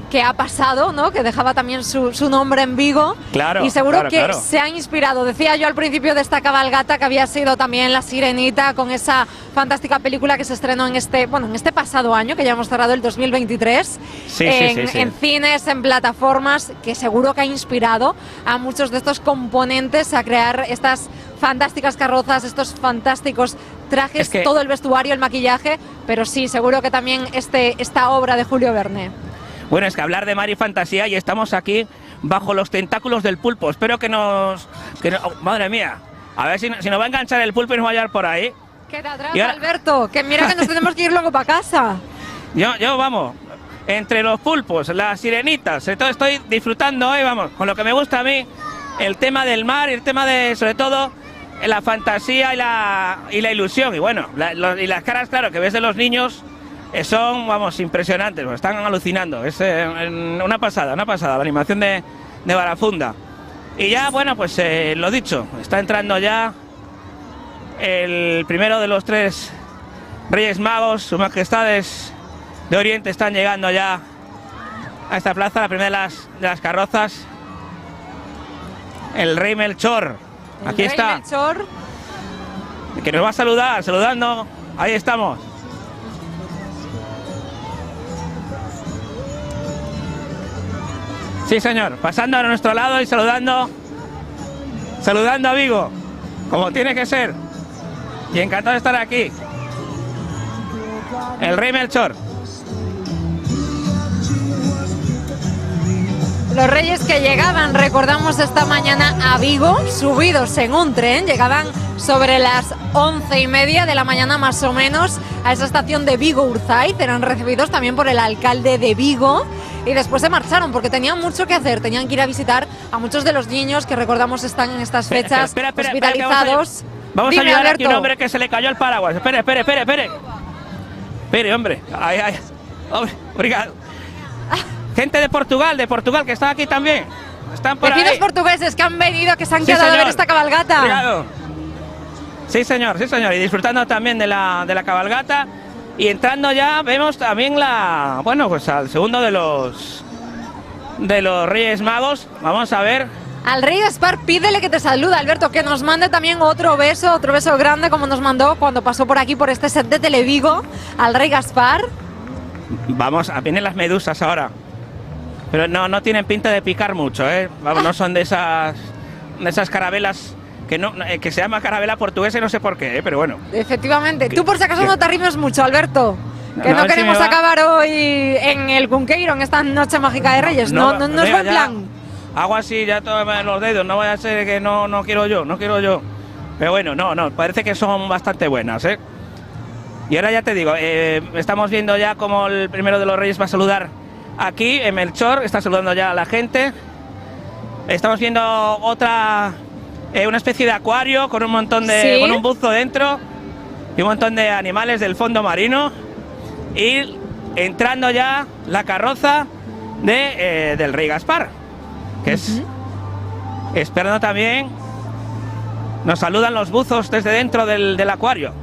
que ha pasado, ¿no? Que dejaba también su nombre en Vigo. Claro, y seguro que claro. se han inspirado. Decía yo al principio de esta cabalgata que había sido también La Sirenita, con esa fantástica película que se estrenó en este pasado año, que ya hemos cerrado el 2023, en cines, en plataformas, que seguro que ha inspirado a muchos de estos componentes a crear estas fantásticas carrozas, estos fantásticos trajes, todo el vestuario, el maquillaje, pero sí, seguro que también esta obra de Julio Verne. Bueno, es que hablar de mar y fantasía, y estamos aquí bajo los tentáculos del pulpo. Espero que no, madre mía, a ver si nos va a enganchar el pulpo y nos va a llevar por ahí. Queda atrás, Alberto, que mira que nos tenemos que ir luego para casa. Yo vamos, entre los pulpos, las sirenitas, estoy disfrutando hoy, vamos, con lo que me gusta a mí, el tema del mar y el tema de, sobre todo, la fantasía y la ilusión. Y bueno, y las caras, claro, que ves de los niños... son, vamos, impresionantes, están alucinando. Es una pasada la animación de Barafunda. Y ya, bueno, pues lo dicho, está entrando ya el primero de los 3 Reyes Magos, sus majestades de Oriente están llegando ya a esta plaza, la primera de las carrozas. El Rey Melchor, aquí está. Melchor. Que nos va a saludando, ahí estamos. Sí, señor, pasando a nuestro lado y saludando a Vigo, como tiene que ser. Y encantado de estar aquí. El Rey Melchor. Los reyes que llegaban, recordamos, esta mañana a Vigo, subidos en un tren, llegaban sobre las 11:30 de la mañana más o menos a esa estación de Vigo-Urzaiz, eran recibidos también por el alcalde de Vigo y después se marcharon porque tenían mucho que hacer, tenían que ir a visitar a muchos de los niños que recordamos están en estas fechas hospitalizados. Vamos a ayudar aquí a un hombre que se le cayó el paraguas. Espere. Espere, hombre. Ay. Hombre, obrigado. Gente de Portugal, que está aquí también. Están por vecinos ahí. Portugueses que han venido, que se han quedado a ver esta cabalgata. Obrigado. Sí, señor. Y disfrutando también de la cabalgata. Y entrando ya, vemos también al segundo de los Reyes Magos. Vamos a ver. Al Rey Gaspar pídele que te saluda, Alberto, que nos mande también otro beso grande como nos mandó cuando pasó por aquí, por este set de Televigo, al Rey Gaspar. Vamos, vienen las medusas ahora. Pero no tienen pinta de picar mucho, ¿eh? Vamos, no son de esas carabelas que se llama Carabela Portuguesa y no sé por qué, pero bueno. Efectivamente. Tú por si acaso no te arrimes mucho, Alberto. Que no queremos acabar hoy en el Cunqueiro, en esta noche mágica de Reyes. No es buen plan. Hago así ya todos los dedos, no vaya a ser que no quiero yo. Pero bueno, no, parece que son bastante buenas, ¿eh? Y ahora ya te digo, estamos viendo ya como el primero de los Reyes va a saludar aquí, en Melchor, está saludando ya a la gente. Estamos viendo una especie de acuario con un montón de, con un buzo dentro y un montón de animales del fondo marino. Y entrando ya la carroza del Rey Gaspar, que es esperando también. Nos saludan los buzos desde dentro del acuario.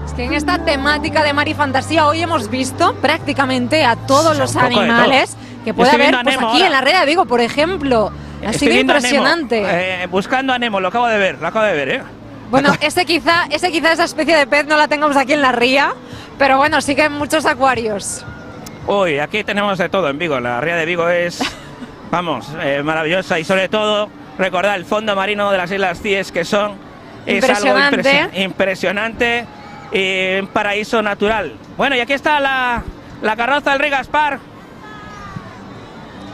Es que en esta temática de mar y fantasía hoy hemos visto prácticamente a todos los animales que puede haber pues, aquí en la Ría de Vigo, por ejemplo. Ha sido impresionante. Buscando a Nemo, lo acabo de ver, ¿eh? Bueno, esa especie de pez no la tengamos aquí en la ría, pero bueno, sí que hay muchos acuarios. Uy, aquí tenemos de todo en Vigo. La Ría de Vigo es, vamos, maravillosa, y sobre todo recordar el fondo marino de las Islas Cíes, que es algo impresionante y un paraíso natural. Bueno, y aquí está la carroza del Rey Gaspar.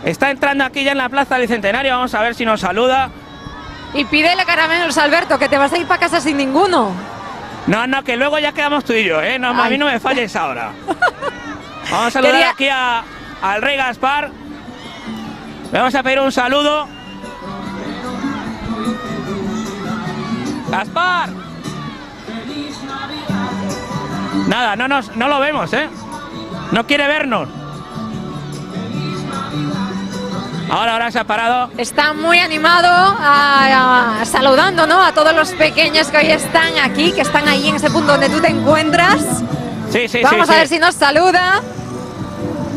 Está entrando aquí ya en la Plaza del Bicentenario, vamos a ver si nos saluda. Y pídele caramelos, Alberto, que te vas a ir para casa sin ninguno. No, que luego ya quedamos tú y yo, ¿eh? No, a mí no me falles ahora. Vamos a saludar aquí al Rey Gaspar. Le vamos a pedir un saludo. ¡Gaspar! Nada, no lo vemos, ¿eh? No quiere vernos. Ahora se ha parado. Está muy animado saludando, ¿no?, a todos los pequeños que hoy están aquí, que están ahí en ese punto donde tú te encuentras. Sí. Vamos a ver si nos saluda.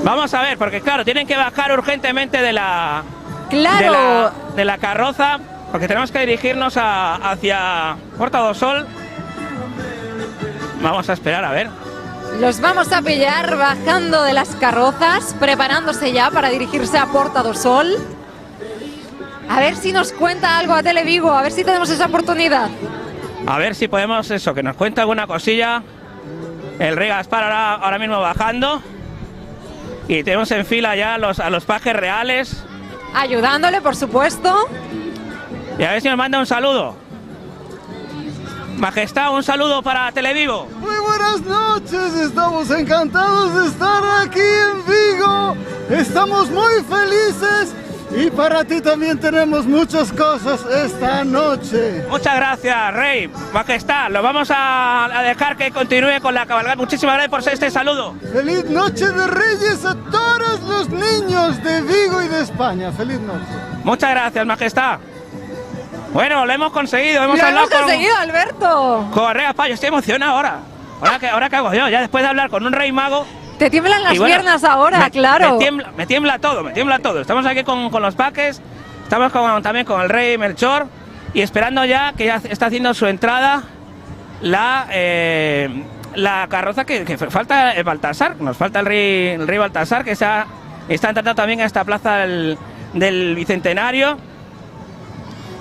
Vamos a ver, porque claro, tienen que bajar urgentemente de la carroza, porque tenemos que dirigirnos hacia Porta do Sol. Vamos a esperar, a ver. Los vamos a pillar bajando de las carrozas, preparándose ya para dirigirse a Porta do Sol. A ver si nos cuenta algo a Televigo, a ver si tenemos esa oportunidad. A ver si podemos que nos cuente alguna cosilla. El Rey Gaspar ahora mismo bajando. Y tenemos en fila ya a los pajes reales. Ayudándole, por supuesto. Y a ver si nos manda un saludo. Majestad, un saludo para Televigo. Muy buenas noches, estamos encantados de estar aquí en Vigo. Estamos muy felices y para ti también tenemos muchas cosas esta noche. Muchas gracias, Rey. Majestad, lo vamos a dejar que continúe con la cabalgata. Muchísimas gracias por este saludo. Feliz noche de Reyes a todos los niños de Vigo y de España. Feliz noche. Muchas gracias, Majestad. Bueno, lo hemos conseguido. Lo hemos conseguido, Alberto. Con Rey Gaspar, yo estoy emocionado ahora. Ahora que hago yo, ya después de hablar con un rey mago. Te tiemblan las piernas ahora, claro. Me tiembla todo. Estamos aquí con los paques, estamos también con el Rey Melchor y esperando ya que ya está haciendo su entrada la carroza que falta el Baltasar. Nos falta el rey Baltasar, que está entrando también a esta plaza del Bicentenario.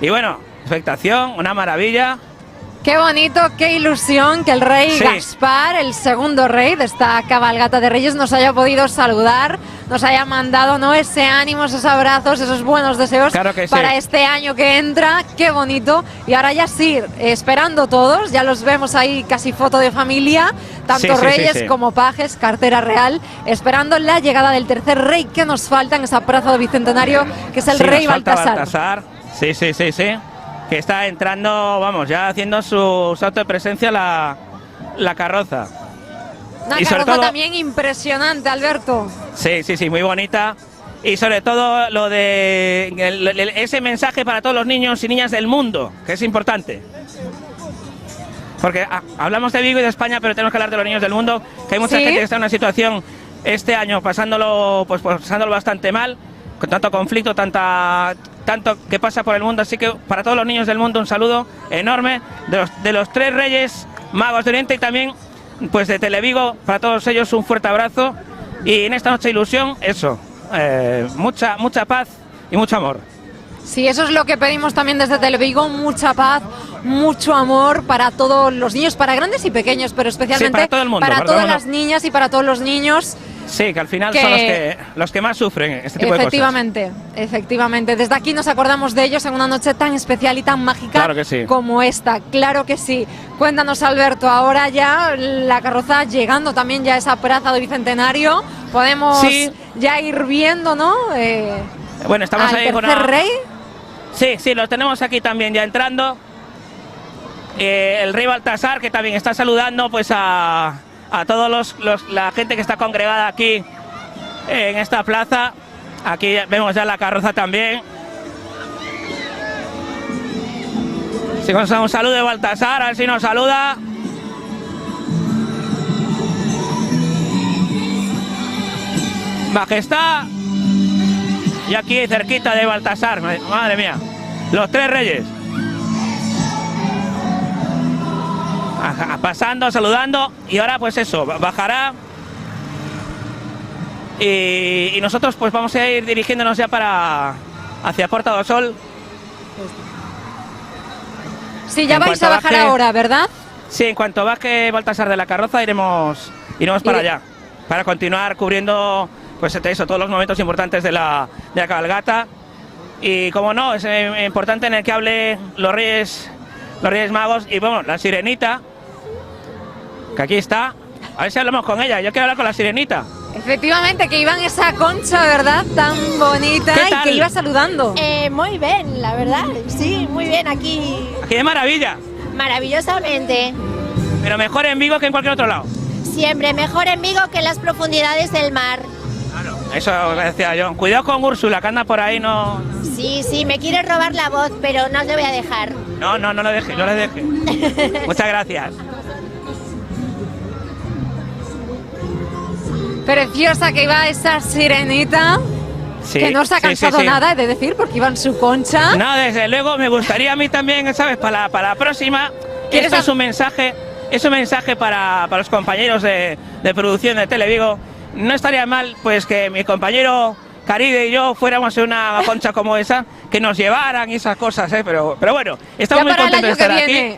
Y bueno, expectación, una maravilla. Qué bonito, qué ilusión que el Rey Gaspar, el segundo rey de esta cabalgata de Reyes, nos haya podido saludar, nos haya mandado, ¿no?, ese ánimo, esos abrazos, esos buenos deseos para este año que entra. Qué bonito. Y ahora ya sí, esperando todos, ya los vemos ahí casi foto de familia, tanto reyes como pajes, cartera real, esperando la llegada del tercer rey que nos falta en esa plaza de Bicentenario, que es el Rey Baltasar. Sí. Que está entrando, vamos, ya haciendo su salto de presencia la carroza. Una carroza también impresionante, Alberto. Sí, muy bonita. Y sobre todo lo de ese mensaje para todos los niños y niñas del mundo, que es importante. Porque hablamos de Vigo y de España, pero tenemos que hablar de los niños del mundo, que hay mucha gente que está en una situación este año pasándolo bastante mal, con tanto conflicto, tanto que pasa por el mundo. Así que para todos los niños del mundo un saludo enorme de los tres Reyes Magos de Oriente y también pues de Televigo. Para todos ellos un fuerte abrazo y en esta noche de ilusión mucha paz y mucho amor. Sí, eso es lo que pedimos también desde Televigo, mucha paz, mucho amor para todos los niños, para grandes y pequeños, pero especialmente para todo el mundo, para para todo todas el las mundo. niñas y para todos los niños. Sí, que al final son los que más sufren este tipo de cosas. Efectivamente. Desde aquí nos acordamos de ellos en una noche tan especial y tan mágica Claro que sí. como esta. Claro que sí. Cuéntanos, Alberto, ahora ya la carroza llegando también ya a esa plaza de Bicentenario. Podemos ya ir viendo, ¿no? Bueno, estamos al ahí con tercer rey. Sí, los tenemos aquí también ya entrando. El rey Baltasar, que también está saludando pues a todos la gente que está congregada aquí en esta plaza. Aquí vemos ya la carroza también. Si un saludo de Baltasar, a ver si nos saluda. Majestad. Y aquí cerquita de Baltasar, madre mía, los tres reyes. Pasando, saludando, y ahora pues eso, bajará. Y nosotros pues vamos a ir dirigiéndonos ya hacia Puerta do Sol. Sí, ya vais a bajar ahora, ¿verdad? Sí, en cuanto baje Baltasar de la carroza iremos para allá, para continuar cubriendo pues eso, todos los momentos importantes de la cabalgata. Y como no, es importante en el que hable los Reyes Magos y bueno, la Sirenita, que aquí está. A ver si hablamos con ella, yo quiero hablar con la Sirenita. Efectivamente, que iba en esa concha, ¿verdad? Tan bonita y que iba saludando. Muy bien, la verdad, sí, muy bien aquí. Aquí de maravilla. Maravillosamente. Pero mejor en Vigo que en cualquier otro lado. Siempre mejor en Vigo que en las profundidades del mar. Claro, eso decía yo. Cuidado con Úrsula, que anda por ahí, no... Sí, me quiere robar la voz, pero no os le voy a dejar. No le deje. Muchas gracias. Preciosa que iba esa Sirenita, sí, que no se ha cansado sí. nada de decir, porque iba en su concha. No, desde luego, me gustaría a mí también, ¿sabes? Para la próxima, esto es un mensaje para los compañeros de producción de Televigo. No estaría mal pues que mi compañero Caride y yo fuéramos en una concha como esa, que nos llevaran y esas cosas, ¿eh? Pero bueno, estamos muy contentos de estar aquí.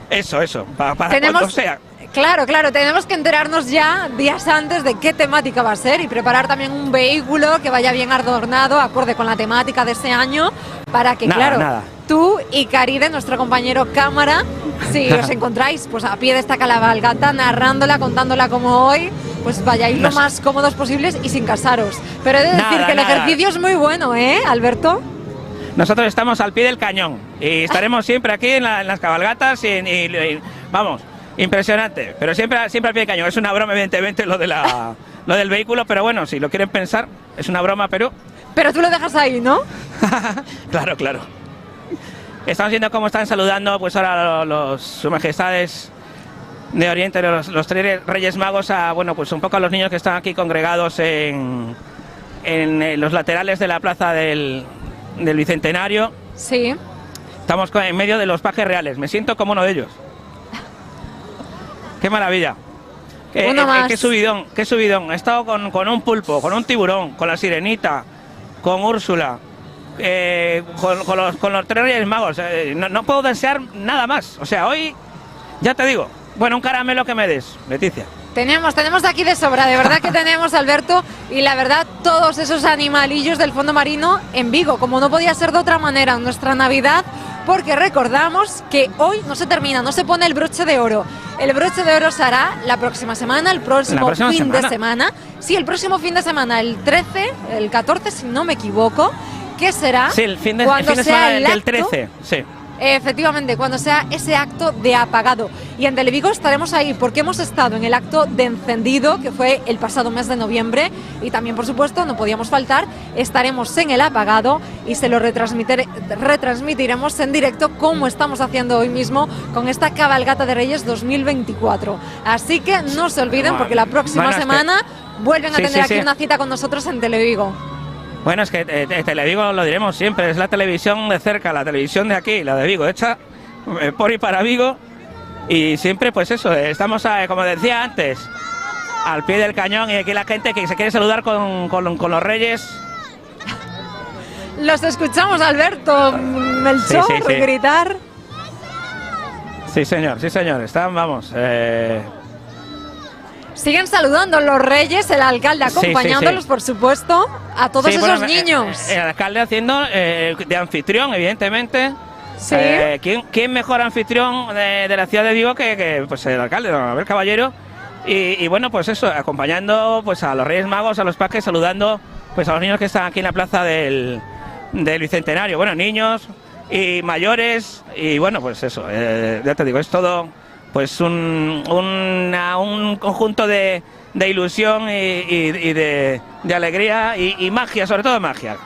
Eso, para cuando sea. Claro, tenemos que enterarnos ya días antes de qué temática va a ser y preparar también un vehículo que vaya bien adornado, acorde con la temática de ese año, para que, tú y Caride, nuestro compañero cámara, si os encontráis pues a pie de esta cabalgata, narrándola, contándola como hoy, pues vayáis lo más cómodos posibles y sin casaros. Pero he de decir que el ejercicio es muy bueno, ¿eh, Alberto? Nosotros estamos al pie del cañón y estaremos siempre aquí en las cabalgatas y vamos... Impresionante, pero siempre al pie del cañón. Es una broma, evidentemente, lo del vehículo, pero bueno, si lo quieren pensar, es una broma, pero... Pero tú lo dejas ahí, ¿no? Claro. Estamos viendo cómo están saludando pues ahora sus majestades de Oriente, los tres Reyes Magos, pues un poco a los niños que están aquí congregados en los laterales de la plaza del Bicentenario. Sí. Estamos en medio de los pajes reales, me siento como uno de ellos. ¡Qué maravilla! ¡Qué subidón! He estado con un pulpo, con un tiburón, con la Sirenita, con Úrsula, con los tres Reyes Magos. No puedo desear nada más. O sea, hoy, ya te digo, bueno, un caramelo que me des, Leticia. Tenemos de aquí de sobra, de verdad que tenemos, Alberto, y la verdad, todos esos animalillos del fondo marino en Vigo, como no podía ser de otra manera en nuestra Navidad, porque recordamos que hoy no se termina, no se pone el broche de oro. El broche de oro se hará la próxima semana, el próximo fin de semana. Sí, el próximo fin de semana, el 13, el 14, si no me equivoco, que será el fin de semana del 13, sí. Efectivamente, cuando sea ese acto de apagado. Y en Televigo estaremos ahí porque hemos estado en el acto de encendido, que fue el pasado mes de noviembre, y también, por supuesto, no podíamos faltar, estaremos en el apagado y se lo retransmitiremos en directo, como estamos haciendo hoy mismo con esta cabalgata de Reyes 2024. Así que no se olviden, porque la próxima semana vuelven a tener aquí una cita con nosotros en Televigo. Bueno, es que Televigo, lo diremos siempre, es la televisión de cerca, la televisión de aquí, la de Vigo, hecha por y para Vigo. Y siempre, pues eso, estamos, como decía antes, al pie del cañón, y aquí la gente que se quiere saludar con los reyes. Los escuchamos, Alberto, Melchor, Sí, sí, sí. gritar. Sí, señor, están, vamos. Siguen saludando los reyes, el alcalde Sí, sí, acompañándolos, sí. por supuesto, a todos Sí, esos bueno, niños. El alcalde haciendo de anfitrión, evidentemente. Sí. ¿Quién mejor anfitrión de la ciudad de Vigo que pues el alcalde, don Abel Caballero? Y bueno, pues eso, acompañando pues a los Reyes Magos, a los pajes, saludando pues a los niños que están aquí en la plaza del Bicentenario. Bueno, niños y mayores, y bueno, pues eso, ya te digo, es todo pues un conjunto de ilusión y de alegría y magia, sobre todo magia.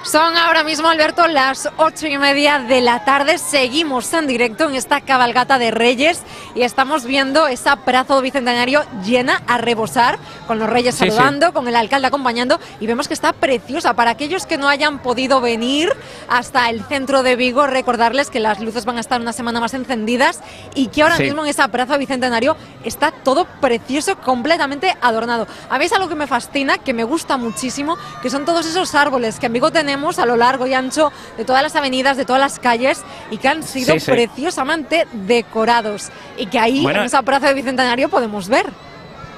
Son ahora mismo, Alberto, las 8:30 de la tarde. Seguimos en directo en esta cabalgata de Reyes y estamos viendo esa plaza do Bicentenario llena a rebosar, con los Reyes Sí, saludando, con el alcalde acompañando, y vemos que está preciosa. Para aquellos que no hayan podido venir hasta el centro de Vigo, recordarles que las luces van a estar una semana más encendidas y que ahora Sí. mismo en esa plaza do Bicentenario está todo precioso, completamente adornado. A mí es algo que me fascina, que me gusta muchísimo, que son todos esos árboles que en Vigo tenemos a lo largo y ancho de todas las avenidas, de todas las calles, y que han sido Sí, sí. preciosamente decorados, y que ahí Bueno, en esa plaza de Bicentenario podemos ver.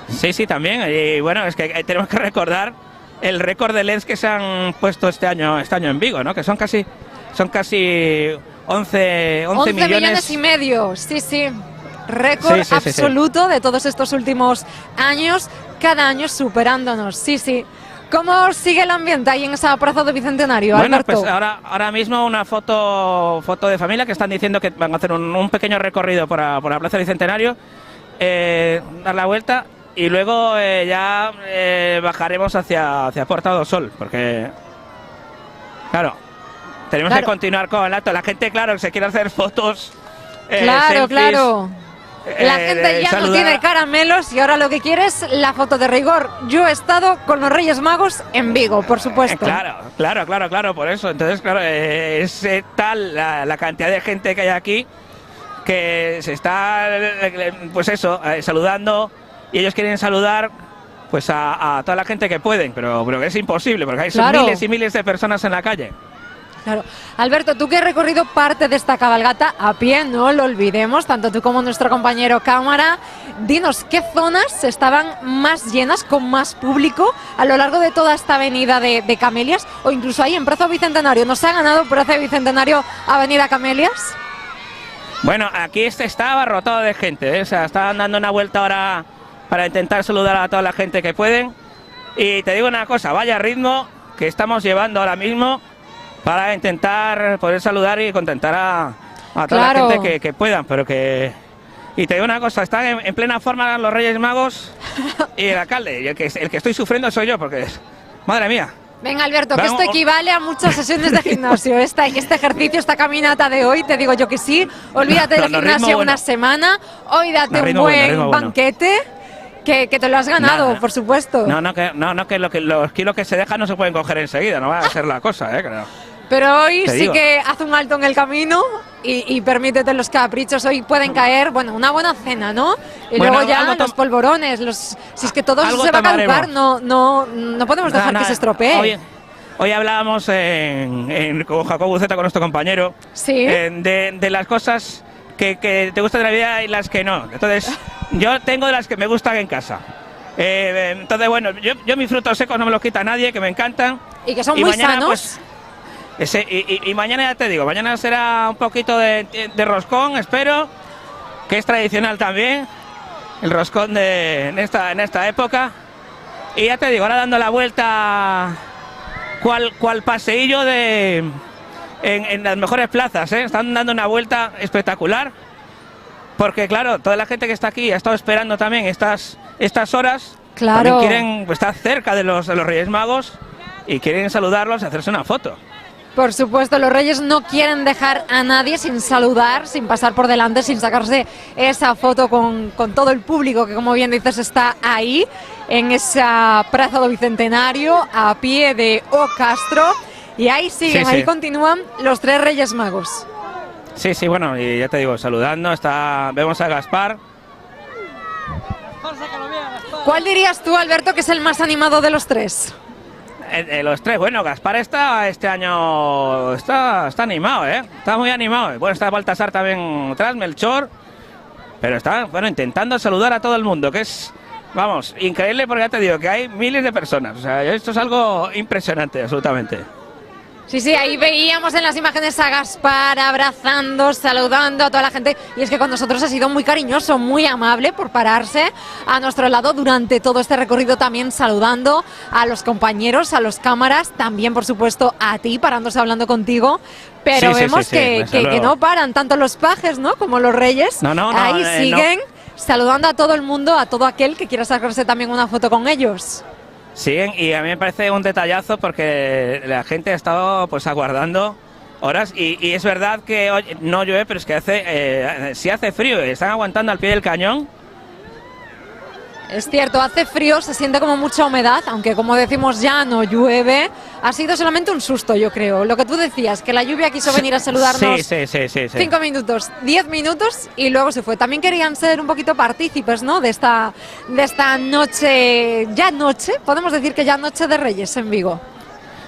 Sí, también. Y bueno, es que tenemos que recordar el récord de LEDs que se han puesto este año en Vigo, ¿no? Que son casi 11 millones y medio, sí. Récord Sí. absoluto de todos estos últimos años, cada año superándonos, sí. ¿Cómo sigue el ambiente ahí en esa plaza de Bicentenario, Bueno, Alberto? pues ahora mismo una foto de familia que están diciendo que van a hacer un pequeño recorrido por la Plaza del Bicentenario, dar la vuelta y luego ya bajaremos hacia Puerta do Sol, porque claro, tenemos que continuar con el acto. La gente, claro, se quiere hacer fotos. Claro. La gente ya no saludar. tiene caramelos y ahora lo que quiere es la foto de rigor. Yo he estado con los Reyes Magos en Vigo, por supuesto. Claro, por eso. Entonces, claro, es tal la cantidad de gente que hay aquí que se está, pues eso, saludando, y ellos quieren saludar pues a toda la gente que pueden, pero es imposible porque hay Claro. miles y miles de personas en la calle. Claro. Alberto, tú que has recorrido parte de esta cabalgata a pie, no lo olvidemos, tanto tú como nuestro compañero cámara, dinos qué zonas estaban más llenas, con más público a lo largo de toda esta avenida de Camelias, o incluso ahí en Plaza Bicentenario. ¿Nos ha ganado Plaza Bicentenario Avenida Camelias? Bueno, aquí está abarrotado de gente, ¿eh? O sea, están dando una vuelta ahora para intentar saludar a toda la gente que pueden. Y te digo una cosa, vaya ritmo que estamos llevando ahora mismo para intentar poder saludar y contentar a toda la gente que puedan, pero que... Y te digo una cosa, están en plena forma los Reyes Magos y el alcalde, y el que estoy sufriendo soy yo, porque madre mía. Venga, Alberto, que Vamos. esto equivale a muchas sesiones de gimnasio. Este ejercicio, esta caminata de hoy, te digo yo que sí. Olvídate del gimnasio ritmo una bueno. semana, hoy date un Ritmo buen bueno. banquete, que te lo has ganado, Nada. por supuesto. Que los kilos que se dejan no se pueden coger enseguida, no va a ser la cosa, creo. Pero hoy Te sí digo. que haz un alto en el camino y permítete los caprichos. Hoy pueden caer, bueno, una buena cena, ¿no? Y Bueno, luego ya algo los polvorones, si es que todo eso algo se va a tomaremos. caducar, no podemos dejar que se estropee. Hoy hablábamos con Jacobo Buceta, con nuestro compañero, Sí. de las cosas que te gustan de la vida y las que no. Entonces, yo tengo de las que me gustan en casa. Entonces, bueno, yo mis frutos secos no me los quita nadie, que me encantan. Y que son muy mañana, sanos. pues, y mañana ya te digo, mañana será un poquito de roscón, espero, que es tradicional también, el roscón en esta época. Y ya te digo, ahora dando la vuelta cual paseillo en las mejores plazas, están dando una vuelta espectacular, porque claro, toda la gente que está aquí ha estado esperando también estas horas, Claro. también quieren estar cerca de los Reyes Magos y quieren saludarlos y hacerse una foto. Por supuesto, los Reyes no quieren dejar a nadie sin saludar, sin pasar por delante, sin sacarse esa foto con todo el público que, como bien dices, está ahí en esa Plaza do Bicentenario a pie de O Castro, y ahí siguen, Sí, sí. ahí continúan los tres Reyes Magos. Sí, bueno, y ya te digo, saludando, vemos a Gaspar. ¿Cuál dirías tú, Alberto, que es el más animado de los tres? Los tres, bueno, Gaspar este año está animado, está muy animado. Bueno, está Baltasar también atrás, Melchor, pero está, bueno, intentando saludar a todo el mundo, que es, vamos, increíble porque ya te digo que hay miles de personas, o sea, esto es algo impresionante, absolutamente. Sí, ahí veíamos en las imágenes a Gaspar abrazando, saludando a toda la gente, y es que con nosotros ha sido muy cariñoso, muy amable por pararse a nuestro lado durante todo este recorrido, también saludando a los compañeros, a los cámaras, también por supuesto a ti, parándose hablando contigo, pero vemos que no paran tanto los pajes, ¿no?, como los reyes, ahí siguen saludando a todo el mundo, a todo aquel que quiera sacarse también una foto con ellos. Siguen, y a mí me parece un detallazo porque la gente ha estado pues aguardando horas y es verdad que hoy no llueve, pero es que sí hace frío, están aguantando al pie del cañón. Es cierto, hace frío, se siente como mucha humedad, aunque como decimos ya no llueve. Ha sido solamente un susto, yo creo. Lo que tú decías, que la lluvia quiso venir a saludarnos. Sí. 5 minutos, 10 minutos y luego se fue. También querían ser un poquito partícipes, ¿no?, de esta noche, ya noche, podemos decir que ya noche de Reyes en Vigo.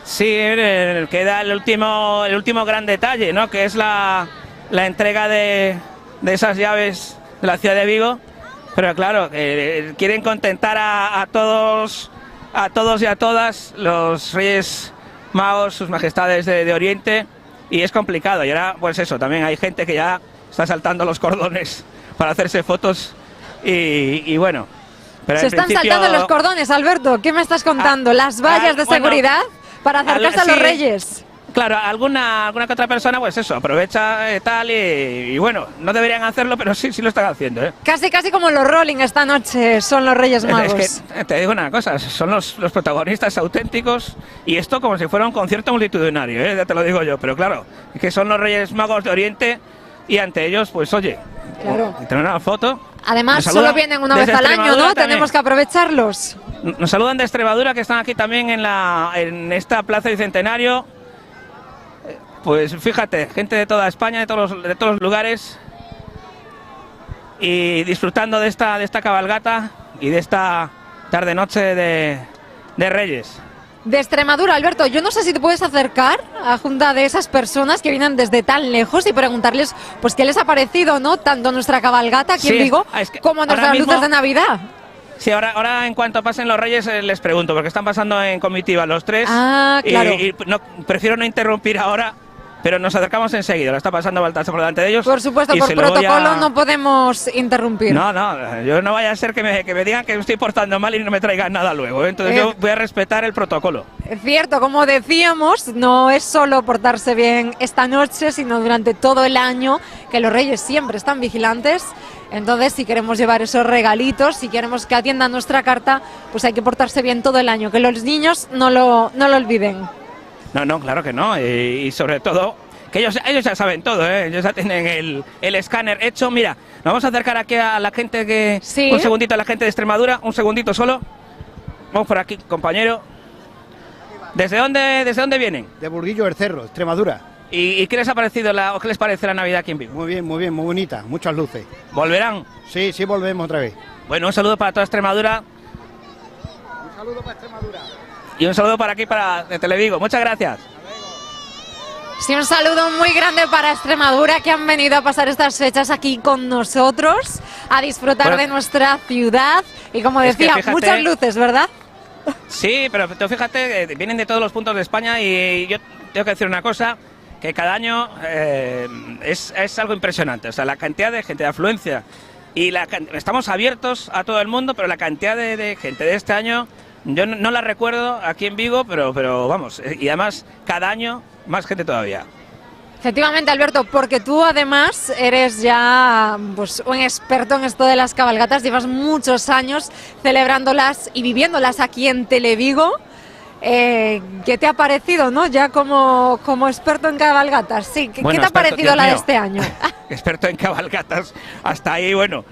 Sí, queda el último gran detalle, ¿no?, que es la entrega de esas llaves de la ciudad de Vigo. Pero claro, quieren contentar a todos y a todas los Reyes Magos, sus majestades de Oriente, y es complicado. Y ahora, pues eso, también hay gente que ya está saltando los cordones para hacerse fotos y bueno. Pero se están saltando los cordones, Alberto, ¿qué me estás contando? ¿Las vallas de seguridad para acercarse a los Reyes? Claro, alguna que otra persona, pues eso, aprovecha tal y bueno, no deberían hacerlo, pero sí lo están haciendo, Casi como los Rolling esta noche son los Reyes Magos. Es que te digo una cosa, son los protagonistas auténticos, y esto como si fuera un concierto multitudinario, ya te lo digo yo, pero claro, es que son los Reyes Magos de Oriente y ante ellos, pues oye, claro, tener una foto. Además solo vienen una vez al año, ¿no? También tenemos que aprovecharlos. Nos saludan de Extremadura, que están aquí también en esta Plaza Bicentenario. Pues fíjate, gente de toda España, de todos los lugares, y disfrutando de esta cabalgata y de esta tarde-noche de Reyes. De Extremadura, Alberto, yo no sé si te puedes acercar a junta de esas personas que vienen desde tan lejos y preguntarles pues qué les ha parecido, ¿no?, tanto nuestra cabalgata aquí en Vigo como nuestras luces de Navidad. Sí, ahora en cuanto pasen los Reyes les pregunto, porque están pasando en comitiva los tres. Ah, claro. Y prefiero no interrumpir ahora, pero nos acercamos enseguida. Lo está pasando Baltasar por delante de ellos. Por supuesto, por protocolo no podemos interrumpir. No, yo no vaya a ser que me digan que me estoy portando mal y no me traigan nada luego. Entonces yo voy a respetar el protocolo. Es cierto, como decíamos, no es solo portarse bien esta noche, sino durante todo el año, que los Reyes siempre están vigilantes. Entonces, si queremos llevar esos regalitos, si queremos que atiendan nuestra carta, pues hay que portarse bien todo el año, que los niños no lo olviden. No, claro que no, y sobre todo, que ellos ya saben todo, ellos ya tienen el escáner hecho. Mira, nos vamos a acercar aquí a la gente que... Sí. Un segundito a la gente de Extremadura, un segundito solo. Vamos por aquí, compañero. ¿Desde dónde vienen? De Burguillo del Cerro, Extremadura. ¿Y qué les ha parecido o qué les parece la Navidad aquí en Vigo? Muy bien, muy bonita, muchas luces. ¿Volverán? Sí, volvemos otra vez. Bueno, un saludo para toda Extremadura. Un saludo para Extremadura. Y un saludo para aquí, de Televigo. Muchas gracias. Sí, un saludo muy grande para Extremadura, que han venido a pasar estas fechas aquí con nosotros, a disfrutar de nuestra ciudad. Y como decía, fíjate, muchas luces, ¿verdad? Sí, pero tú fíjate, vienen de todos los puntos de España, y yo tengo que decir una cosa, que cada año es algo impresionante. O sea, la cantidad de gente, de afluencia, y estamos abiertos a todo el mundo, pero la cantidad de gente de este año... Yo no la recuerdo aquí en Vigo, pero vamos, y además cada año más gente todavía. Efectivamente, Alberto, porque tú además eres ya pues un experto en esto de las cabalgatas, llevas muchos años celebrándolas y viviéndolas aquí en Televigo. ¿Qué te ha parecido, no? Ya como experto en cabalgatas, sí. ¿Qué te ha parecido la de este año? Experto en cabalgatas, hasta ahí, bueno,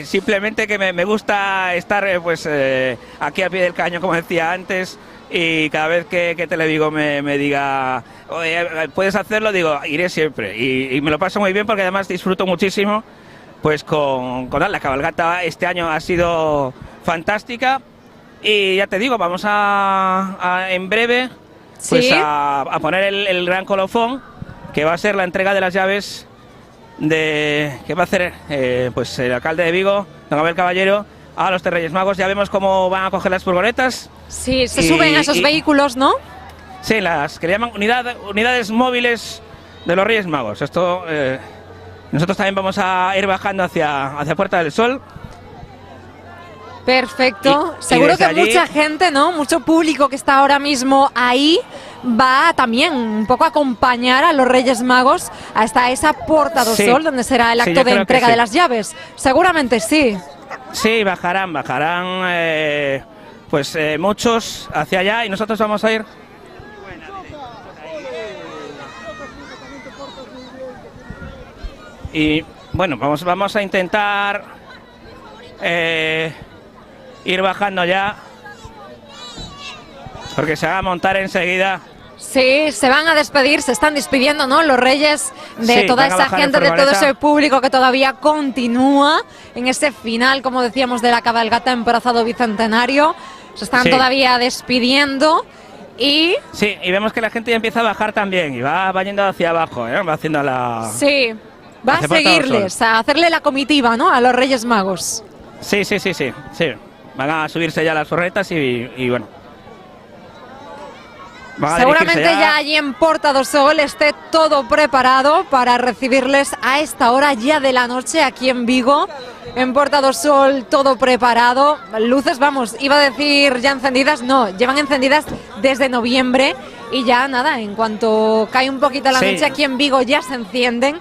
simplemente que me gusta estar aquí al pie del cañón, como decía antes, y cada vez que Televigo me diga, oye, puedes hacerlo, digo, iré siempre, y me lo paso muy bien porque además disfruto muchísimo, pues con la cabalgata este año ha sido fantástica. Y ya te digo, vamos a en breve pues Sí. a poner el gran colofón, que va a ser la entrega de las llaves que va a hacer pues el alcalde de Vigo, don Abel Caballero, a los Reyes Magos. Ya vemos cómo van a coger las furgonetas. Sí, se suben a esos vehículos, ¿no? Sí, las que le llaman unidades móviles de los Reyes Magos. Esto nosotros también vamos a ir bajando hacia Puerta del Sol. Perfecto. Y Seguro que desde allí- mucha gente, ¿no? Mucho público que está ahora mismo ahí va también un poco a acompañar a los Reyes Magos hasta esa Porta do Sí. Sol, donde será el Sí, acto yo de creo que entrega sí. de las llaves. Seguramente sí. Sí, bajarán pues muchos hacia allá y nosotros vamos a ir. Y bueno, vamos a intentar ir bajando ya, porque se va a montar enseguida. Sí, se van a despedir, se están despidiendo, ¿no? Los reyes de Sí, toda van a esa bajar en gente, de todo furgoneta. ese público que todavía continúa en ese final, como decíamos, de la cabalgata en Prazado Bicentenario. Se están Sí. todavía despidiendo y Sí, y vemos que la gente ya empieza a bajar también y va yendo hacia abajo, ¿eh? Va haciendo la... sí, va a Hace falta seguirles, a hacerle la comitiva, ¿no? A los Reyes Magos. Sí. Van a subirse ya las furgonetas y bueno. Van a Seguramente dirigirse ya allí en Porta do Sol esté todo preparado para recibirles a esta hora ya de la noche aquí en Vigo. En Porta do Sol todo preparado. Luces, vamos, iba a decir ya encendidas, no, llevan encendidas desde noviembre y ya nada, en cuanto cae un poquito la Sí. noche aquí en Vigo ya se encienden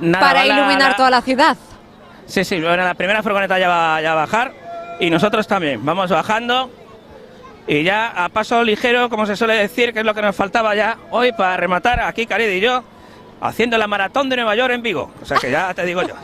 Nada, para va iluminar toda la ciudad. Sí, bueno, la primera furgoneta ya va a bajar y nosotros también. Vamos bajando y ya a paso ligero, como se suele decir, que es lo que nos faltaba ya hoy para rematar aquí, Carid y yo, haciendo la maratón de Nueva York en Vigo. O sea que ya te digo yo.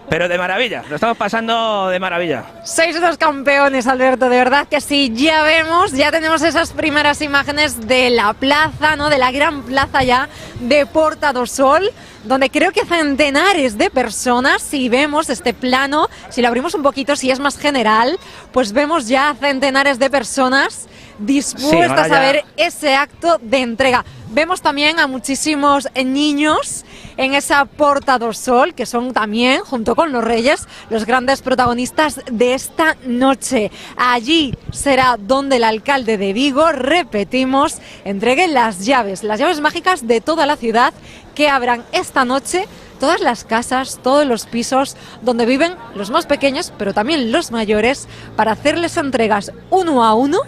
Pero de maravilla, lo estamos pasando de maravilla. Sois los campeones, Alberto, de verdad que sí, ya vemos, ya tenemos esas primeras imágenes de la plaza, ¿no? De la gran plaza ya de Porta do Sol, donde creo que centenares de personas, si vemos este plano, si lo abrimos un poquito, si es más general, pues vemos ya centenares de personas dispuestas ahora a ya- ver ese acto de entrega. Vemos también a muchísimos niños en esa Porta do Sol, que son también, junto con los reyes, los grandes protagonistas de esta noche. Allí será donde el alcalde de Vigo, repetimos, entregue las llaves mágicas de toda la ciudad que abran esta noche todas las casas, todos los pisos donde viven los más pequeños, pero también los mayores, para hacerles entregas uno a uno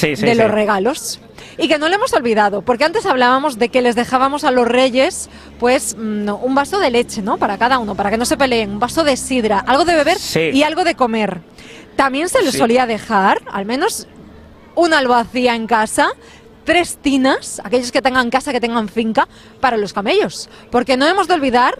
de los regalos. Y que no lo hemos olvidado, porque antes hablábamos de que les dejábamos a los reyes pues un vaso de leche, ¿no? Para cada uno, para que no se peleen, un vaso de sidra, algo de beber Sí. y algo de comer. También se les Sí. solía dejar, al menos una albacía en casa, 3 tinas, aquellos que tengan casa, que tengan finca, para los camellos. Porque no hemos de olvidar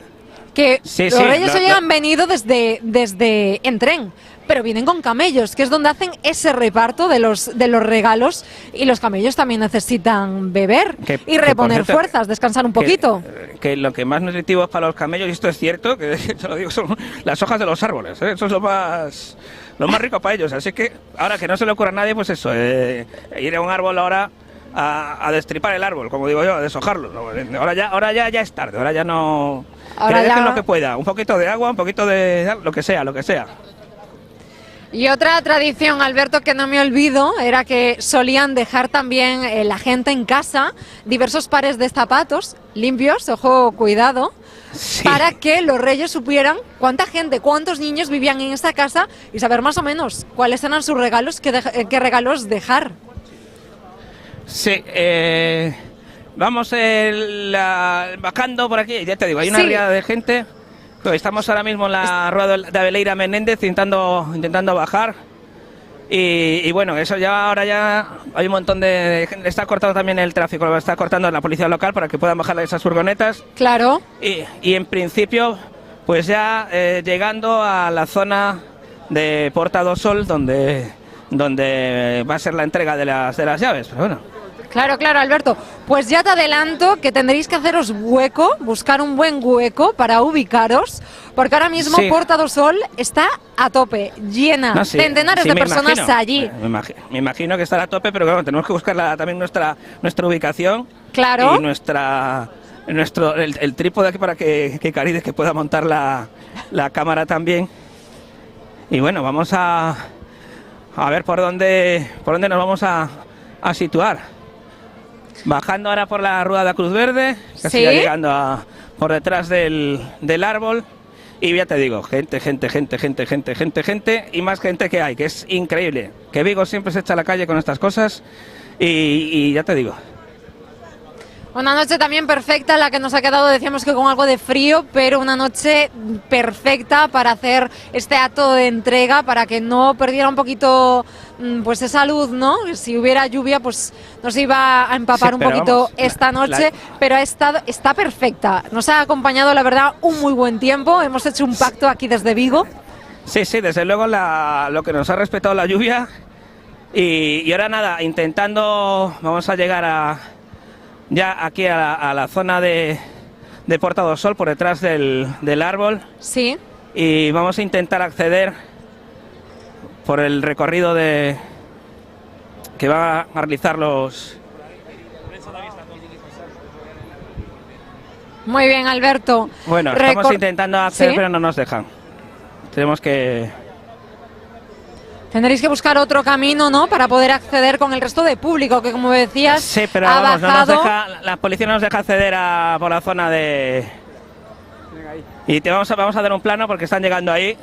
que Sí, los sí, reyes lo- hoy han venido desde en tren, pero vienen con camellos, que es donde hacen ese reparto de los regalos, y los camellos también necesitan beber Que- y que, por reponer cierto, fuerzas, descansar un poquito. Que lo que más nutritivo es para los camellos, y esto es cierto, que te lo digo, son las hojas de los árboles, ¿eh? Eso es lo más rico para ellos. Así que ahora que no se le ocurra a nadie, pues eso, ir a un árbol ahora a destripar el árbol, como digo yo, a deshojarlo. ¿No? Ahora ya es tarde, ahora ya no... Ahora que le dejen ya- lo que pueda, un poquito de agua, un poquito de lo que sea, lo que sea. Y otra tradición, Alberto, que no me olvido, era que solían dejar también la gente en casa diversos pares de zapatos limpios, ojo, cuidado, para que los reyes supieran cuánta gente, cuántos niños vivían en esta casa y saber más o menos cuáles eran sus regalos, qué regalos dejar. Sí, vamos bajando por aquí, ya te digo, hay una Sí. riada de gente. Estamos ahora mismo en la rueda de Abeleira Menéndez intentando bajar. Y bueno, eso ya ahora ya hay un montón de gente. Está cortando también el tráfico, lo está cortando la policía local para que puedan bajar esas furgonetas. Claro. Y en principio, pues ya llegando a la zona de Porta do Sol, donde va a ser la entrega de las llaves. Pero bueno. Claro, claro, Alberto. Pues ya te adelanto que tendréis que haceros hueco, buscar un buen hueco para ubicaros, porque ahora mismo Sí. Porta do Sol está a tope, llena, No, sí, centenares sí, de me personas imagino. allí. Me imagino que estará a tope, pero claro, tenemos que buscar también nuestra ubicación. Claro. Y el trípode aquí para que Caride que pueda montar la cámara también. Y bueno, vamos a ver por dónde nos vamos a situar. Bajando ahora por la Rúa da Cruz Verde, casi ¿Sí? ya llegando por detrás del árbol. Y ya te digo, gente, y más gente que hay, que es increíble. Que Vigo siempre se echa a la calle con estas cosas y ya te digo. Una noche también perfecta, la que nos ha quedado, decíamos que con algo de frío, pero una noche perfecta para hacer este acto de entrega, para que no perdiera un poquito pues esa luz, ¿no? Si hubiera lluvia, pues nos iba a empapar Sí, un pero poquito vamos, esta noche, pero está perfecta. Nos ha acompañado, la verdad, un muy buen tiempo. Hemos hecho un pacto aquí desde Vigo. Sí, desde luego lo que nos ha respetado la lluvia. Y ahora nada, intentando, vamos a llegar ya aquí a la zona de Porta do Sol, por detrás del árbol. Sí. Y vamos a intentar acceder por el recorrido que va a realizar los... Muy bien, Alberto. Bueno, estamos intentando acceder, ¿Sí? pero no nos dejan. Tenemos que... Tendréis que buscar otro camino, ¿no?, para poder acceder con el resto de público, que como decías, Sí, pero ha vamos, bajado. la policía no nos deja acceder por la zona de... Y vamos a dar un plano porque están llegando ahí.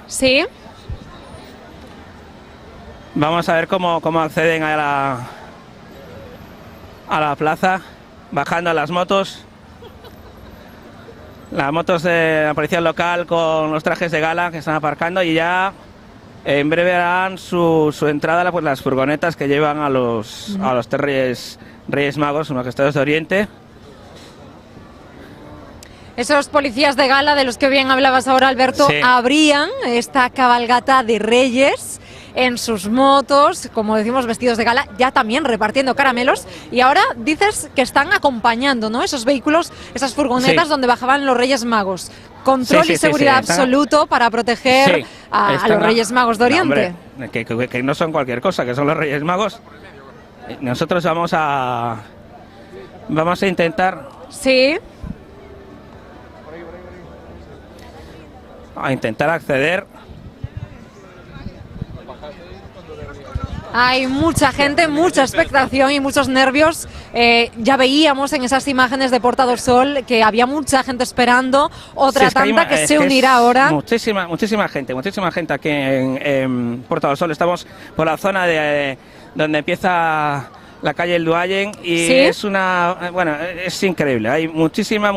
Sí. Vamos a ver cómo acceden a la plaza, bajando a las motos. Las motos de la policía local con los trajes de gala que están aparcando y ya en breve harán su entrada pues las furgonetas que llevan a los tres Reyes Magos, unos gestores de Oriente. Esos policías de gala de los que bien hablabas ahora, Alberto, Sí. abrían esta cabalgata de Reyes en sus motos, como decimos, vestidos de gala, ya también repartiendo caramelos. Y ahora dices que están acompañando, ¿no?, esos vehículos, esas furgonetas Sí. donde bajaban los Reyes Magos. Control Sí, y seguridad están- absoluto para proteger Sí, a están los Reyes Magos de No, Oriente. hombre, que no son cualquier cosa, que son los Reyes Magos. Nosotros vamos a intentar Sí. acceder. Hay mucha gente, mucha expectación y muchos nervios. Ya veíamos en esas imágenes de Porta do Sol que había mucha gente esperando, otra Sí, es hay tanta ma- que es se es unirá ahora. Muchísima gente aquí en Porta do Sol. Estamos por la zona de donde empieza la calle El Duayen y ¿Sí? es increíble. Hay muchísima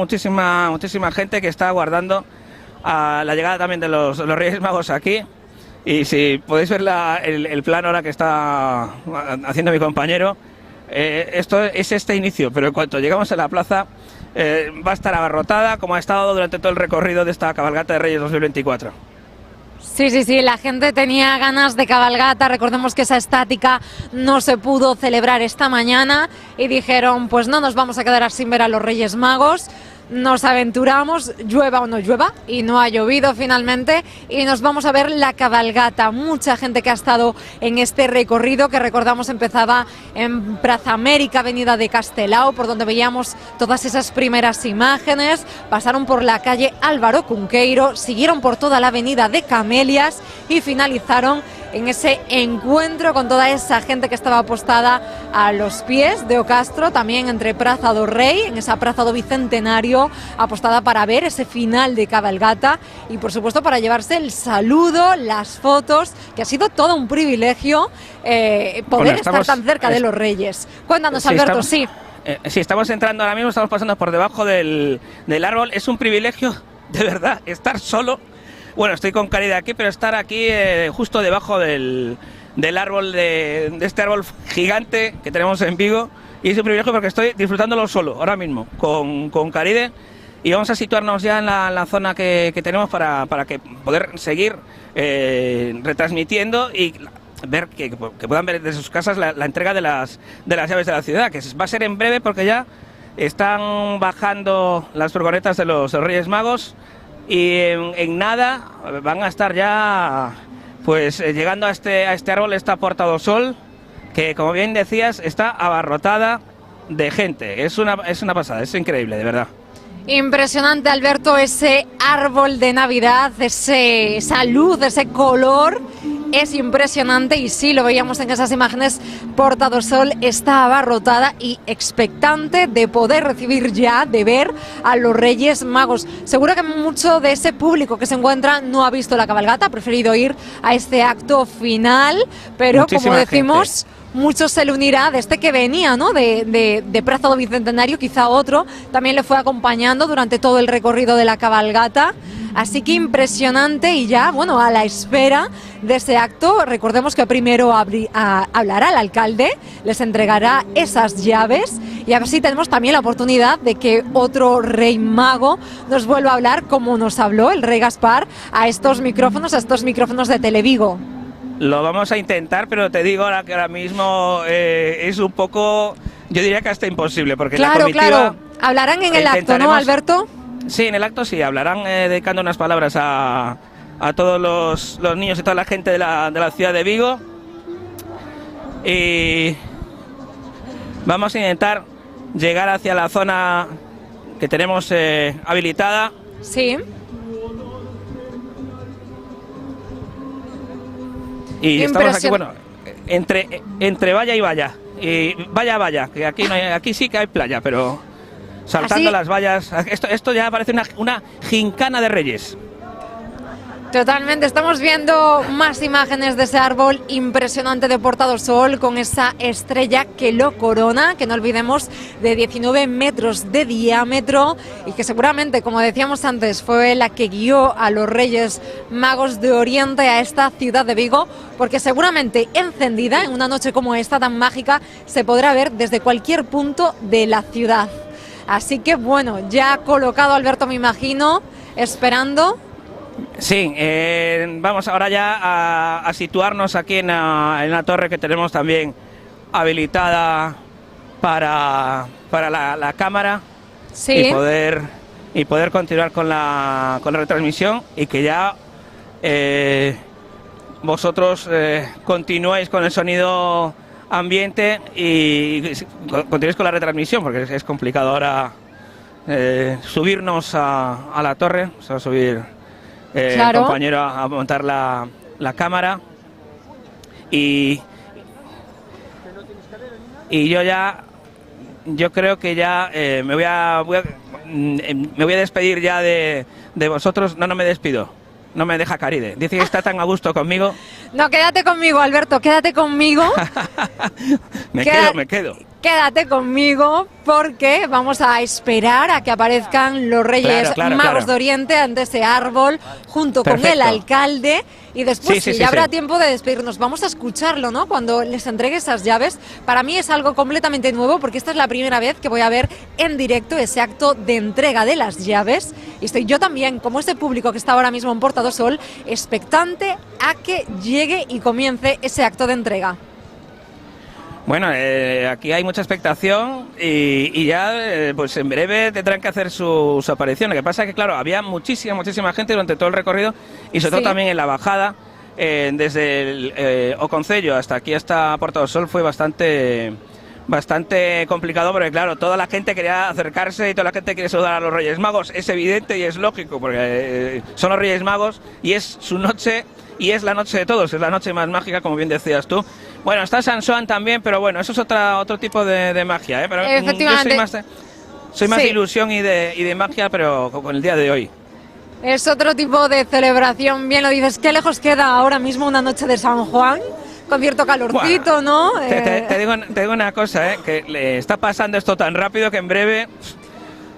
gente que está aguardando a la llegada también de los Reyes Magos aquí. Y si podéis ver el plano ahora que está haciendo mi compañero, esto es este inicio, pero en cuanto llegamos a la plaza va a estar abarrotada como ha estado durante todo el recorrido de esta cabalgata de Reyes 2024. Sí, la gente tenía ganas de cabalgata. Recordemos que esa estática no se pudo celebrar esta mañana y dijeron, pues no nos vamos a quedar sin ver a los Reyes Magos. Nos aventuramos, llueva o no llueva, y no ha llovido finalmente, y nos vamos a ver la cabalgata. Mucha gente que ha estado en este recorrido, que recordamos empezaba en Praza América, Avenida de Castelao, por donde veíamos todas esas primeras imágenes, pasaron por la calle Álvaro Cunqueiro, siguieron por toda la Avenida de Camelias y finalizaron en ese encuentro con toda esa gente que estaba apostada a los pies de Ocastro, también entre Praza do Rei, en esa Praza do Bicentenario, apostada para ver ese final de cabalgata y por supuesto para llevarse el saludo, las fotos, que ha sido todo un privilegio poder estar tan cerca de los Reyes. Cuéntanos, Sí, Alberto, estamos- sí, estamos entrando ahora mismo, estamos pasando por debajo del árbol. Es un privilegio, de verdad, estar solo. Bueno, estoy con Caride aquí, pero estar aquí justo debajo del árbol, de este árbol gigante que tenemos en Vigo. Y es un privilegio porque estoy disfrutándolo solo, ahora mismo, con Caride. Y vamos a situarnos ya en la zona que tenemos para que poder seguir retransmitiendo. Y ver que puedan ver desde sus casas la entrega de las llaves de la ciudad, que va a ser en breve porque ya están bajando las furgonetas de los Reyes Magos y en nada van a estar ya pues llegando a este árbol, esta Porta do Sol, que como bien decías está abarrotada de gente. Es una pasada, es increíble, de verdad. Impresionante, Alberto, ese árbol de Navidad, esa luz, ese color, es impresionante y sí, lo veíamos en esas imágenes, Porta do Sol está abarrotada y expectante de poder recibir ya, de ver a los Reyes Magos. Seguro que mucho de ese público que se encuentra no ha visto la cabalgata, ha preferido ir a este acto final, pero muchísima como decimos... gente. Muchos se le unirá desde que venía, ¿no? de Praza do Bicentenario, quizá otro también le fue acompañando durante todo el recorrido de la cabalgata. Así que impresionante y ya, bueno, a la espera de ese acto. Recordemos que primero hablará el alcalde, les entregará esas llaves y a ver si tenemos también la oportunidad de que otro rey mago nos vuelva a hablar como nos habló el rey Gaspar a estos micrófonos de Televigo. Lo vamos a intentar, pero te digo ahora que ahora mismo es un poco, yo diría que hasta imposible, porque la comitiva... Claro, hablarán en el acto, ¿no, Alberto? Sí, en el acto sí, hablarán dedicando unas palabras a todos los niños y toda la gente de la ciudad de Vigo. Y vamos a intentar llegar hacia la zona que tenemos habilitada. Sí. Y estamos aquí, bueno, entre valla y valla. Y vaya, que aquí no hay, aquí sí que hay playa, pero saltando las vallas. Esto ya parece una gincana de reyes. Totalmente, estamos viendo más imágenes de ese árbol impresionante de Porta do Sol con esa estrella que lo corona, que no olvidemos, de 19 metros de diámetro y que seguramente, como decíamos antes, fue la que guió a los Reyes Magos de Oriente a esta ciudad de Vigo, porque seguramente encendida en una noche como esta tan mágica se podrá ver desde cualquier punto de la ciudad. Así que bueno, ya colocado Alberto, me imagino, esperando. Sí, vamos ahora ya a situarnos aquí en la torre que tenemos también habilitada para la cámara. Sí. y poder continuar con la retransmisión y que ya vosotros continuéis con el sonido ambiente y continuéis con la retransmisión, porque es complicado ahora subirnos a la torre. Se va a subir claro. el compañero a montar la cámara y yo creo que ya me voy a despedir ya de vosotros. No me despido, no me deja Caride, dice que está tan a gusto conmigo. No, quédate conmigo, Alberto, quédate conmigo. me quedo. Quédate conmigo porque vamos a esperar a que aparezcan los Reyes Magos de Oriente ante ese árbol junto con el alcalde y después ya habrá tiempo de despedirnos. Vamos a escucharlo, ¿no? Cuando les entregue esas llaves. Para mí es algo completamente nuevo porque esta es la primera vez que voy a ver en directo ese acto de entrega de las llaves y estoy yo también, como este público que está ahora mismo en Porta do Sol, expectante a que llegue y comience ese acto de entrega. Bueno, aquí hay mucha expectación y ya pues en breve tendrán que hacer su aparición. Lo que pasa es que, claro, había muchísima gente durante todo el recorrido y sobre todo también en la bajada, desde el Oconcello hasta aquí, hasta Porta do Sol, fue bastante complicado porque, claro, toda la gente quería acercarse y toda la gente quiere saludar a los Reyes Magos. Es evidente y es lógico porque son los Reyes Magos y es su noche y es la noche de todos, es la noche más mágica, como bien decías tú. Bueno, está San Xoán también, pero bueno, eso es otro tipo de magia, Pero efectivamente. Yo soy más de ilusión y de magia, pero con el día de hoy. Es otro tipo de celebración, bien lo dices. ¿Qué lejos queda ahora mismo una noche de San Juan? Con cierto calorcito, bueno, ¿no? Te digo una cosa, que le está pasando esto tan rápido que en breve...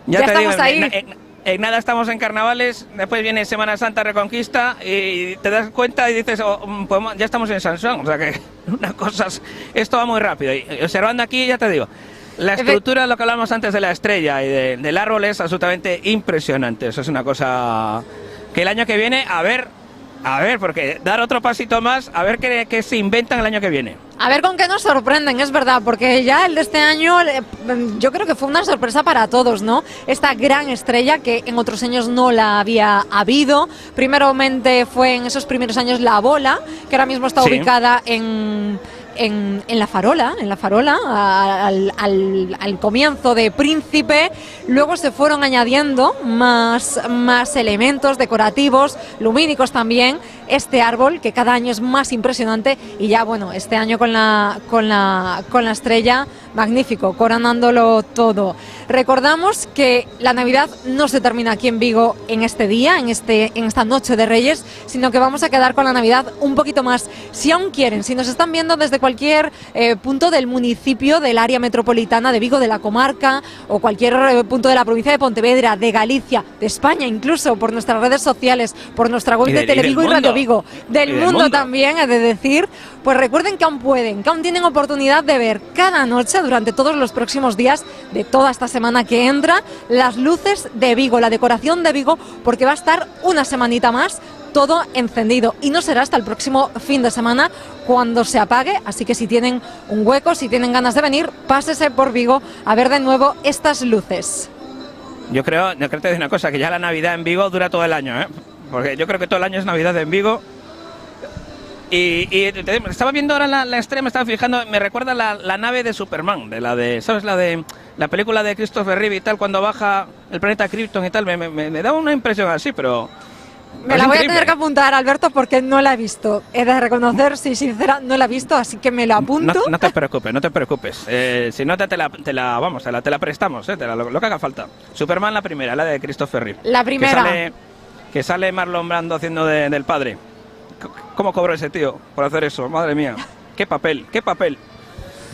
Ya te estamos digo, ahí. En nada estamos en carnavales, después viene Semana Santa, Reconquista y te das cuenta y dices, ya estamos en San Xoán. O sea que una cosa, esto va muy rápido. Y observando aquí, ya te digo, la estructura, lo que hablamos antes de la estrella y del árbol, es absolutamente impresionante. Eso es una cosa que el año que viene, a ver A ver, porque dar otro pasito más, a ver qué se inventan el año que viene. A ver con qué nos sorprenden, es verdad, porque ya el de este año yo creo que fue una sorpresa para todos, ¿no? Esta gran estrella que en otros años no la había habido. Primeramente fue en esos primeros años La Bola, que ahora mismo está ubicada en La Farola, al comienzo de Príncipe. Luego se fueron añadiendo más elementos decorativos, lumínicos también. Este árbol que cada año es más impresionante y ya bueno, este año con la estrella, magnífico, coronándolo todo. Recordamos que la Navidad no se termina aquí en Vigo en este día, en esta noche de Reyes, sino que vamos a quedar con la Navidad un poquito más. Si aún quieren, si nos están viendo desde cualquier punto del municipio, del área metropolitana de Vigo, de la comarca o cualquier punto de la provincia de Pontevedra, de Galicia, de España incluso, por nuestras redes sociales, por nuestra web de Televigo y Radio Vigo, del mundo también, he de decir, pues recuerden que aún pueden, que aún tienen oportunidad de ver cada noche durante todos los próximos días de toda esta semana que entra las luces de Vigo, la decoración de Vigo, porque va a estar una semanita más todo encendido y no será hasta el próximo fin de semana cuando se apague, así que si tienen un hueco, si tienen ganas de venir, pásese por Vigo a ver de nuevo estas luces. Yo creo que te digo una cosa, que ya la Navidad en Vigo dura todo el año, ¿eh? Porque yo creo que todo el año es Navidad en Vigo. Y estaba viendo ahora la estrella, me estaba fijando, me recuerda la nave de Superman, ¿sabes? La película de Christopher Reeve y tal, cuando baja el planeta Krypton y tal, me da una impresión así, pero... Me la voy a tener que apuntar, Alberto, porque no la he visto. He de reconocer, si sincera, no la he visto, así que me la apunto. No te preocupes. Si no, te la prestamos, lo que haga falta. Superman la primera, la de Christopher Reeve. La primera. Que sale Marlon Brando haciendo del padre. ¿Cómo cobró ese tío por hacer eso? Madre mía. Qué papel.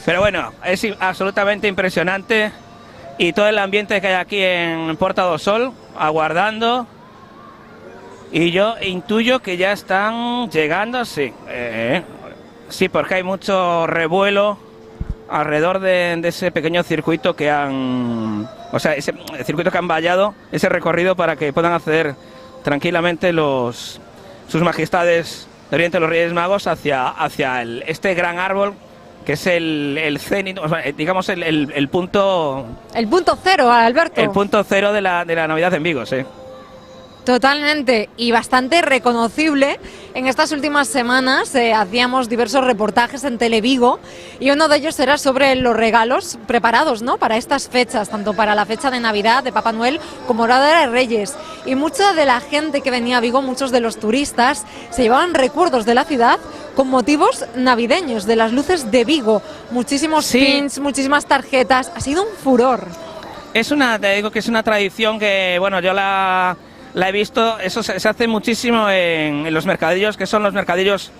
Pero bueno, es absolutamente impresionante. Y todo el ambiente que hay aquí en Porta do Sol, aguardando. Y yo intuyo que ya están llegando, sí. Sí, porque hay mucho revuelo alrededor de ese pequeño circuito que han... O sea, ese circuito que han vallado, ese recorrido para que puedan acceder tranquilamente sus majestades de Oriente, los Reyes Magos, hacia este gran árbol que es el cenit, o sea, digamos el punto... El punto cero, Alberto. El punto cero de la Navidad en Vigo, sí. Totalmente, y bastante reconocible. En estas últimas semanas hacíamos diversos reportajes en Televigo y uno de ellos era sobre los regalos preparados, ¿no?, para estas fechas, tanto para la fecha de Navidad de Papá Noel como la de Reyes. Y mucha de la gente que venía a Vigo, muchos de los turistas, se llevaban recuerdos de la ciudad con motivos navideños, de las luces de Vigo. Muchísimos pins, muchísimas tarjetas, ha sido un furor. Te digo que es una tradición que, bueno, yo la he visto, eso se hace muchísimo en los mercadillos, que son los mercadillos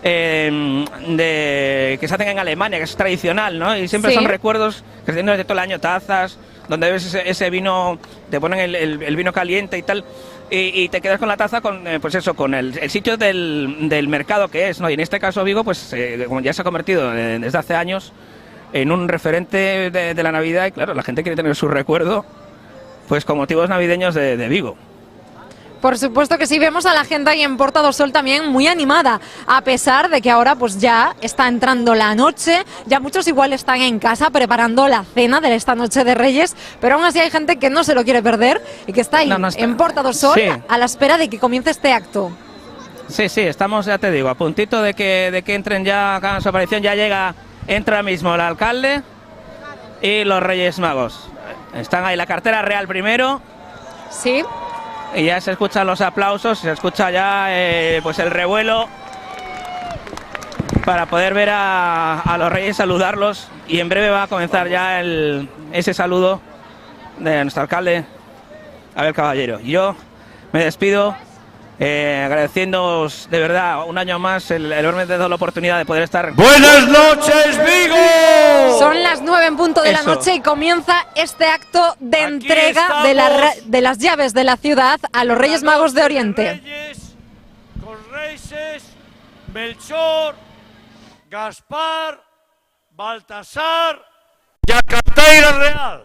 que se hacen en Alemania, que es tradicional, ¿no? Y siempre son recuerdos que se tienen desde todo el año, tazas, donde ves ese vino, te ponen el vino caliente y tal, y te quedas con la taza con, pues eso, con el sitio del mercado que es, ¿no? Y en este caso Vigo, pues como ya se ha convertido desde hace años en un referente de la Navidad, y claro, la gente quiere tener su recuerdo, pues con motivos navideños de Vigo. Por supuesto que sí, vemos a la gente ahí en Porta do Sol también muy animada, a pesar de que ahora pues ya está entrando la noche, ya muchos igual están en casa preparando la cena de esta noche de Reyes, pero aún así hay gente que no se lo quiere perder y que está ahí en Porta do Sol a la espera de que comience este acto. Sí, estamos, ya te digo, a puntito de que entren ya, hagan su aparición, entra mismo el alcalde y los Reyes Magos. Están ahí, la cartera real primero. Sí. Y ya se escuchan los aplausos, se escucha ya pues el revuelo para poder ver a los reyes, saludarlos, y en breve va a comenzar ya ese saludo de nuestro alcalde, Abel Caballero. Yo me despido agradeciéndoos de verdad un año más el haberme dado la oportunidad de poder estar... ¡Buenas noches, Vigo! Son las 9 en punto de la noche y comienza este acto de entrega de las llaves de la ciudad a los Reyes Magos de Oriente. Con Reyes, Melchor, Gaspar, Baltasar y a Carteira Real.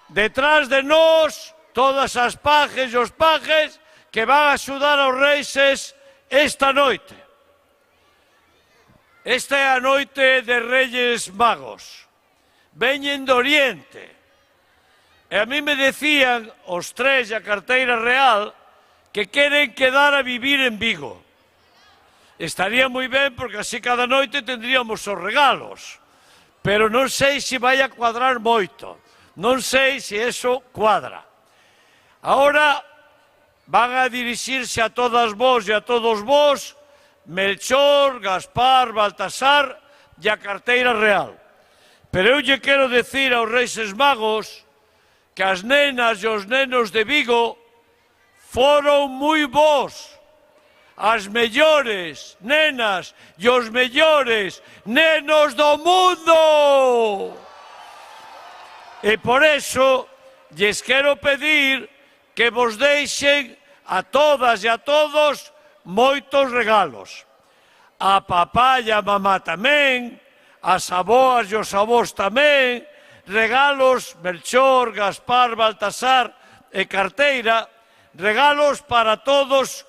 Detrás de nos, todas as pajes e os pajes que van a axudar aos Reixes esta noite. Esta é a noite de Reyes Magos. Veñen do Oriente. E a mí me decían os tres e a carteira real que queren quedar a vivir en Vigo. Estaría moi ben porque así cada noite tendríamos os regalos. Pero non sei se vai a cuadrar moito. Non sei se eso cuadra. Ahora van a dirixirse a todas vos e a todos vos Melchor, Gaspar, Baltasar e a carteira real. Pero eu lle quero decir aos Reixes Magos que as nenas e os nenos de Vigo foron moi bons. As mellores nenas e os mellores nenos do mundo. E por eso lles quero pedir que vos deixen a todas e a todos moitos regalos. A papá e a mamá tamén, as aboas e os avós tamén, regalos Melchor, Gaspar, Baltasar e carteira, regalos para todos,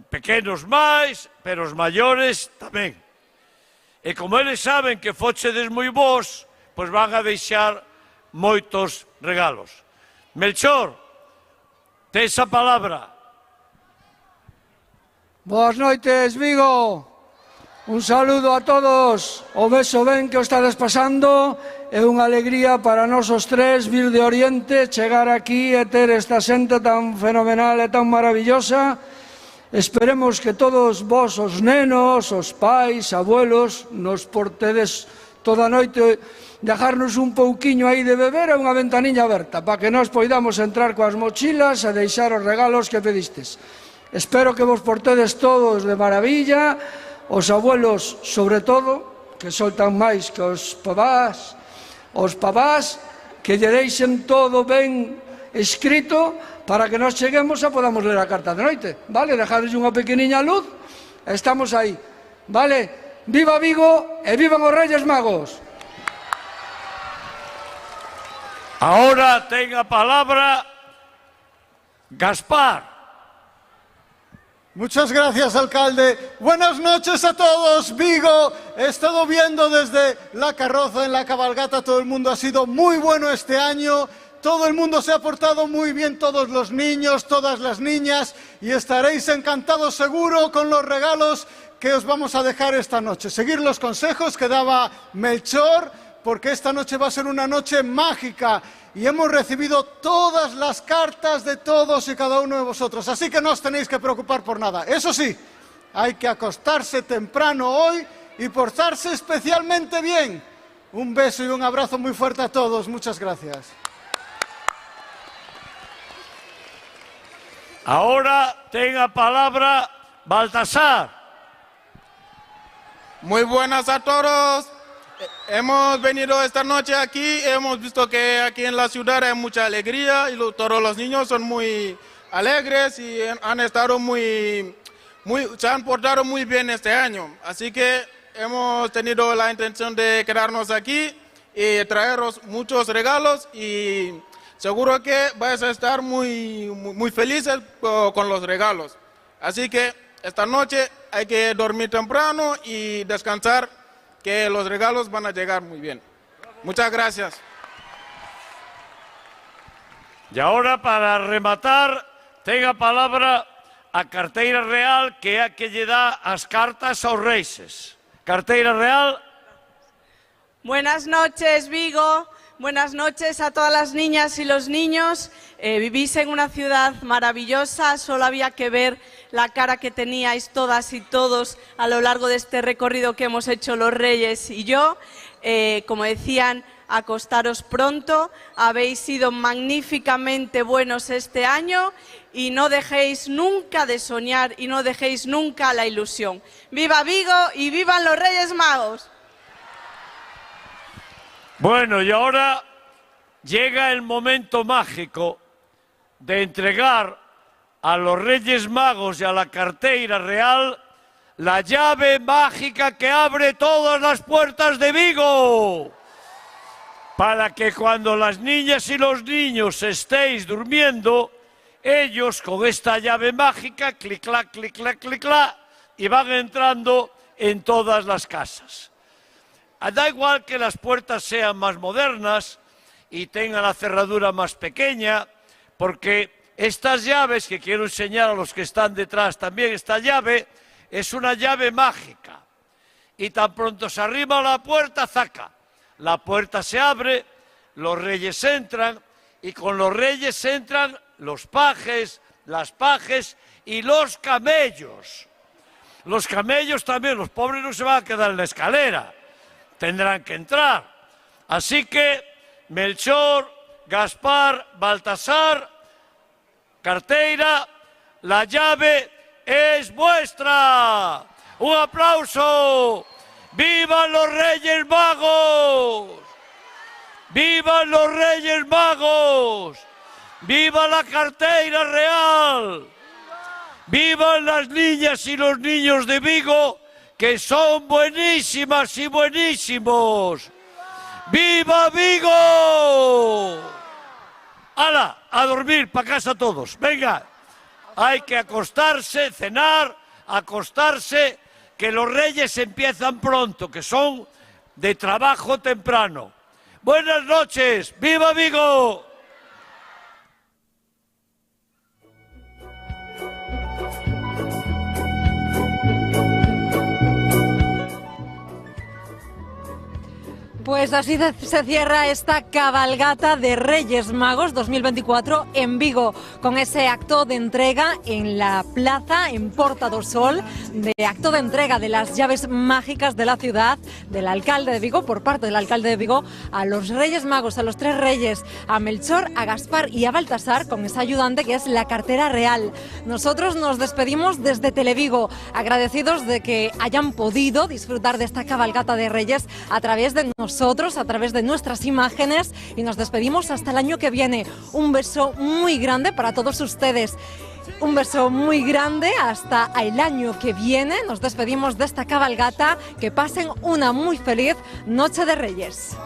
pequenos máis, pero os maiores tamén. E como eles saben que fochedes moi vós, pois van a deixar moitos regalos. Melchor, tes a palabra. Boas noites, Vigo. Un saludo a todos. O beso ben que o estades pasando. É unha alegría para nós os tres vir de Oriente, chegar aquí e ter esta xente tan fenomenal e tan maravillosa. Esperemos que todos vos, os nenos, os pais, abuelos, nos portedes toda a noite dejarnos un pouquiño aí de beber e unha ventaniña aberta para que nós poidamos entrar coas mochilas e deixar os regalos que pedistes. Espero que vos portedes todos de maravilla, os abuelos sobre todo, que soltan máis que os papás, que lle deixen todo ben escrito para que nos cheguemos a podamos ler a carta de noite. Vale, dejadles unha pequeniña luz, estamos aí. Vale, viva Vigo e vivan os Reyes Magos. Ahora ten a palabra Gaspar. Muchas gracias, alcalde. Buenas noches a todos, Vigo. He estado viendo desde la carroza en la cabalgata, todo el mundo ha sido muy bueno este año. Todo el mundo se ha portado muy bien, todos los niños, todas las niñas, y estaréis encantados seguro con los regalos que os vamos a dejar esta noche. Seguir los consejos que daba Melchor, porque esta noche va a ser una noche mágica. Y hemos recibido todas las cartas de todos y cada uno de vosotros, así que no os tenéis que preocupar por nada. Eso sí, hay que acostarse temprano hoy y portarse especialmente bien. Un beso y un abrazo muy fuerte a todos. Muchas gracias. Ahora ten a palabra Baltasar. Muy buenas a todos. Hemos venido esta noche aquí, hemos visto que aquí en la ciudad hay mucha alegría y todos los niños son muy alegres y han estado se han portado muy bien este año. Así que hemos tenido la intención de quedarnos aquí y traeros muchos regalos y seguro que vais a estar muy felices con los regalos. Así que esta noche hay que dormir temprano y descansar, que los regalos van a llegar muy bien. Muchas gracias. E agora, para rematar, ten a palabra a carteira real, que é a que lle dá as cartas aos Reixes. Carteira real. Buenas noches, Vigo. Buenas noches a todas las niñas y los niños. Vivís en una ciudad maravillosa, solo había que ver la cara que teníais todas y todos a lo largo de este recorrido que hemos hecho los Reyes y yo. Como decían, acostaros pronto, habéis sido magníficamente buenos este año y no dejéis nunca de soñar y no dejéis nunca la ilusión. ¡Viva Vigo y vivan los Reyes Magos! Bueno, y ahora llega el momento mágico de entregar a los Reyes Magos y a la carteira real la llave mágica que abre todas las puertas de Vigo, para que cuando las niñas y los niños estéis durmiendo, ellos con esta llave mágica, clic-clac, clic-clac, clic-clac, y van entrando en todas las casas. Da igual que las puertas sean más modernas y tengan la cerradura más pequeña, porque estas llaves, que quiero enseñar a los que están detrás también, esta llave es una llave mágica. Y tan pronto se arrima la puerta, ¡zaca! La puerta se abre, los reyes entran, y con los reyes entran los pajes, las pajes y los camellos. Los camellos también, los pobres no se van a quedar en la escalera, tendrán que entrar. Así que Melchor, Gaspar, Baltasar, carteira, la llave es vuestra. ¡Un aplauso! ¡Vivan los Reyes Magos! ¡Vivan los Reyes Magos! ¡Viva la carteira real! ¡Vivan las niñas y los niños de Vigo, que son buenísimas y buenísimos! ¡Viva Vigo! ¡Hala! A dormir, para casa todos. Venga, hay que acostarse, cenar, acostarse, que los reyes empiezan pronto, que son de trabajo temprano. Buenas noches, ¡viva Vigo! Pues así se cierra esta cabalgata de Reyes Magos 2024 en Vigo, con ese acto de entrega en la plaza, en Porta do Sol, de acto de entrega de las llaves mágicas de la ciudad, del alcalde de Vigo, por parte del alcalde de Vigo, a los Reyes Magos, a los tres reyes, a Melchor, a Gaspar y a Baltasar, con esa ayudante que es la cartera real. Nosotros nos despedimos desde Televigo, agradecidos de que hayan podido disfrutar de esta cabalgata de Reyes a través de nosotros, a través de nuestras imágenes, y nos despedimos hasta el año que viene. Un beso muy grande para todos ustedes. Un beso muy grande hasta el año que viene. Nos despedimos de esta cabalgata. Que pasen una muy feliz Noche de Reyes.